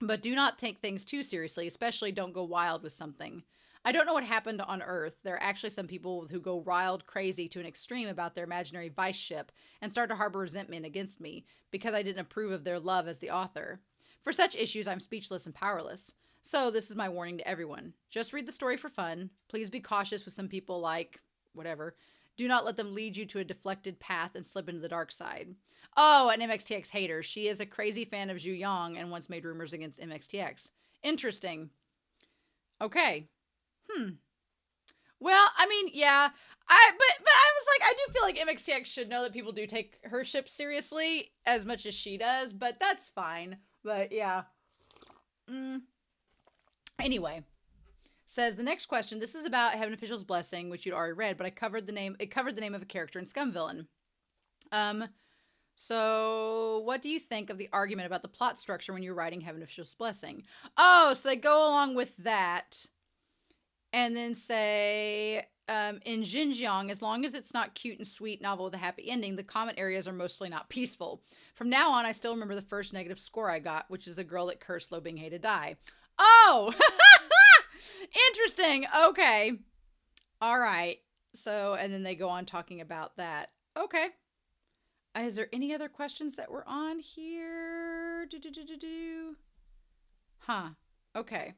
S1: But do not take things too seriously, especially don't go wild with something. I don't know what happened on Earth. There are actually some people who go wild crazy to an extreme about their imaginary vice ship and start to harbor resentment against me because I didn't approve of their love as the author. For such issues, I'm speechless and powerless. So this is my warning to everyone. Just read the story for fun. Please be cautious with some people like, whatever. Do not let them lead you to a deflected path and slip into the dark side. Oh, an MXTX hater. She is a crazy fan of Zhu Yang and once made rumors against MXTX. Interesting. Okay. Well, yeah. But I was like, I do feel like MXTX should know that people do take her ship seriously as much as she does, but that's fine. But yeah. Anyway, says the next question. This is about Heaven Official's Blessing, which you'd already read, but it covered the name of a character in Scum Villain. So what do you think of the argument about the plot structure when you're writing Heaven Official's Blessing? Oh, so they go along with that and then say, in Xinjiang, as long as it's not cute and sweet novel with a happy ending, the comment areas are mostly not peaceful. From now on, I still remember the first negative score I got, which is a girl that cursed Lo Binghe to die. Oh, interesting. Okay. All right. So, and then they go on talking about that. Okay. Is there any other questions that were on here? Okay.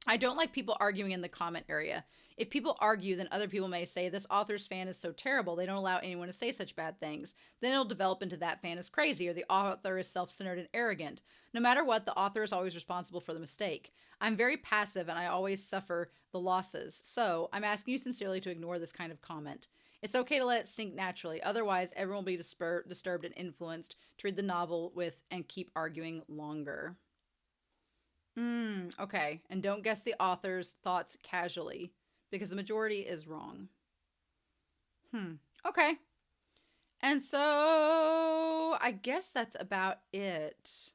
S1: I don't like people arguing in the comment area. If people argue, then other people may say, this author's fan is so terrible, they don't allow anyone to say such bad things. Then it'll develop into that fan is crazy, or the author is self-centered and arrogant. No matter what, the author is always responsible for the mistake. I'm very passive, and I always suffer the losses. So, I'm asking you sincerely to ignore this kind of comment. It's okay to let it sink naturally. Otherwise, everyone will be disturbed and influenced to read the novel with and keep arguing longer. Okay. And don't guess the author's thoughts casually, because the majority is wrong. Okay. And so I guess that's about it.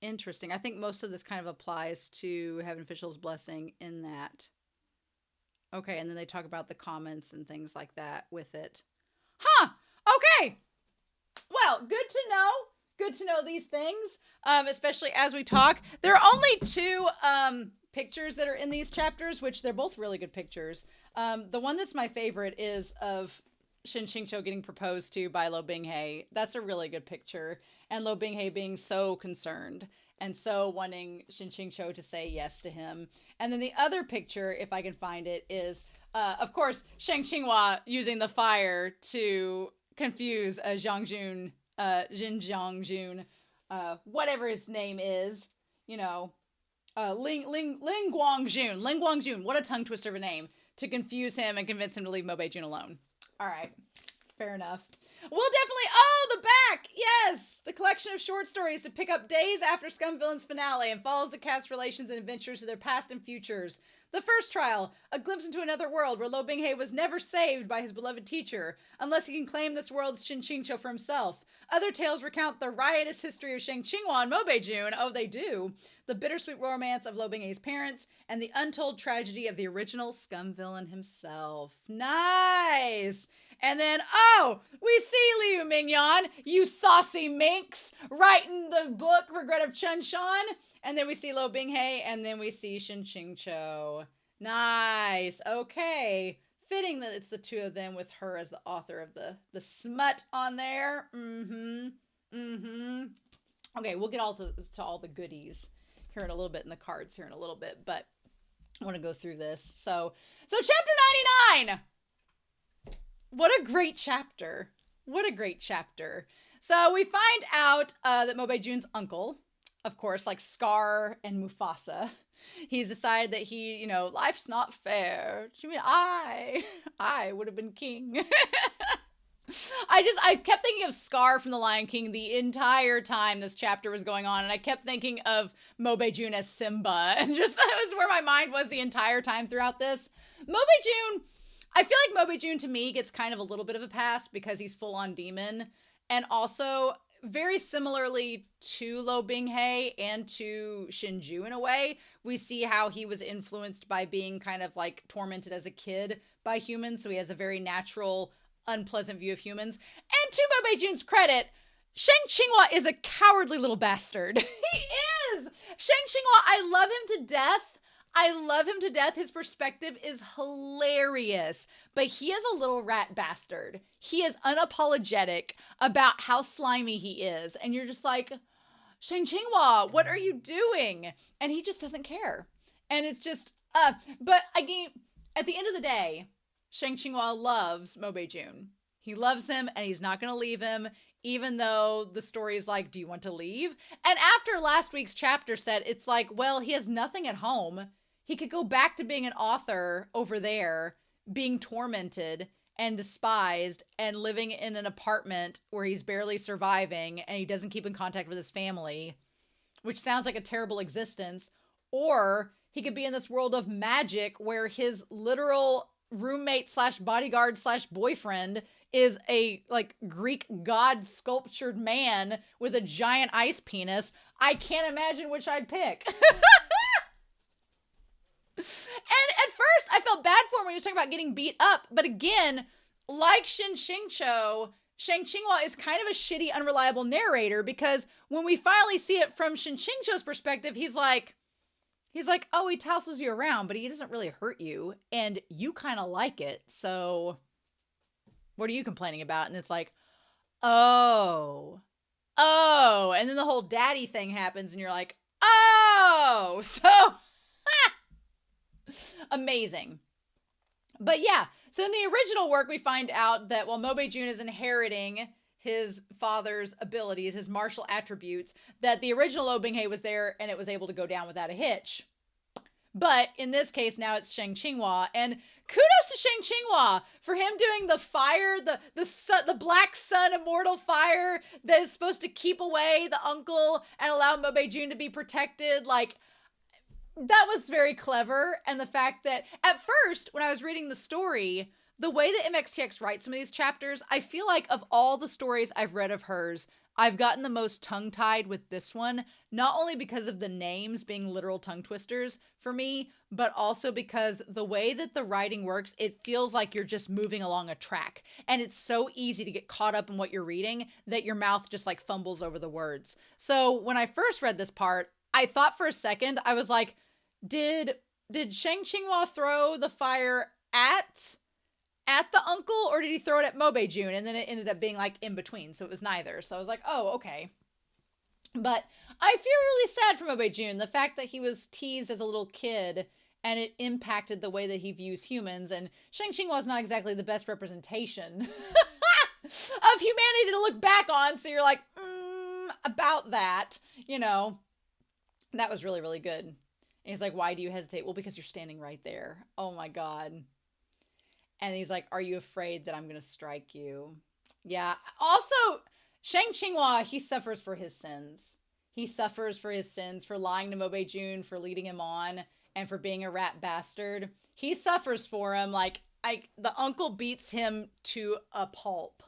S1: Interesting. I think most of this kind of applies to Heaven Official's Blessing in that. Okay. And then they talk about the comments and things like that with it. Okay. Well, good to know. Good to know these things, especially as we talk. There are only two pictures that are in these chapters, which they're both really good pictures. The one that's my favorite is of Shin Qingqiu getting proposed to by Lo Binghe. That's a really good picture. And Lo Binghe being so concerned and so wanting Shin Qingqiu to say yes to him. And then the other picture, if I can find it, is, of course, Shang Qinghua using the fire to confuse Zhang Jun, whatever his name is, Ling Guangjun, what a tongue twister of a name, to confuse him and convince him to leave Mo Beijun alone. All right, fair enough. We'll definitely, the back, yes! The collection of short stories to pick up days after Scum Villain's finale and follows the cast's relations and adventures to their past and futures. The first trial, a glimpse into another world where Lo Binghe was never saved by his beloved teacher, unless he can claim this world's Shin Qingqiu for himself. Other tales recount the riotous history of Shang Qinghua and Mo Beijun. Oh, they do. The bittersweet romance of Lo Binghei's parents and the untold tragedy of the original Scum Villain himself. Nice. And then, oh, we see Liu Mingyan, you saucy minx, writing the book Regret of Chun Shan. And then we see Lo Binghei, and then we see Shin Ching-cho. Nice. Okay. Fitting that it's the two of them with her as the author of the smut on there. Okay, we'll get all to all the goodies here in a little bit, in the cards here in a little bit, but I want to go through this. So chapter 99. What a great chapter. What a great chapter. So we find out that Mo Beijun's uncle, of course, like Scar and Mufasa, he's decided that he, you know, life's not fair. You mean I would have been king. I kept thinking of Scar from The Lion King the entire time this chapter was going on, and I kept thinking of Mo Beijun as Simba, and just that was where my mind was the entire time throughout this. Mo Beijun, I feel like Mo Beijun to me gets kind of a little bit of a pass because he's full on demon, and also very similarly to Lo Binghei and to Shinju in a way, we see how he was influenced by being kind of like tormented as a kid by humans, so he has a very natural, unpleasant view of humans. And to Mo Beijun's credit, Shang Qinghua is a cowardly little bastard. He is! Shang Qinghua, I love him to death. I love him to death. His perspective is hilarious, but he is a little rat bastard. He is unapologetic about how slimy he is. And you're just like, Shang Qinghua, what are you doing? And he just doesn't care. And it's just, but again, at the end of the day, Shang Qinghua loves Mo Beijun. He loves him and he's not going to leave him, even though the story is like, do you want to leave? And after last week's chapter said, it's like, well, he has nothing at home. He could go back to being an author over there, being tormented and despised and living in an apartment where he's barely surviving and he doesn't keep in contact with his family, which sounds like a terrible existence. Or he could be in this world of magic where his literal roommate slash bodyguard slash boyfriend is a like Greek god sculptured man with a giant ice penis. I can't imagine which I'd pick. And at first I felt bad for him when he was talking about getting beat up, but again, like Shin Ching-cho, Shang Qinghua is kind of a shitty, unreliable narrator, because when we finally see it from Shin Ching-cho's perspective, he's like, oh, he tousles you around, but he doesn't really hurt you, and you kind of like it, so what are you complaining about? And it's like, oh, and then the whole daddy thing happens, and you're like, oh, so amazing. But yeah, so in the original work, we find out that while Mo Beijun is inheriting his father's abilities, his martial attributes, that the original Lo Binghei was there and it was able to go down without a hitch. But in this case, now it's Shang Qinghua, and kudos to Shang Qinghua for him doing the fire, the black sun immortal fire that is supposed to keep away the uncle and allow Mo Beijun to be protected. Like, that was very clever. And the fact that at first, when I was reading the story, the way that MXTX writes some of these chapters, I feel like of all the stories I've read of hers, I've gotten the most tongue-tied with this one, not only because of the names being literal tongue twisters for me, but also because the way that the writing works, it feels like you're just moving along a track. And it's so easy to get caught up in what you're reading that your mouth just like fumbles over the words. So when I first read this part, I thought for a second, I was like, did Shang Qinghua throw the fire at the uncle, or did he throw it at Mo Beijun? And then it ended up being like in between, so it was neither. So I was like, oh, okay. But I feel really sad for Mo Beijun, the fact that he was teased as a little kid and it impacted the way that he views humans. And Shang Qinghua is not exactly the best representation of humanity to look back on. So you're like, about that, you know. That was really, really good. And he's like, why do you hesitate? Well, because you're standing right there. Oh my God. And he's like, are you afraid that I'm going to strike you? Yeah. Also, Shang Qinghua, he suffers for his sins. He suffers for his sins, for lying to Mo Beijun, for leading him on, and for being a rat bastard. He suffers for him. Like, the uncle beats him to a pulp.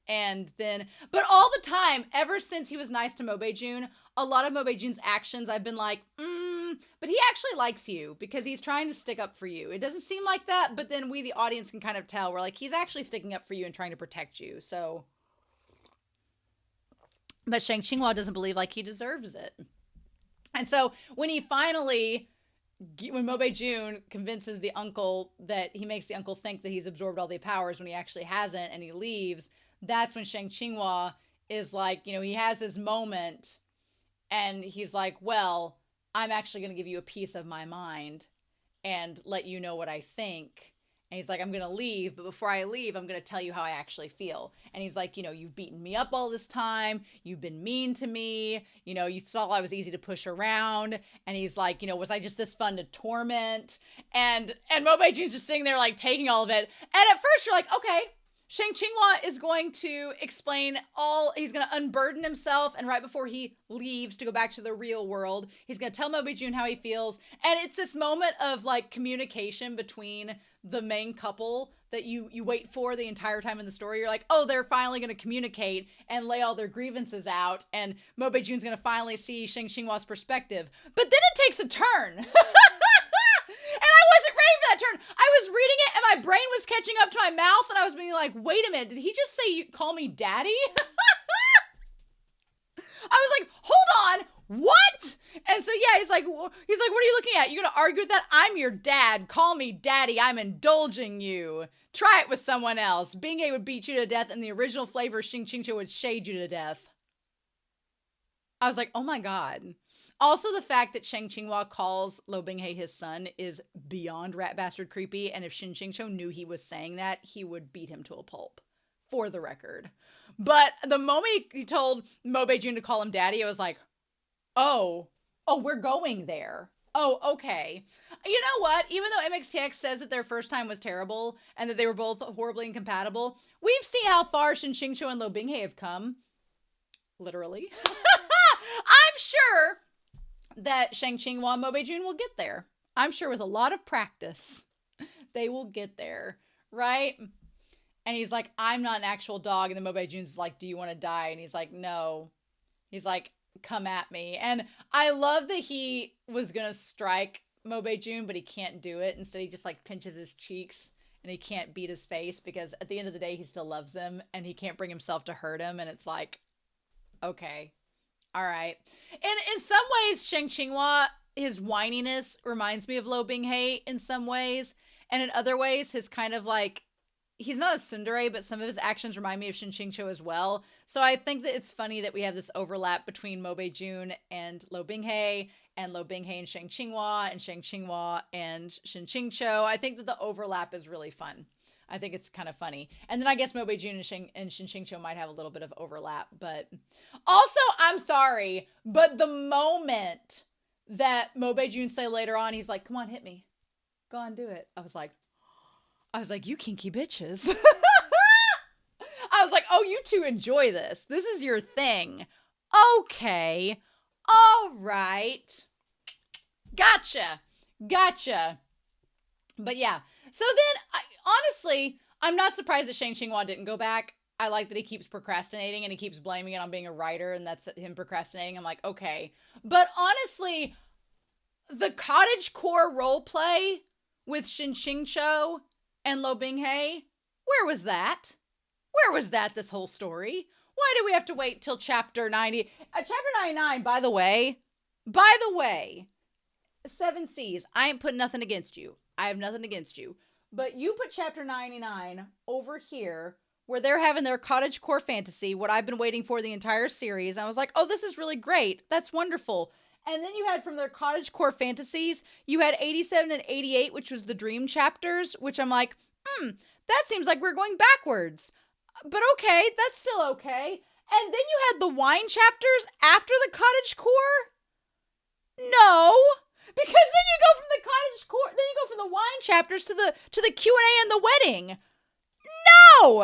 S1: And then, but all the time, ever since he was nice to Mobei-jun, a lot of Mobei-jun's actions, I've been like, but he actually likes you because he's trying to stick up for you. It doesn't seem like that, but then we, the audience, can kind of tell. We're like, he's actually sticking up for you and trying to protect you. So, but Shang Qinghua doesn't believe like he deserves it. And so when he finally, when Mobei-jun convinces the uncle that he makes the uncle think that he's absorbed all the powers when he actually hasn't, and he leaves, that's when Shang Qinghua is like, you know, he has his moment and he's like, well, I'm actually going to give you a piece of my mind and let you know what I think. And he's like, I'm going to leave, but before I leave, I'm going to tell you how I actually feel. And he's like, you know, you've beaten me up all this time. You've been mean to me. You know, you saw I was easy to push around. And he's like, you know, was I just this fun to torment? And Mobei-jun's just sitting there like taking all of it. And at first you're like, okay, Shang Qinghua is going to explain he's going to unburden himself, and right before he leaves to go back to the real world, he's going to tell Mobei-jun how he feels, and it's this moment of, like, communication between the main couple that you wait for the entire time in the story. You're like, oh, they're finally going to communicate and lay all their grievances out, and Mobei-jun's going to finally see Shang Qinghua's perspective. But then it takes a turn. And I wasn't ready for that turn. I was reading it and my brain was catching up to my mouth and I was being like, wait a minute, did he just say call me daddy? I was like, hold on, what? And so yeah, he's like, what are you looking at? You gonna argue with that? I'm your dad. Call me daddy. I'm indulging you. Try it with someone else. Binghe would beat you to death and the original flavor Xing Qingqiu would shade you to death. I was like, oh my God. Also, the fact that Shang Qinghua calls Lo Binghe his son is beyond rat bastard creepy. And if Shin Qingqiu knew he was saying that, he would beat him to a pulp, for the record. But the moment he told Mobei-jun to call him daddy, I was like, oh, we're going there. Oh, okay. You know what? Even though MXTX says that their first time was terrible and that they were both horribly incompatible, we've seen how far Shin Qingqiu and Lo Binghe have come. Literally. I'm sure that Shang Qinghua and Mobei-jun will get there. I'm sure with a lot of practice, they will get there, right? And he's like, I'm not an actual dog. And then Mobei-jun's like, do you want to die? And he's like, no. He's like, come at me. And I love that he was going to strike Mobei-jun, but he can't do it. Instead, he just like pinches his cheeks and he can't beat his face because at the end of the day, he still loves him and he can't bring himself to hurt him. And it's like, okay. All right. And in some ways, Shang Qinghua, his whininess reminds me of Lo Binghe in some ways. And in other ways, his kind of like, he's not a tsundere, but some of his actions remind me of Shin Qingqiu as well. So I think that it's funny that we have this overlap between Mobei-jun and Lo Binghe and Shang Qinghua and Shang Qinghua and Shin Qingqiu. I think that the overlap is really fun. I think it's kind of funny. And then I guess Mobei-jun and Shin Qingqiu might have a little bit of overlap. But also, I'm sorry, but the moment that Mobei-jun say later on, he's like, come on, hit me. Go on, do it. I was like, you kinky bitches. I was like, oh, you two enjoy this. This is your thing. Okay. All right. Gotcha. But yeah. So then, honestly, I'm not surprised that Shang Qinghua didn't go back. I like that he keeps procrastinating and he keeps blaming it on being a writer and that's him procrastinating. I'm like, okay. But honestly, the cottagecore roleplay with Shin Qingqiu and Lo Binghe, where was that? Where was that this whole story? Why do we have to wait till chapter 90? Chapter 99, by the way, 7 C's. I ain't putting nothing against you. I have nothing against you. But you put chapter 99 over here where they're having their cottagecore fantasy, what I've been waiting for the entire series. I was like, oh, this is really great. That's wonderful. And then you had from their cottagecore fantasies, you had 87 and 88, which was the dream chapters, which I'm like, that seems like we're going backwards. But okay, that's still okay. And then you had the wine chapters after the cottagecore? No. Because then you go from the cottagecore, then you go from the wine chapters to the Q&A and the wedding. No.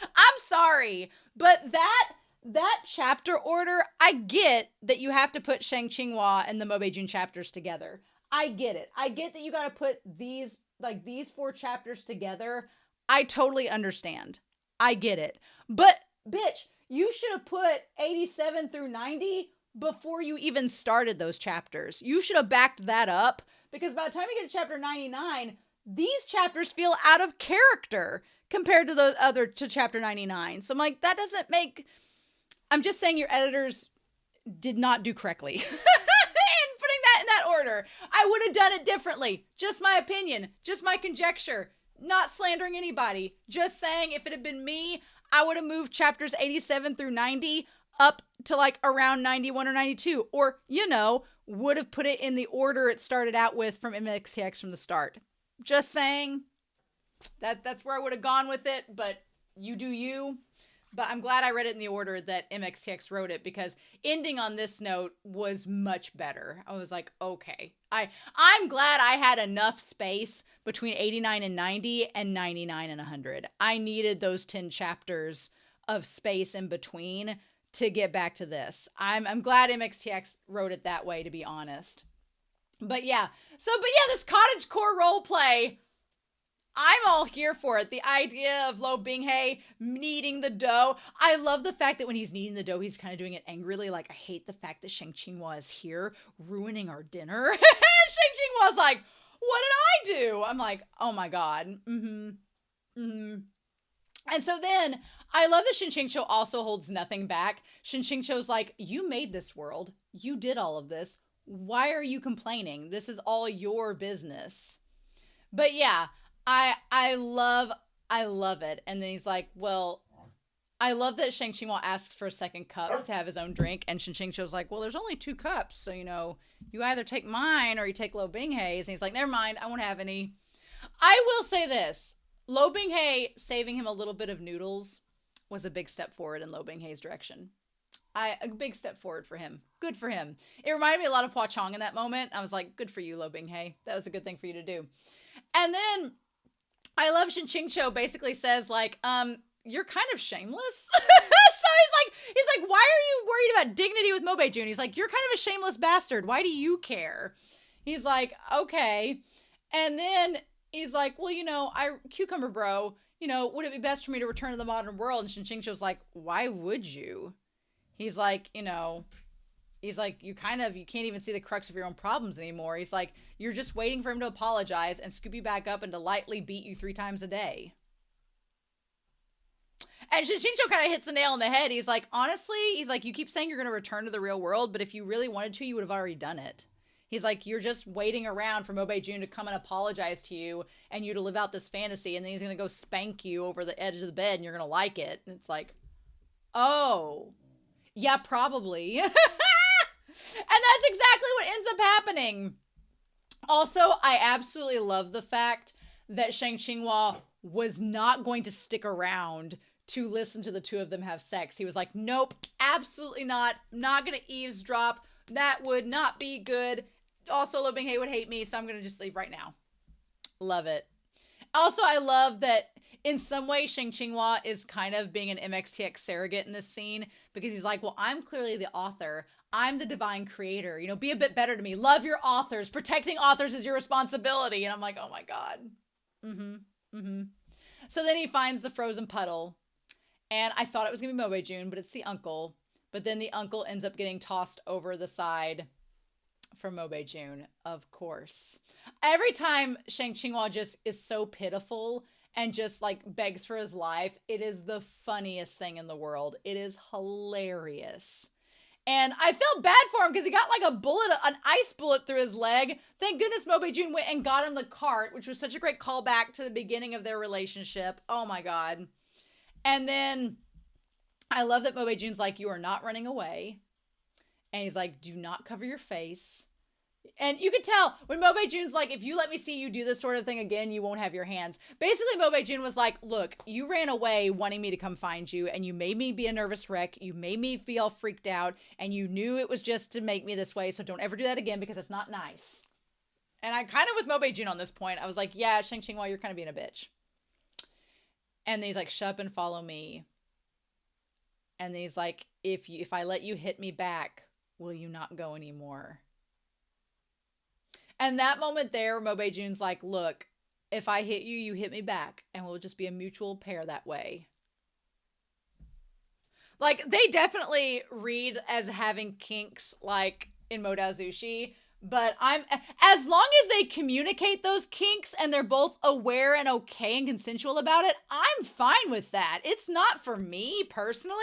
S1: I'm sorry, but that chapter order, I get that you have to put Shang Qinghua and the Mobei-jun chapters together. I get it. I get that you got to put these 4 chapters together. I totally understand. I get it. But, bitch, you should have put 87 through 90 before you even started those chapters. You should have backed that up, because by the time you get to chapter 99, these chapters feel out of character compared to the other to chapter 99. So I'm like, that doesn't make... I'm just saying your editors did not do correctly in putting that in that order. I would have done it differently. Just my opinion. Just my conjecture. Not slandering anybody. Just saying, if it had been me, I would have moved chapters 87 through 90 up to like around 91 or 92. Or, you know, would have put it in the order it started out with from MXTX from the start. Just saying. That's where I would have gone with it, but you do you. But I'm glad I read it in the order that MXTX wrote it, because ending on this note was much better. I was like, okay. I'm glad I had enough space between 89 and 90 and 99 and 100. I needed those 10 chapters of space in between to get back to this. I'm glad MXTX wrote it that way, to be honest. But yeah. This cottagecore role play, I'm all here for it. The idea of Lo Binghe kneading the dough. I love the fact that when he's kneading the dough, he's kind of doing it angrily. Like, I hate the fact that Shang Qinghua is here ruining our dinner. And Shang Qinghua's like, what did I do? I'm like, oh my God. And so then I love that Shin Qingqiu also holds nothing back. Shin Qingqiu's like, you made this world. You did all of this. Why are you complaining? This is all your business. But yeah, I love it. And then he's like, well, I love that Shang Qinghua asks for a second cup to have his own drink. And Shin Qingqiu's like, well, there's only 2 cups. So, you know, you either take mine or you take Lo Binghe's. And he's like, never mind. I won't have any. I will say this. Lo Binghe saving him a little bit of noodles was a big step forward in Lo Binghe's direction. A big step forward for him. Good for him. It reminded me a lot of Hua Chong in that moment. I was like, good for you, Lo Binghe. That was a good thing for you to do. And then I love Shin Qingqiu basically says, like, you're kind of shameless. So he's like, why are you worried about dignity with Mobae-jun? He's like, you're kind of a shameless bastard. Why do you care? He's like, okay. And then he's like, well, you know, Cucumber Bro, you know, would it be best for me to return to the modern world? And Shin Qingqiu's like, why would you? He's like, you know, he's like, you can't even see the crux of your own problems anymore. He's like, you're just waiting for him to apologize and scoop you back up and to lightly beat you 3 times a day. And Shin Qingqiu kind of hits the nail on the head. He's like, honestly, he's like, you keep saying you're going to return to the real world, but if you really wanted to, you would have already done it. He's like, you're just waiting around for Mobae-jun to come and apologize to you and you to live out this fantasy, and then he's going to go spank you over the edge of the bed and you're going to like it. And it's like, oh, yeah, probably. And that's exactly what ends up happening. Also, I absolutely love the fact that Shang Qinghua was not going to stick around to listen to the 2 of them have sex. He was like, nope, absolutely not. Not going to eavesdrop. That would not be good. Also, Lo Binghe would hate me, so I'm going to just leave right now. Love it. Also, I love that in some way, Shang Qinghua is kind of being an MXTX surrogate in this scene, because he's like, well, I'm clearly the author. I'm the divine creator. You know, be a bit better to me. Love your authors. Protecting authors is your responsibility. And I'm like, oh my God. So then he finds the frozen puddle. And I thought it was going to be Mobae-jun, but it's the uncle. But then the uncle ends up getting tossed over the side from Mobae-jun, of course. Every time Shang Qinghua just is so pitiful and just like begs for his life, it is the funniest thing in the world. It is hilarious. And I felt bad for him because he got like an ice bullet through his leg. Thank goodness Mobae-jun went and got him the cart, which was such a great callback to the beginning of their relationship. Oh my God. And then I love that Mobae-jun's like, you are not running away. And he's like, do not cover your face. And you could tell when Mobae-jun's like, if you let me see you do this sort of thing again, you won't have your hands. Basically, Mobae-jun was like, look, you ran away wanting me to come find you, and you made me be a nervous wreck. You made me feel freaked out, and you knew it was just to make me this way, so don't ever do that again because it's not nice. And I kind of with Mobae-jun on this point, I was like, yeah, Shang Qinghua, you're kind of being a bitch. And then he's like, shut up and follow me. And then he's like, if I let you hit me back, will you not go anymore? And that moment there, Mobae-jun's like, look, if I hit you, you hit me back, and we'll just be a mutual pair that way. Like, they definitely read as having kinks, like, in Modao Zushi, but as long as they communicate those kinks and they're both aware and okay and consensual about it, I'm fine with that. It's not for me personally,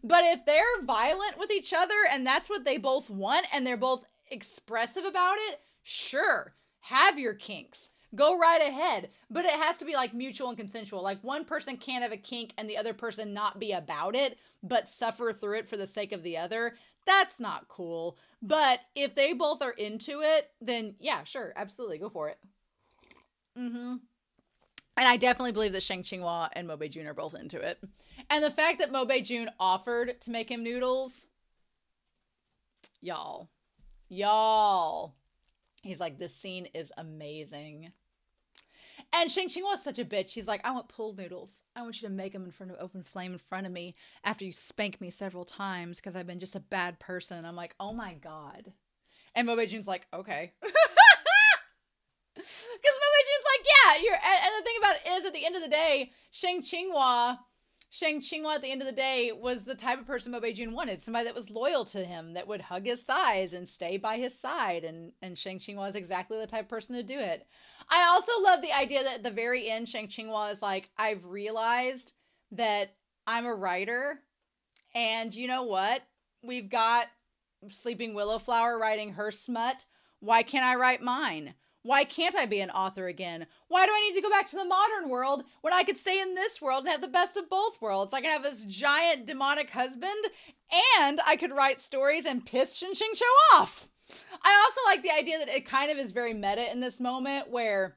S1: but if they're violent with each other and that's what they both want and they're both expressive about it, sure, have your kinks. Go right ahead. But it has to be like mutual and consensual. Like, one person can't have a kink and the other person not be about it, but suffer through it for the sake of the other. That's not cool. But if they both are into it, then yeah, sure, absolutely, go for it. Mm-hmm. And I definitely believe that Shang Qinghua and Mo Beijun are both into it. And the fact that Mo Beijun offered to make him noodles, y'all, he's like, this scene is amazing. And Shang Qinghua is such a bitch. He's like, I want pool noodles. I want you to make them in front of open flame in front of me after you spank me several times because I've been just a bad person. I'm like, oh my God. And Mo Beijun's like, okay. Because Mo Beijun's like, yeah, and the thing about it is, at the end of the day, Shang Qinghua at the end of the day was the type of person Mo Beijun wanted. Somebody that was loyal to him, that would hug his thighs and stay by his side. And Shang Qinghua is exactly the type of person to do it. I also love the idea that at the very end, Shang Qinghua is like, I've realized that I'm a writer. And you know what? We've got Sleeping Willowflower writing her smut. Why can't I write mine? Why can't I be an author again? Why do I need to go back to the modern world when I could stay in this world and have the best of both worlds? I can have this giant demonic husband and I could write stories and piss Shin Shou off. I also like the idea that it kind of is very meta in this moment where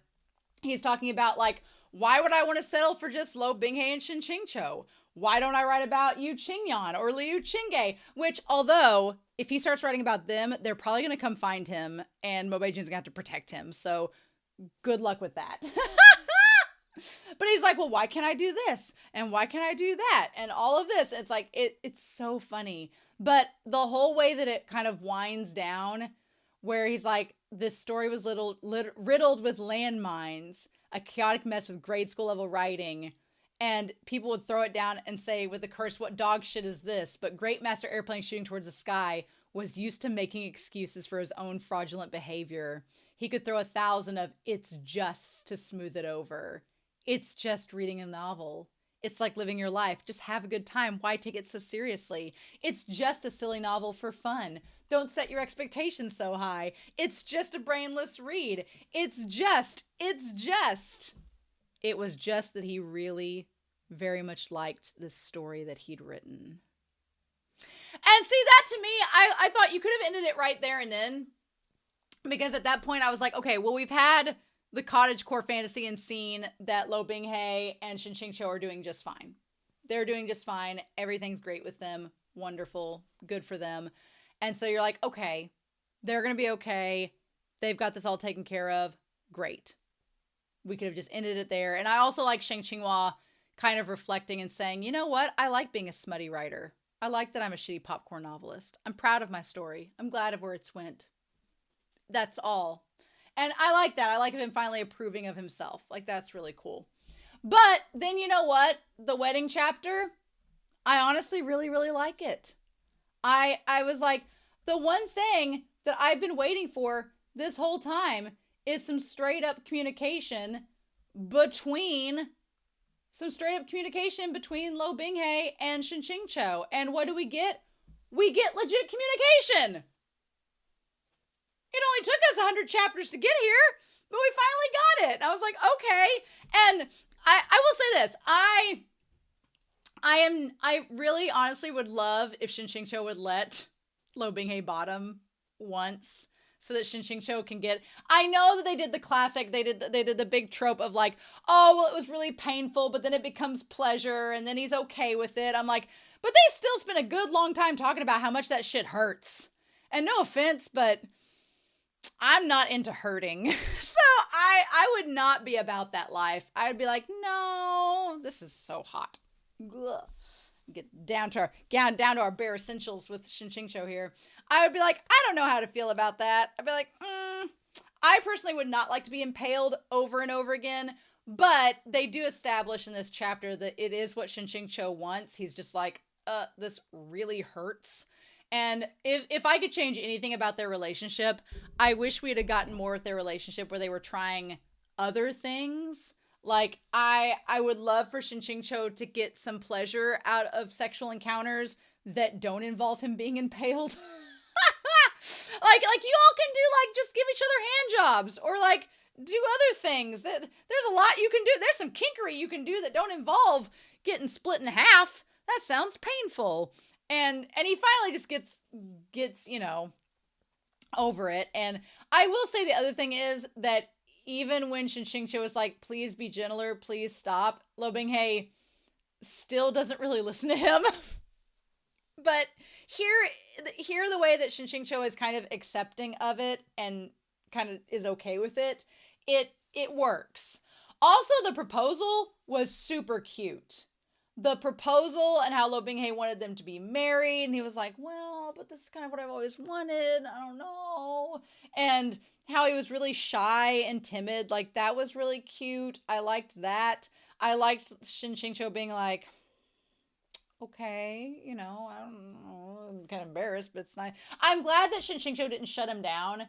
S1: he's talking about, like, why would I want to settle for just Lo Binghe and Shin Shou? Why don't I write about Yu Qingyan or Liu Qingge? Which, although, if he starts writing about them, they're probably going to come find him, and Mo Beijun's going to have to protect him. So, good luck with that. But he's like, well, why can't I do this? And why can't I do that? And all of this. It's like, it's so funny. But the whole way that it kind of winds down, where he's like, this story was riddled with landmines, a chaotic mess with grade school level writing. And people would throw it down and say with a curse, what dog shit is this? But Great Master Airplane shooting towards the sky was used to making excuses for his own fraudulent behavior. He could throw 1,000 of it's just to smooth it over. It's just reading a novel. It's like living your life. Just have a good time. Why take it so seriously? It's just a silly novel for fun. Don't set your expectations so high. It's just a brainless read. It was just that he really very much liked this story that he'd written. And see, that to me, I thought you could have ended it right there and then. Because at that point I was like, okay, well, we've had the cottagecore fantasy and scene that Lo Binghe and Shin Shou are doing just fine. They're doing just fine. Everything's great with them. Wonderful. Good for them. And so you're like, okay, they're going to be okay. They've got this all taken care of. Great. We could have just ended it there. And I also like Shang Qinghua kind of reflecting and saying, you know what? I like being a smutty writer. I like that I'm a shitty popcorn novelist. I'm proud of my story. I'm glad of where it's went. That's all. And I like that. I like him finally approving of himself. Like, that's really cool. But then you know what? The wedding chapter, I honestly really, really like it. I was like, the one thing that I've been waiting for this whole time is some straight up communication between Lo Binghe and Shin Shou. And what do we get? We get legit communication. It only took us 100 chapters to get here, but we finally got it. And I was like, okay. And I will say this. I really honestly would love if Shin Shou would let Lo Binghe bottom once so that Shin Shou can get, I know that they did the classic, they did the big trope of like, oh, well, it was really painful, but then it becomes pleasure and then he's okay with it. I'm like, but they still spent a good long time talking about how much that shit hurts. And no offense, but I'm not into hurting. So I would not be about that life. I would be like, no, this is so hot. Ugh. Get down to our bare essentials with Shin Shou here. I would be like, I don't know how to feel about that. I'd be like, I personally would not like to be impaled over and over again, but they do establish in this chapter that it is what Shin Cho wants. He's just like, this really hurts. And if I could change anything about their relationship, I wish we had gotten more with their relationship where they were trying other things. Like, I would love for Shin Cho to get some pleasure out of sexual encounters that don't involve him being impaled. like you all can do, like, just give each other hand jobs or like do other things. There's a lot you can do. There's some kinkery you can do that don't involve getting split in half. That sounds painful. And he finally just gets, you know, over it. And I will say the other thing is that even when Shin Cho is like, please be gentler, please stop, Lo Bing-hae still doesn't really listen to him. But here the way that Shin Cho is kind of accepting of it and kind of is okay with it, it works. Also, the proposal was super cute. The proposal and how Lo Bing-hae wanted them to be married, and he was like, well, but this is kind of what I've always wanted, I don't know. And how he was really shy and timid, like, that was really cute. I liked that. I liked Shin Cho being like, okay, you know, I don't know, I'm kind of embarrassed, but it's nice. I'm glad that Shin Cho didn't shut him down,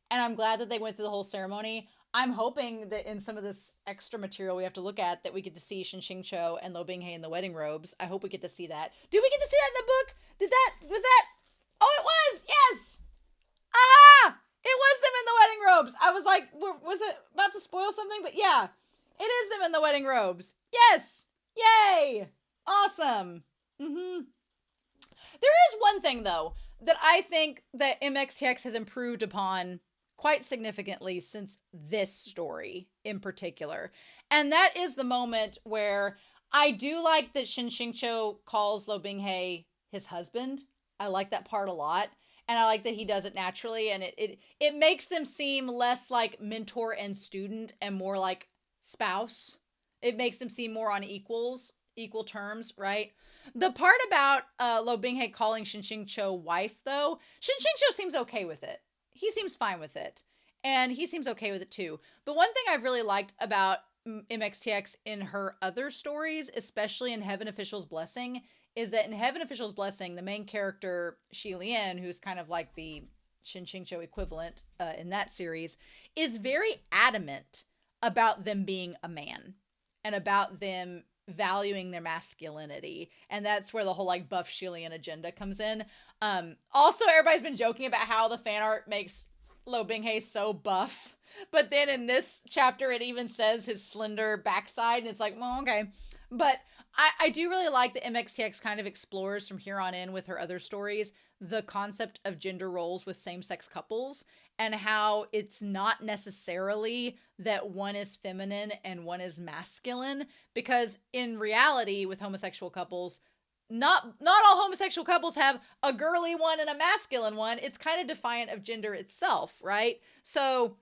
S1: and I'm glad that they went through the whole ceremony. I'm hoping that in some of this extra material we have to look at that we get to see Shin Cho and Lo Bing-hae in the wedding robes. I hope we get to see that. Do we get to see that in the book? Was that? Oh, it was! Yes! Aha! It was them in the wedding robes. I was like, was it about to spoil something? But yeah, it is them in the wedding robes. Yes! Yay! Awesome. Mm-hmm. There is one thing, though, that I think that MXTX has improved upon quite significantly since this story in particular. And that is the moment where I do like that Shin Cho calls Lo Bing-hae his husband. I like that part a lot. And I like that he does it naturally. And it makes them seem less like mentor and student and more like spouse. It makes them seem more on equal terms, right? The part about Lo Bing-hae calling Shin Cho wife, though, Shin Cho seems okay with it. He seems fine with it. And he seems okay with it too. But one thing I've really liked about MXTX in her other stories, especially in Heaven Official's Blessing, is that in Heaven Official's Blessing, the main character, Shi Lian, who's kind of like the Shin Cho equivalent in that series, is very adamant about them being a man and about them valuing their masculinity. And that's where the whole like buff Shi Lian agenda comes in. Also, everybody's been joking about how the fan art makes Lo Bing-hae so buff, but then in this chapter it even says his slender backside, and it's like, well, okay. But I do really like that MXTX kind of explores from here on in with her other stories the concept of gender roles with same-sex couples and how it's not necessarily that one is feminine and one is masculine, because in reality with homosexual couples, not all homosexual couples have a girly one and a masculine one. It's kind of defiant of gender itself, right? So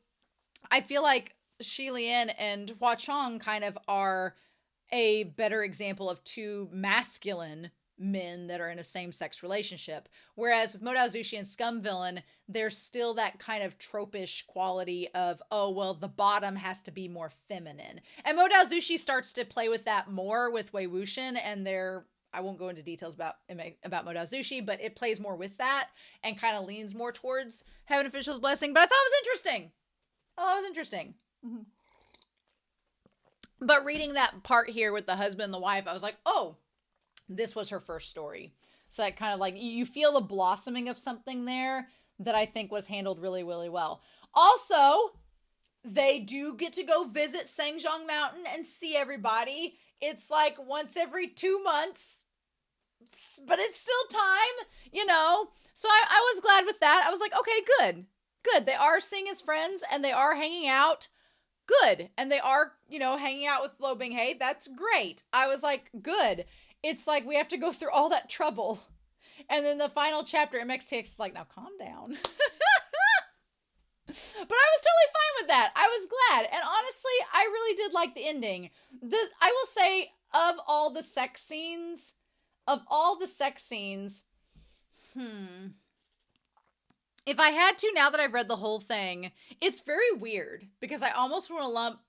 S1: I feel like Shi Lian and Hua Chong kind of are a better example of two masculine men that are in a same-sex relationship. Whereas with Modao Zushi and Scum Villain, there's still that kind of tropish quality of, oh, well, the bottom has to be more feminine. And Modao Zushi starts to play with that more with Wei Wuxian, and I won't go into details about Modao Zushi, but it plays more with that and kind of leans more towards Heaven Official's Blessing. But I thought it was interesting. Mm-hmm. But reading that part here with the husband and the wife, I was like, oh, this was her first story. So that kind of like, you feel the blossoming of something there that I think was handled really, really well. Also, they do get to go visit Sangzhong Mountain and see everybody. It's like once every 2 months, but it's still time, you know? So I was glad with that. I was like, okay, good. They are seeing his friends and they are hanging out. Good. And they are, you know, hanging out with Lo Bing-hae. That's great. I was like, good. It's like we have to go through all that trouble. And then the final chapter, MXTX is like, now calm down. But I was totally fine with that. I was glad. And honestly, I really did like the ending. I will say, of all the sex scenes, If I had to, now that I've read the whole thing, it's very weird because I almost want to lump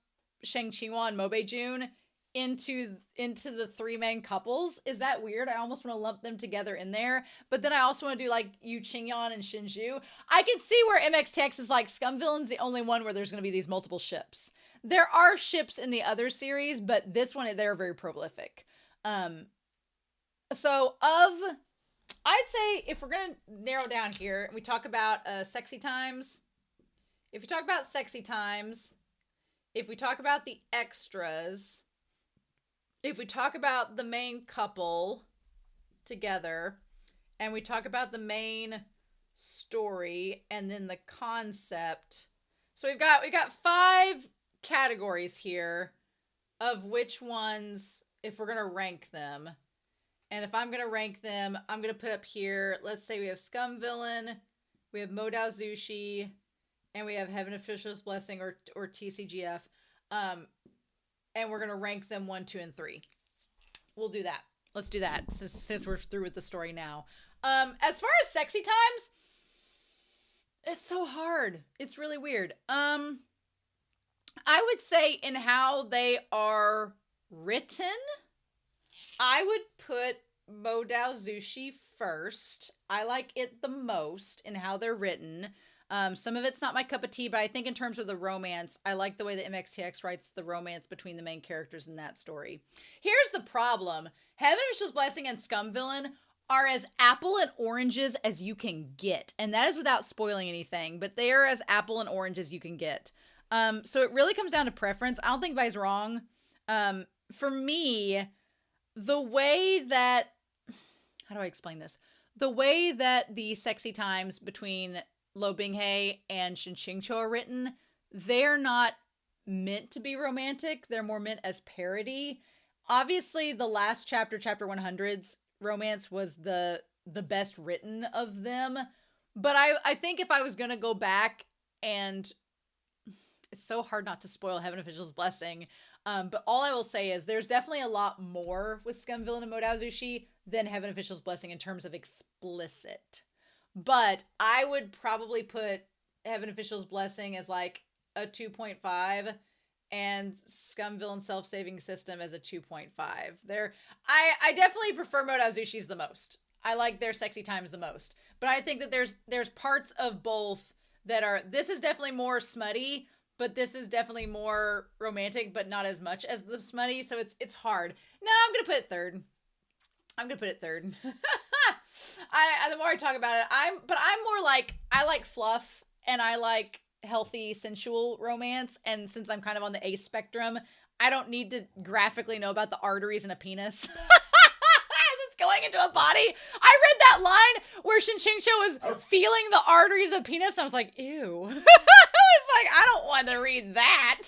S1: Shang Qinghua and Mobe Jun into the three main couples. Is that weird? I almost want to lump them together in there. But then I also want to do like Yu Qingyan and Shinju. I can see where MXTX is like Scum Villain's the only one where there's going to be these multiple ships. There are ships in the other series, but this one, they're very prolific. So I'd say if we're going to narrow down here and we talk about sexy times, if we talk about sexy times, if we talk about the extras, if we talk about the main couple together, and we talk about the main story and then the concept. So we've got 5 categories here of which ones, if we're going to rank them. And if I'm going to rank them, I'm going to put up here, let's say we have Scum Villain, we have Modao Zushi, and we have Heaven Official's Blessing or TCGF. And we're going to rank them 1, 2, and 3. We'll do that. Let's do that since we're through with the story now. As far as sexy times, it's so hard. It's really weird. I would say in how they are written, I would put Modao Zushi first. I like it the most in how they're written. Some of it's not my cup of tea, but I think in terms of the romance, I like the way that MXTX writes the romance between the main characters in that story. Here's the problem. Heaven Official's Blessing and Scum Villain are as apple and oranges as you can get. And that is without spoiling anything, but they are as apple and orange as you can get. So it really comes down to preference. I don't think Vi's wrong. For me, the way that, how do I explain this? The way that the sexy times between Lo Binghe and Shin Qingqiu are written, they're not meant to be romantic. They're more meant as parody. Obviously, the last chapter, chapter 100's romance was the best written of them. But I think if I was going to go back, and it's so hard not to spoil Heaven Official's Blessing, but all I will say is there's definitely a lot more with Scum Villain and Modao Zushi than Heaven Official's Blessing in terms of explicit. But I would probably put Heaven Official's Blessing as like a 2.5 and Scum Villain Self-Saving System as a 2.5. I definitely prefer Modao Zushi's the most. I like their sexy times the most. But I think that there's parts of both that are, this is definitely more smutty, but this is definitely more romantic, but not as much as the smutty. So it's hard. No, I'm going to put it third. The more I talk about it, I'm more like, I like fluff and I like healthy, sensual romance. And since I'm kind of on the ace spectrum, I don't need to graphically know about the arteries in a penis that's going into a body. I read that line where Shin Qingqiu was feeling the arteries of penis. And I was like, ew. Like, I don't want to read that.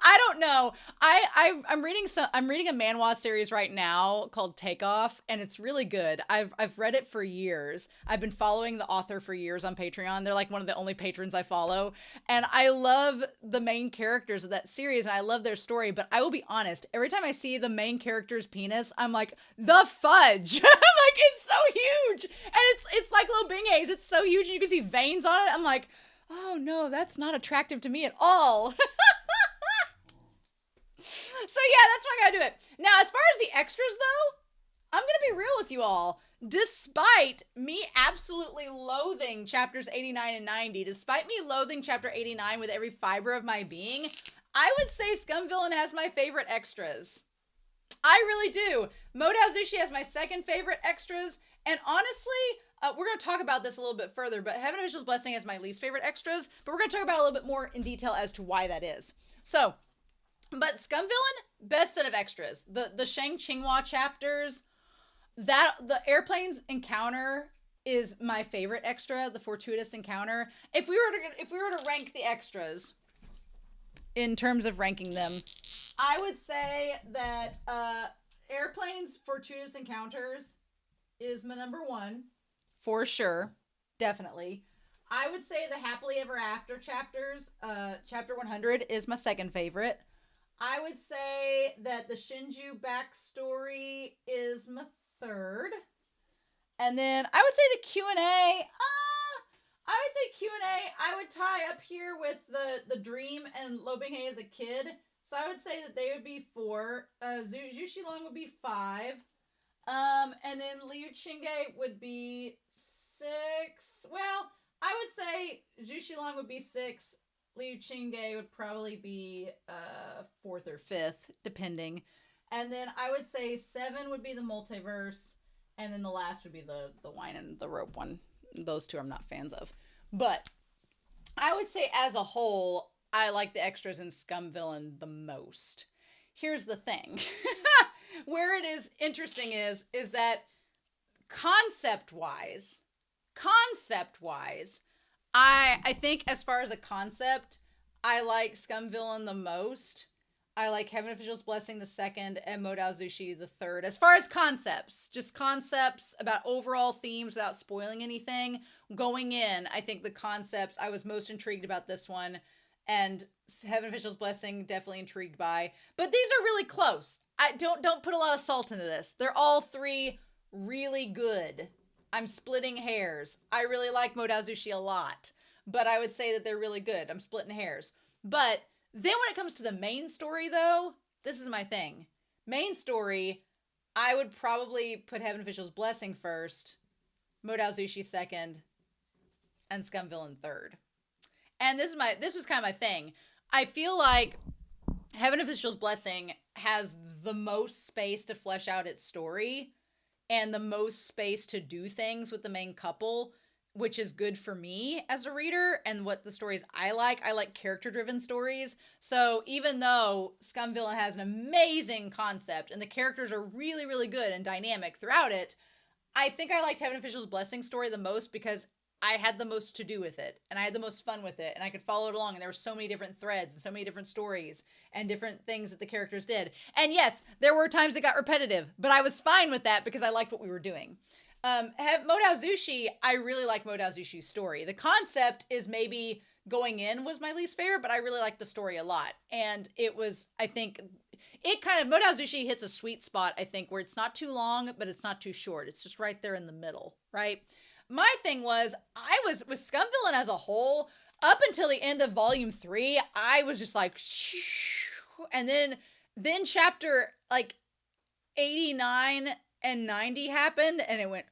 S1: I don't know. I'm reading a manhwa series right now called Takeoff, and it's really good. I've read it for years. I've been following the author for years on Patreon. They're like one of the only patrons I follow, and I love the main characters of that series, and I love their story. But I will be honest, every time I see the main character's penis, I'm like, the fudge. I'm like, it's so huge, and it's like Lo Binghe's. It's so huge, and you can see veins on it. I'm like, oh no, that's not attractive to me at all. So yeah, that's why I gotta do it. Now, as far as the extras though, I'm gonna be real with you all. Despite me absolutely loathing chapters 89 and 90, despite me loathing chapter 89 with every fiber of my being, I would say Scum Villain has my favorite extras. I really do. Modao Zushi has my second favorite extras, and honestly, we're going to talk about this a little bit further, but Heaven Official's Blessing is my least favorite extras, but we're going to talk about it a little bit more in detail as to why that is. So, but Scum Villain, best set of extras. The Shang Qinghua chapters, that the airplanes encounter is my favorite extra, the fortuitous encounter. If we were to rank the extras in terms of ranking them, I would say that airplanes fortuitous encounters is my number 1. For sure. Definitely. I would say the Happily Ever After chapters, chapter 100 is my second favorite. I would say that the Shinju backstory is my third. And then I would say the Q&A, I would say Q&A, I would tie up here with the Dream and Lobinghe as a kid. So I would say that they would be 4. Zhu Xilong would be 5. And then Liu Qingge would be 6. Well, I would say Zhu Xilong would be 6. Liu Qingge would probably be 4th or 5th, depending. And then I would say 7 would be the multiverse, and then the last would be the wine and the rope one. Those 2 I'm not fans of. But I would say as a whole, I like the extras in Scum Villain the most. Here's the thing. Where it is interesting is that concept-wise, I think as far as a concept, I like Scum Villain the most. I like Heaven Official's Blessing the 2nd and Modao Zushi the 3rd. As far as concepts, just concepts about overall themes without spoiling anything. Going in, I think the concepts, I was most intrigued about this one. And Heaven Official's Blessing, definitely intrigued by. But these are really close. I don't put a lot of salt into this. They're all 3 really good. I'm splitting hairs. I really like Modao Zushi a lot. But I would say that they're really good. I'm splitting hairs. But then when it comes to the main story, though, this is my thing. Main story, I would probably put Heaven Official's Blessing first, Modao Zushi 2nd, and Scum Villain 3rd. And this was kind of my thing. I feel like Heaven Official's Blessing has the most space to flesh out its story and the most space to do things with the main couple, which is good for me as a reader and what the stories I like character-driven stories. So even though Scum Villain has an amazing concept and the characters are really, really good and dynamic throughout it, I think I liked Heaven Official's Blessing story the most because I had the most to do with it and I had the most fun with it and I could follow it along and there were so many different threads and so many different stories and different things that the characters did. And yes, there were times it got repetitive, but I was fine with that because I liked what we were doing. Modao Zushi, I really like Modao Zushi's story. The concept is maybe going in was my least favorite, but I really like the story a lot. And it was, I think, Modao Zushi hits a sweet spot, I think, where it's not too long, but it's not too short. It's just right there in the middle, right? My thing was, I was, with Scum Villain as a whole, up until the end of volume 3, I was just like, and then chapter, like, 89 and 90 happened, and it went,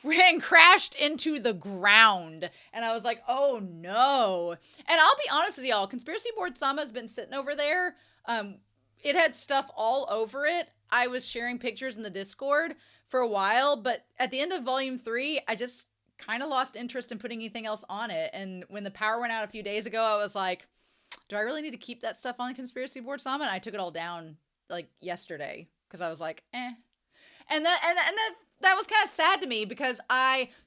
S1: and crashed into the ground. And I was like, oh no. And I'll be honest with y'all, Conspiracy Board Sama has been sitting over there. It had stuff all over it. I was sharing pictures in the Discord for a while, but at the end of volume 3, I just kind of lost interest in putting anything else on it. And when the power went out a few days ago, I was like, do I really need to keep that stuff on Conspiracy Board Sama? And I took it all down like yesterday because I was like, eh. And that was kind of sad to me because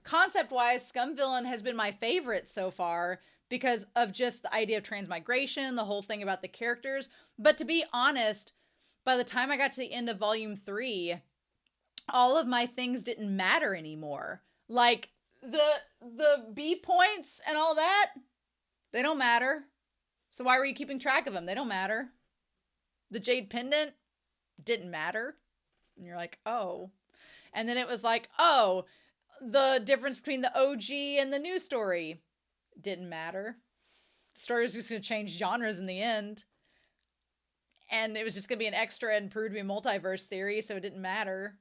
S1: concept-wise, Scum Villain has been my favorite so far because of just the idea of transmigration, the whole thing about the characters. But to be honest, by the time I got to the end of volume 3, all of my things didn't matter anymore. Like the B points and all that, they don't matter. So why were you keeping track of them? They don't matter. The Jade Pendant didn't matter. And you're like, oh. And then it was like, oh, the difference between the OG and the new story didn't matter. The story was just going to change genres in the end. And it was just going to be an extra and proved to be a multiverse theory, so it didn't matter.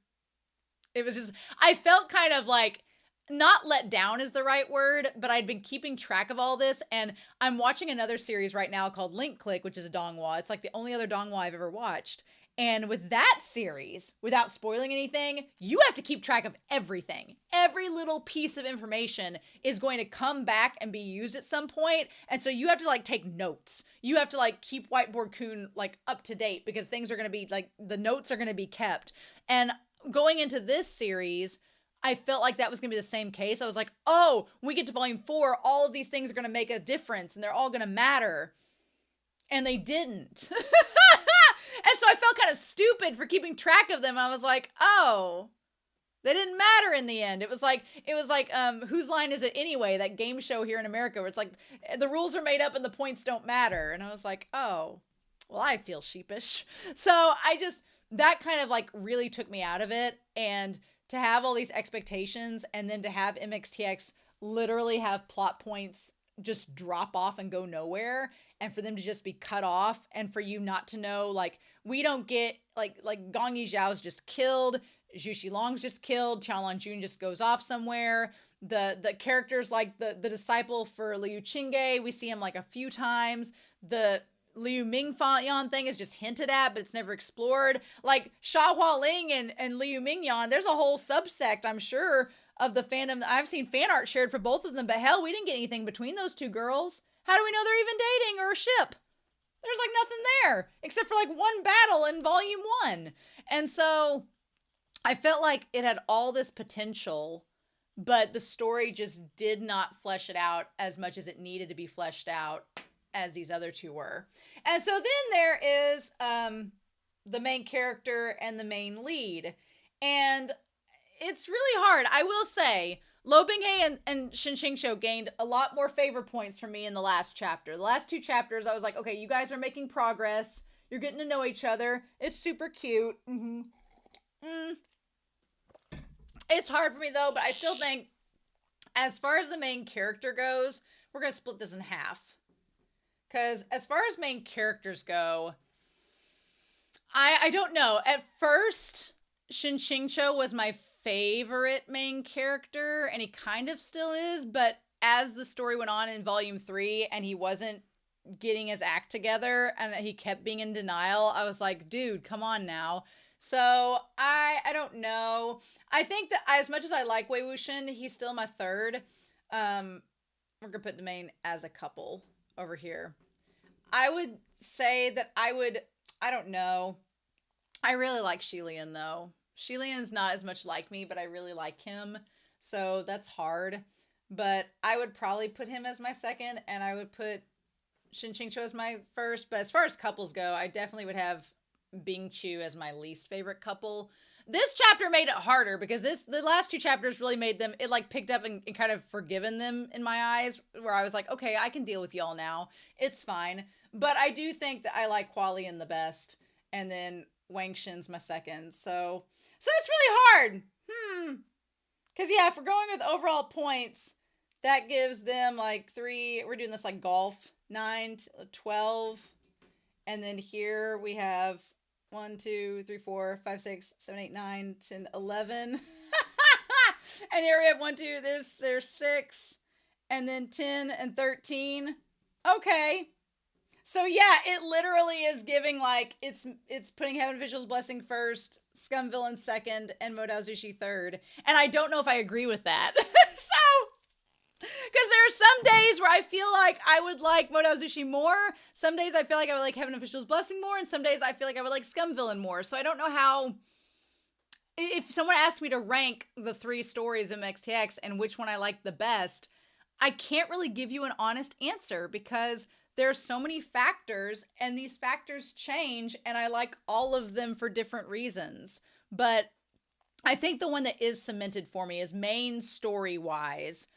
S1: It was just, I felt kind of like, not let down is the right word, but I'd been keeping track of all this, and I'm watching another series right now called Link Click, which is a donghua. It's like the only other donghua I've ever watched. And with that series, without spoiling anything, you have to keep track of everything. Every little piece of information is going to come back and be used at some point. And so you have to like take notes. You have to like keep Whiteboard Kun like up to date because things are going to be like, the notes are going to be kept. And going into this series, I felt like that was going to be the same case. I was like, oh, when we get to volume 4, all of these things are going to make a difference and they're all going to matter. And they didn't. And so I felt kind of stupid for keeping track of them. I was like, oh, they didn't matter in the end. It was like, Whose Line Is It Anyway? That game show here in America where it's like, the rules are made up and the points don't matter. And I was like, oh, well, I feel sheepish. So that kind of like really took me out of it. And to have all these expectations and then to have MXTX literally have plot points just drop off and go nowhere, and for them to just be cut off, and for you not to know, like, we don't get, like Gong Yizhao's just killed, Zhu Xilong's just killed, Qianlong Jun just goes off somewhere. The characters, like the disciple for Liu Qingge, we see him like a few times. The Liu Mingyan thing is just hinted at, but it's never explored. Like Sha Hualing and Liu Mingyan, there's a whole subsect, I'm sure, of the fandom. I've seen fan art shared for both of them, but hell, we didn't get anything between those two girls. How do we know they're even dating or a ship? There's like nothing there except for like one battle in volume 1. And so I felt like it had all this potential, but the story just did not flesh it out as much as it needed to be fleshed out as these other two were. And so then there is the main character and the main lead. And it's really hard. I will say, Lo Binghe and Shen Qingqiu gained a lot more favor points from me in the last chapter. The last 2 chapters, I was like, okay, you guys are making progress. You're getting to know each other. It's super cute. It's hard for me, though, but I still think, as far as the main character goes, we're going to split this in half. Because as far as main characters go, I don't know. At first, Shen Qingqiu was my favorite main character, and he kind of still is, but as the story went on in volume 3 and he wasn't getting his act together and he kept being in denial, I was like, dude, come on now. So I don't know. I think that as much as I like Wei Wuxian, he's still my third. We're gonna put the main as a couple over here. I would say that I don't know. I really like Xilian though. Xilian's not as much like me, but I really like him. So that's hard. But I would probably put him as my second, and I would put Shen Qingqiu as my first. But as far as couples go, I definitely would have Bing Chu as my least favorite couple. This chapter made it harder because the last 2 chapters really made them, it like picked up and kind of forgiven them in my eyes, where I was like, okay, I can deal with y'all now. It's fine. But I do think that I like Hualien the best, and then Wang Xin's my second. So it's really hard. Because yeah, if we're going with overall points, that gives them like 3, we're doing this like golf, 9, 12. And then here we have 1, 2, 3, 4, 5, 6, 7, 8, 9, 10, 11. And here we have 1, 2, there's 6. And then 10 and 13. Okay. So yeah, it literally is giving like, it's putting Heaven Official's Blessing first, Scum Villain second, and Modao Zushi third. And I don't know if I agree with that. Because there are some days where I feel like I would like Modao Zushi more. Some days I feel like I would like Heaven Official's Blessing more. And some days I feel like I would like Scum Villain more. So I don't know how... If someone asked me to rank the 3 stories of MXTX and which one I like the best, I can't really give you an honest answer because there are so many factors and these factors change and I like all of them for different reasons. But I think the one that is cemented for me is main story-wise.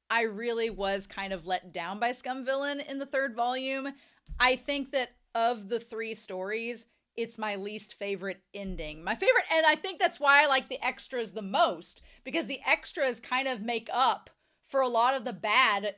S1: I really was kind of let down by Scum Villain in the 3rd volume. I think that of the 3 stories, it's my least favorite ending. My favorite, and I think that's why I like the extras the most, because the extras kind of make up for a lot of the bad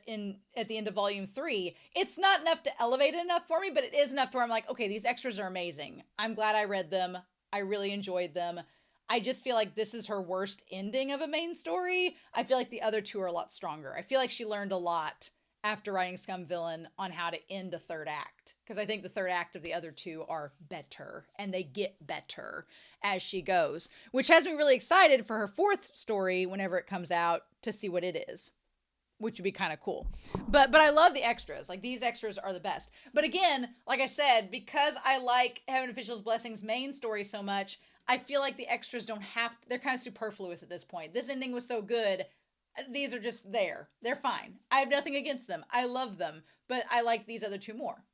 S1: at the end of volume 3. It's not enough to elevate it enough for me, but it is enough to where I'm like, okay, these extras are amazing. I'm glad I read them. I really enjoyed them. I just feel like this is her worst ending of a main story. I feel like the other 2 are a lot stronger. I feel like she learned a lot after writing Scum Villain on how to end a 3rd act. Because I think the 3rd act of the other 2 are better. And they get better as she goes. Which has me really excited for her 4th story whenever it comes out to see what it is. Which would be kind of cool. But I love the extras. Like, these extras are the best. But again, like I said, because I like Heaven Official's Blessing's main story so much, I feel like the extras don't have to, they're kind of superfluous at this point. This ending was so good. These are just there. They're fine. I have nothing against them. I love them. But I like these other 2 more.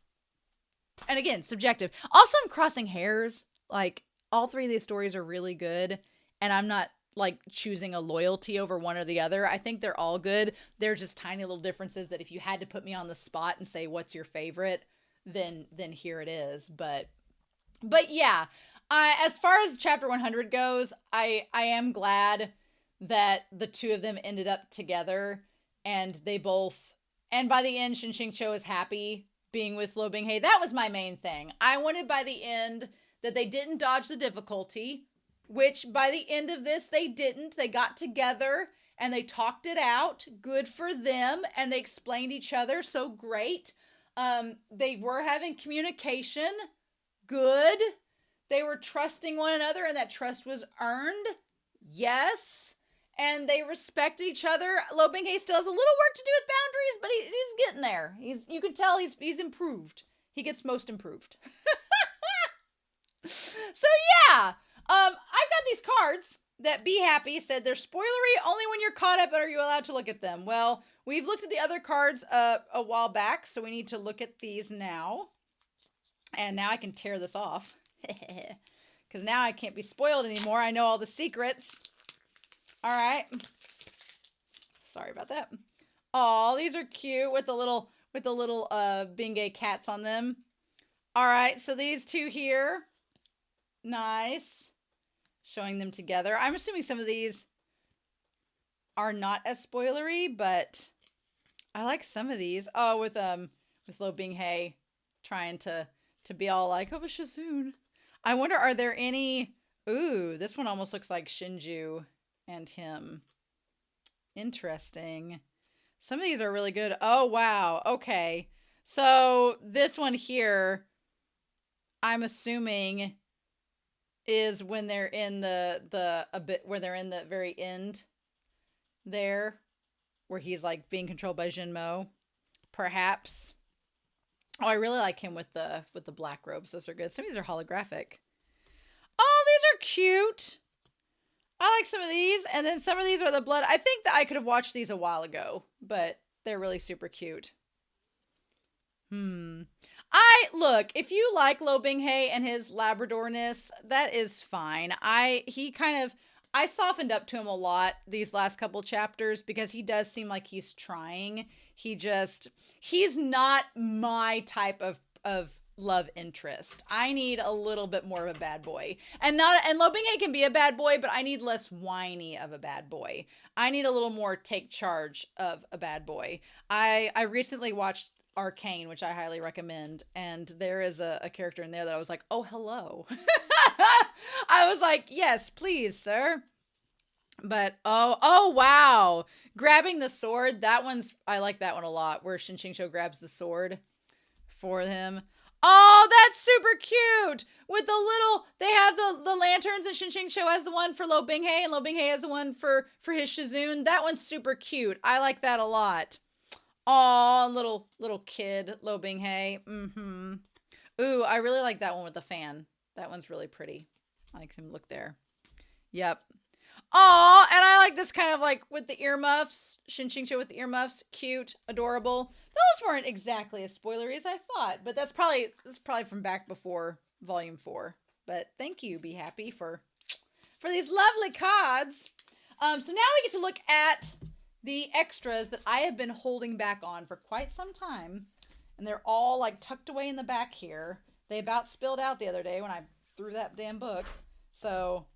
S1: And again, subjective. Also, I'm crossing hairs. Like, all 3 of these stories are really good. And I'm not, like, choosing a loyalty over one or the other. I think they're all good. They're just tiny little differences that if you had to put me on the spot and say, what's your favorite? Then here it is. But yeah. As far as chapter 100 goes, I am glad that the 2 of them ended up together. And they both, and by the end, Shin Cho is happy being with Lo Binghae. That was my main thing. I wanted by the end that they didn't dodge the difficulty, which by the end of this, they didn't. They got together and they talked it out. Good for them. And they explained each other. So great. They were having communication. Good. They were trusting one another and that trust was earned. Yes. And they respect each other. Lo Binghae still has a little work to do with boundaries, but he's getting there. You can tell he's improved. He gets most improved. So yeah, I've got these cards that Be Happy said they're spoilery only when you're caught up, but are you allowed to look at them? Well, we've looked at the other cards a while back, so we need to look at these now. And now I can tear this off. Because now I can't be spoiled anymore. I know all the secrets. All right. Sorry about that. Oh, these are cute with the little Binghae cats on them. All right, so these two here. Nice. Showing them together. I'm assuming some of these are not as spoilery, but I like some of these. Oh, with Lo Binghae trying to be all like, oh, Shazoon. I wonder, are there any... Ooh, this one almost looks like Shinju and him. Interesting. Some of these are really good. Oh, wow. Okay. So this one here, I'm assuming is when they're in where they're in the very end there, where he's like being controlled by Jinmo, perhaps. Oh, I really like him with the black robes. Those are good. Some of these are holographic. Oh, these are cute. I like some of these, and then some of these are the blood. I think that I could have watched these a while ago, but they're really super cute. Look, if you like Lo Binghae and his Labradorness, that is fine. I softened up to him a lot these last couple chapters because he does seem like he's trying. He's not my type of love interest. I need a little bit more of a bad boy. And Lo Binghae can be a bad boy, but I need less whiny of a bad boy. I need a little more take charge of a bad boy. I recently watched Arcane, which I highly recommend, and there is a character in there that I was like, oh, hello. I was like, yes, please, sir. But oh wow, grabbing the sword, I like that one a lot, where Shin Cho grabs the sword for him. Oh, that's super cute. With they have the lanterns, and Shin Cho has the one for Lo Binghae, and Lo Binghae has the one for his Shazoon. That one's super cute. I like that a lot. Aw, little kid, Lo Binghae. Ooh, I really like that one with the fan. That one's really pretty. I like him look there. Yep. Aw, and I like this kind of like with the earmuffs. Shin Cho with the earmuffs. Cute, adorable. Those weren't exactly as spoilery as I thought, but that's probably from back before Volume 4. But thank you, Be Happy, for these lovely cards. So now we get to look at the extras that I have been holding back on for quite some time. And they're all like tucked away in the back here. They about spilled out the other day when I threw that damn book. So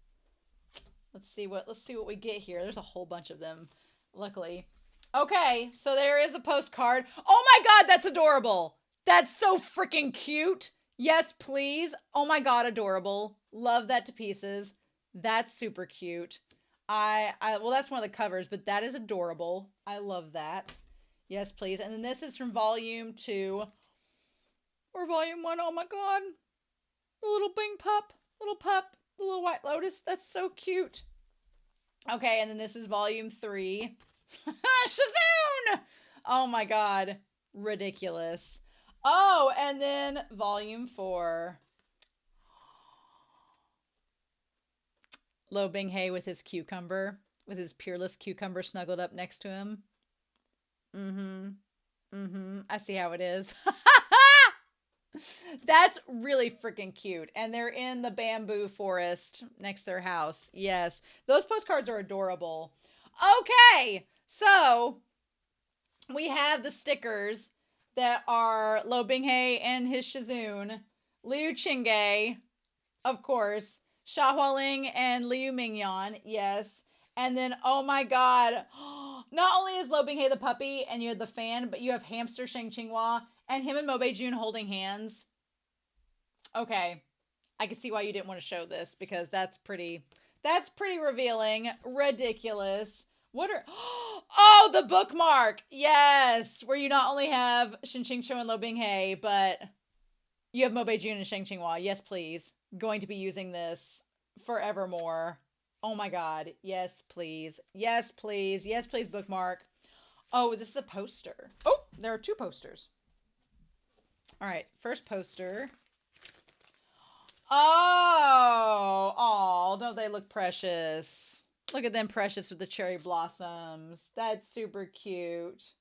S1: let's see what we get here. There's a whole bunch of them, luckily. Okay, so there is a postcard. Oh my god, that's adorable. That's so freaking cute. Yes, please. Oh my god, adorable. Love that to pieces. That's super cute. Well, that's one of the covers, but that is adorable. I love that. Yes, please. And then this is from Volume 2. Or Volume 1. Oh my god. The little Bing pup. Little pup. The little White Lotus. That's so cute. Okay, and then this is Volume 3. Shazoon! Oh my god. Ridiculous. Oh, and then Volume 4. Lo Binghae with his cucumber. With his peerless cucumber snuggled up next to him. I see how it is. That's really freaking cute. And they're in the bamboo forest next to their house. Yes. Those postcards are adorable. Okay. So we have the stickers that are Lo Binghae and his Shazoon. Liu Qingge, of course. Xia Hualing and Liu Mingyan. Yes. And then, oh my god. Not only is Lo Binghe the puppy and you're the fan, but you have hamster Shang Qinghua and him and Mo Beijun holding hands. Okay. I can see why you didn't want to show this because that's pretty revealing. Ridiculous. What are... Oh, the bookmark! Yes! Where you not only have Shin Qingqiu and Lo Binghe, but you have Mo Beijun and Shang Qinghua. Yes, please. Going to be using this forevermore. Oh my god. Yes, please. Yes, please. Yes, please, bookmark. Oh, this is a poster. Oh, there are 2 posters. All right, first poster. Oh, don't they look precious? Look at them precious with the cherry blossoms. That's super cute.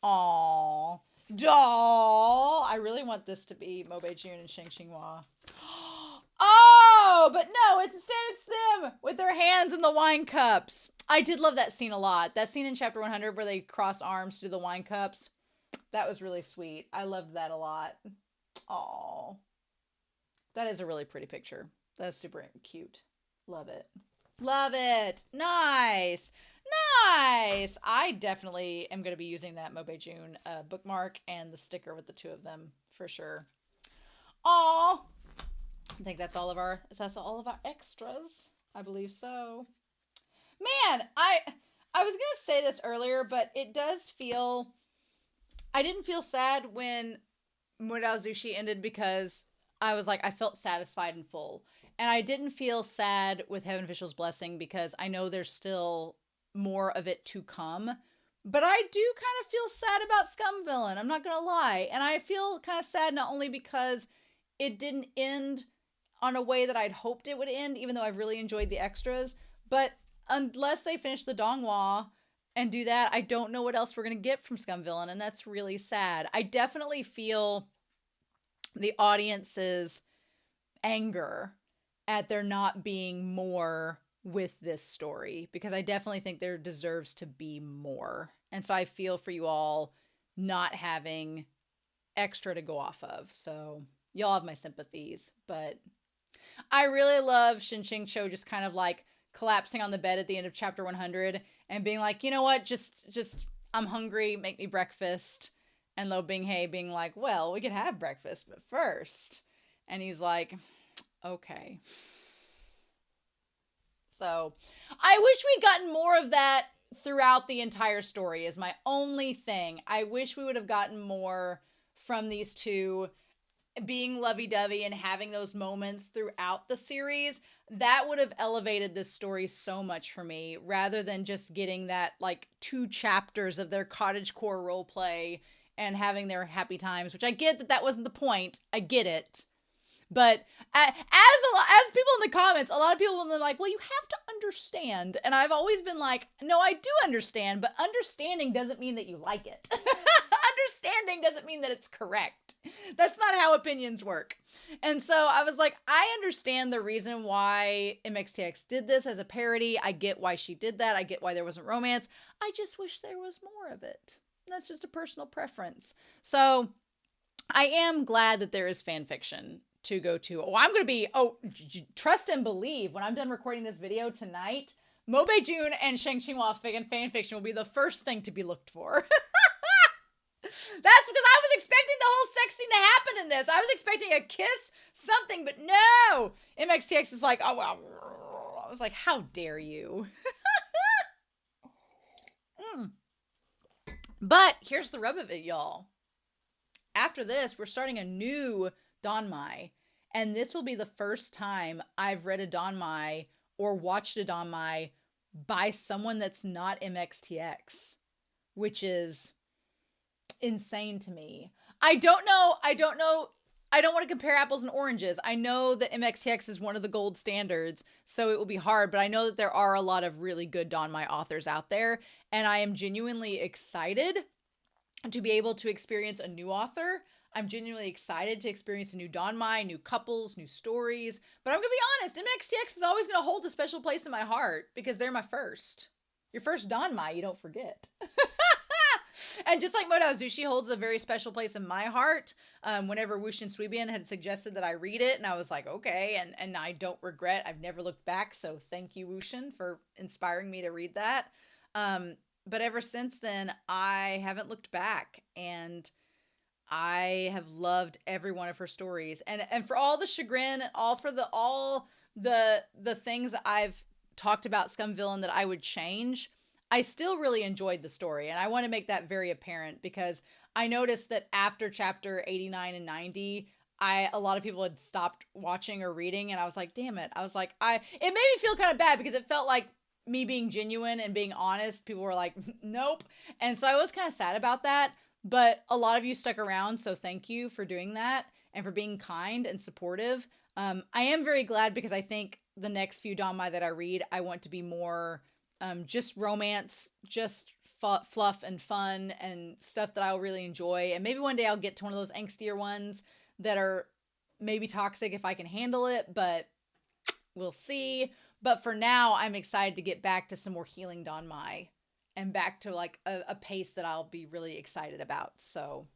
S1: Aw. Doll. I really want this to be Mo Beijun and Shang Qinghua. Oh, but no, instead it's them with their hands in the wine cups. I did love that scene a lot. That scene in chapter 100 where they cross arms to do the wine cups. That was really sweet. I loved that a lot. Aw. That is a really pretty picture. That's super cute. Love it. Love it. Nice. Nice. I definitely am going to be using that Mo Beijun bookmark and the sticker with the 2 of them for sure. Aw. I think that's all of our extras. I believe so. Man, I was going to say this earlier, but it does feel... I didn't feel sad when Murao Zushi ended because I was like, I felt satisfied and full. And I didn't feel sad with Heaven Official's Blessing because I know there's still more of it to come. But I do kind of feel sad about Scum Villain. I'm not going to lie. And I feel kind of sad not only because it didn't end on a way that I'd hoped it would end, even though I've really enjoyed the extras. But unless they finish the Donghua and do that, I don't know what else we're going to get from Scum Villain. And that's really sad. I definitely feel the audience's anger at there not being more with this story, because I definitely think there deserves to be more. And so I feel for you all not having extra to go off of. So y'all have my sympathies, but I really love Shin Qingqiu just kind of like collapsing on the bed at the end of chapter 100 and being like, you know what, just I'm hungry, make me breakfast. And Lo Binghe being like, well, we could have breakfast, but first. And he's like, okay. So I wish we'd gotten more of that throughout the entire story is my only thing. I wish we would have gotten more from these 2 being lovey-dovey and having those moments throughout the series. That would have elevated this story so much for me, rather than just getting that like 2 chapters of their cottagecore roleplay and having their happy times, which I get that wasn't the point. I get it. But as people in the comments, a lot of people are like, well, you have to understand. And I've always been like, no, I do understand, but understanding doesn't mean that you like it. Understanding doesn't mean that it's correct. That's not how opinions work. And so I was like, I understand the reason why MXTX did this as a parody. I get why she did that. I get why there wasn't romance. I just wish there was more of it. That's just a personal preference. So I am glad that there is fan fiction to go to. Trust and believe, when I'm done recording this video tonight, Mo Beijun and Shang Qinghua fan fiction will be the first thing to be looked for. That's because I was expecting the whole sex scene to happen in this. I was expecting a kiss, something, but no! MXTX is like, oh, well. I was like, how dare you? But here's the rub of it, y'all. After this, we're starting a new danmei, and this will be the first time I've read a danmei or watched a danmei by someone that's not MXTX, which is insane to me. I don't want to compare apples and oranges. I know that MXTX is one of the gold standards, so it will be hard, but I know that there are a lot of really good danmei authors out there, and I am genuinely excited to be able to experience a new author. I'm genuinely excited to experience a new danmei, new couples, new stories. But I'm going to be honest, MXTX is always going to hold a special place in my heart because they're my first. Your first danmei, you don't forget. And just like Murao Zushi holds a very special place in my heart, whenever Wushin Suibian had suggested that I read it, and I was like, okay, and I don't regret. I've never looked back, so thank you, Wushin, for inspiring me to read that. But ever since then, I haven't looked back, and I have loved every one of her stories. And for all the chagrin, all the things that I've talked about Scum Villain that I would change, I still really enjoyed the story. And I want to make that very apparent, because I noticed that after chapter 89 and 90, a lot of people had stopped watching or reading, and I was like, damn it. I was like, it made me feel kind of bad, because it felt like me being genuine and being honest. People were like, nope. And so I was kind of sad about that. But a lot of you stuck around, so thank you for doing that and for being kind and supportive. I am very glad, because I think the next few danmei that I read, I want to be more just romance, just fluff and fun and stuff that I'll really enjoy. And maybe one day I'll get to one of those angstier ones that are maybe toxic if I can handle it, but we'll see. But for now, I'm excited to get back to some more healing danmei and back to like a pace that I'll be really excited about. So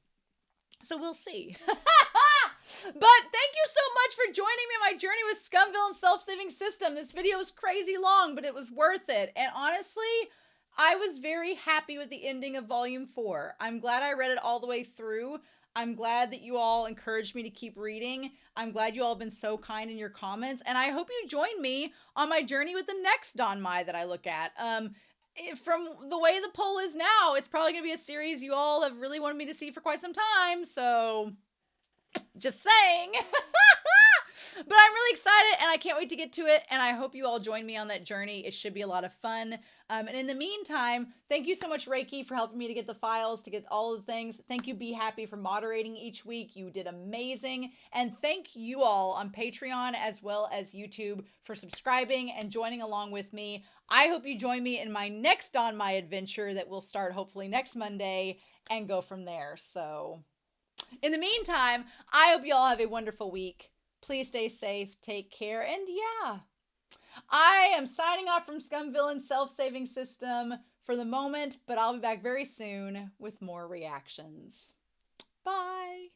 S1: we'll see. But thank you so much for joining me on my journey with Scum Villain Self-Saving System. This video was crazy long, but it was worth it. And honestly, I was very happy with the ending of Volume 4. I'm glad I read it all the way through. I'm glad that you all encouraged me to keep reading. I'm glad you all have been so kind in your comments. And I hope you join me on my journey with the next danmei that I look at. From the way the poll is now, it's probably going to be a series you all have really wanted me to see for quite some time. So, just saying. But I'm really excited, and I can't wait to get to it, and I hope you all join me on that journey. It should be a lot of fun. And in the meantime, thank you so much, Reiki, for helping me to get the files, to get all of the things. Thank you, Be Happy, for moderating each week. You did amazing. And thank you all on Patreon as well as YouTube for subscribing and joining along with me. I hope you join me in my next danmei adventure that will start hopefully next Monday and go from there. So, in the meantime, I hope you all have a wonderful week. Please stay safe, take care, and yeah, I am signing off from Scum Villain Self-Saving System for the moment, but I'll be back very soon with more reactions. Bye!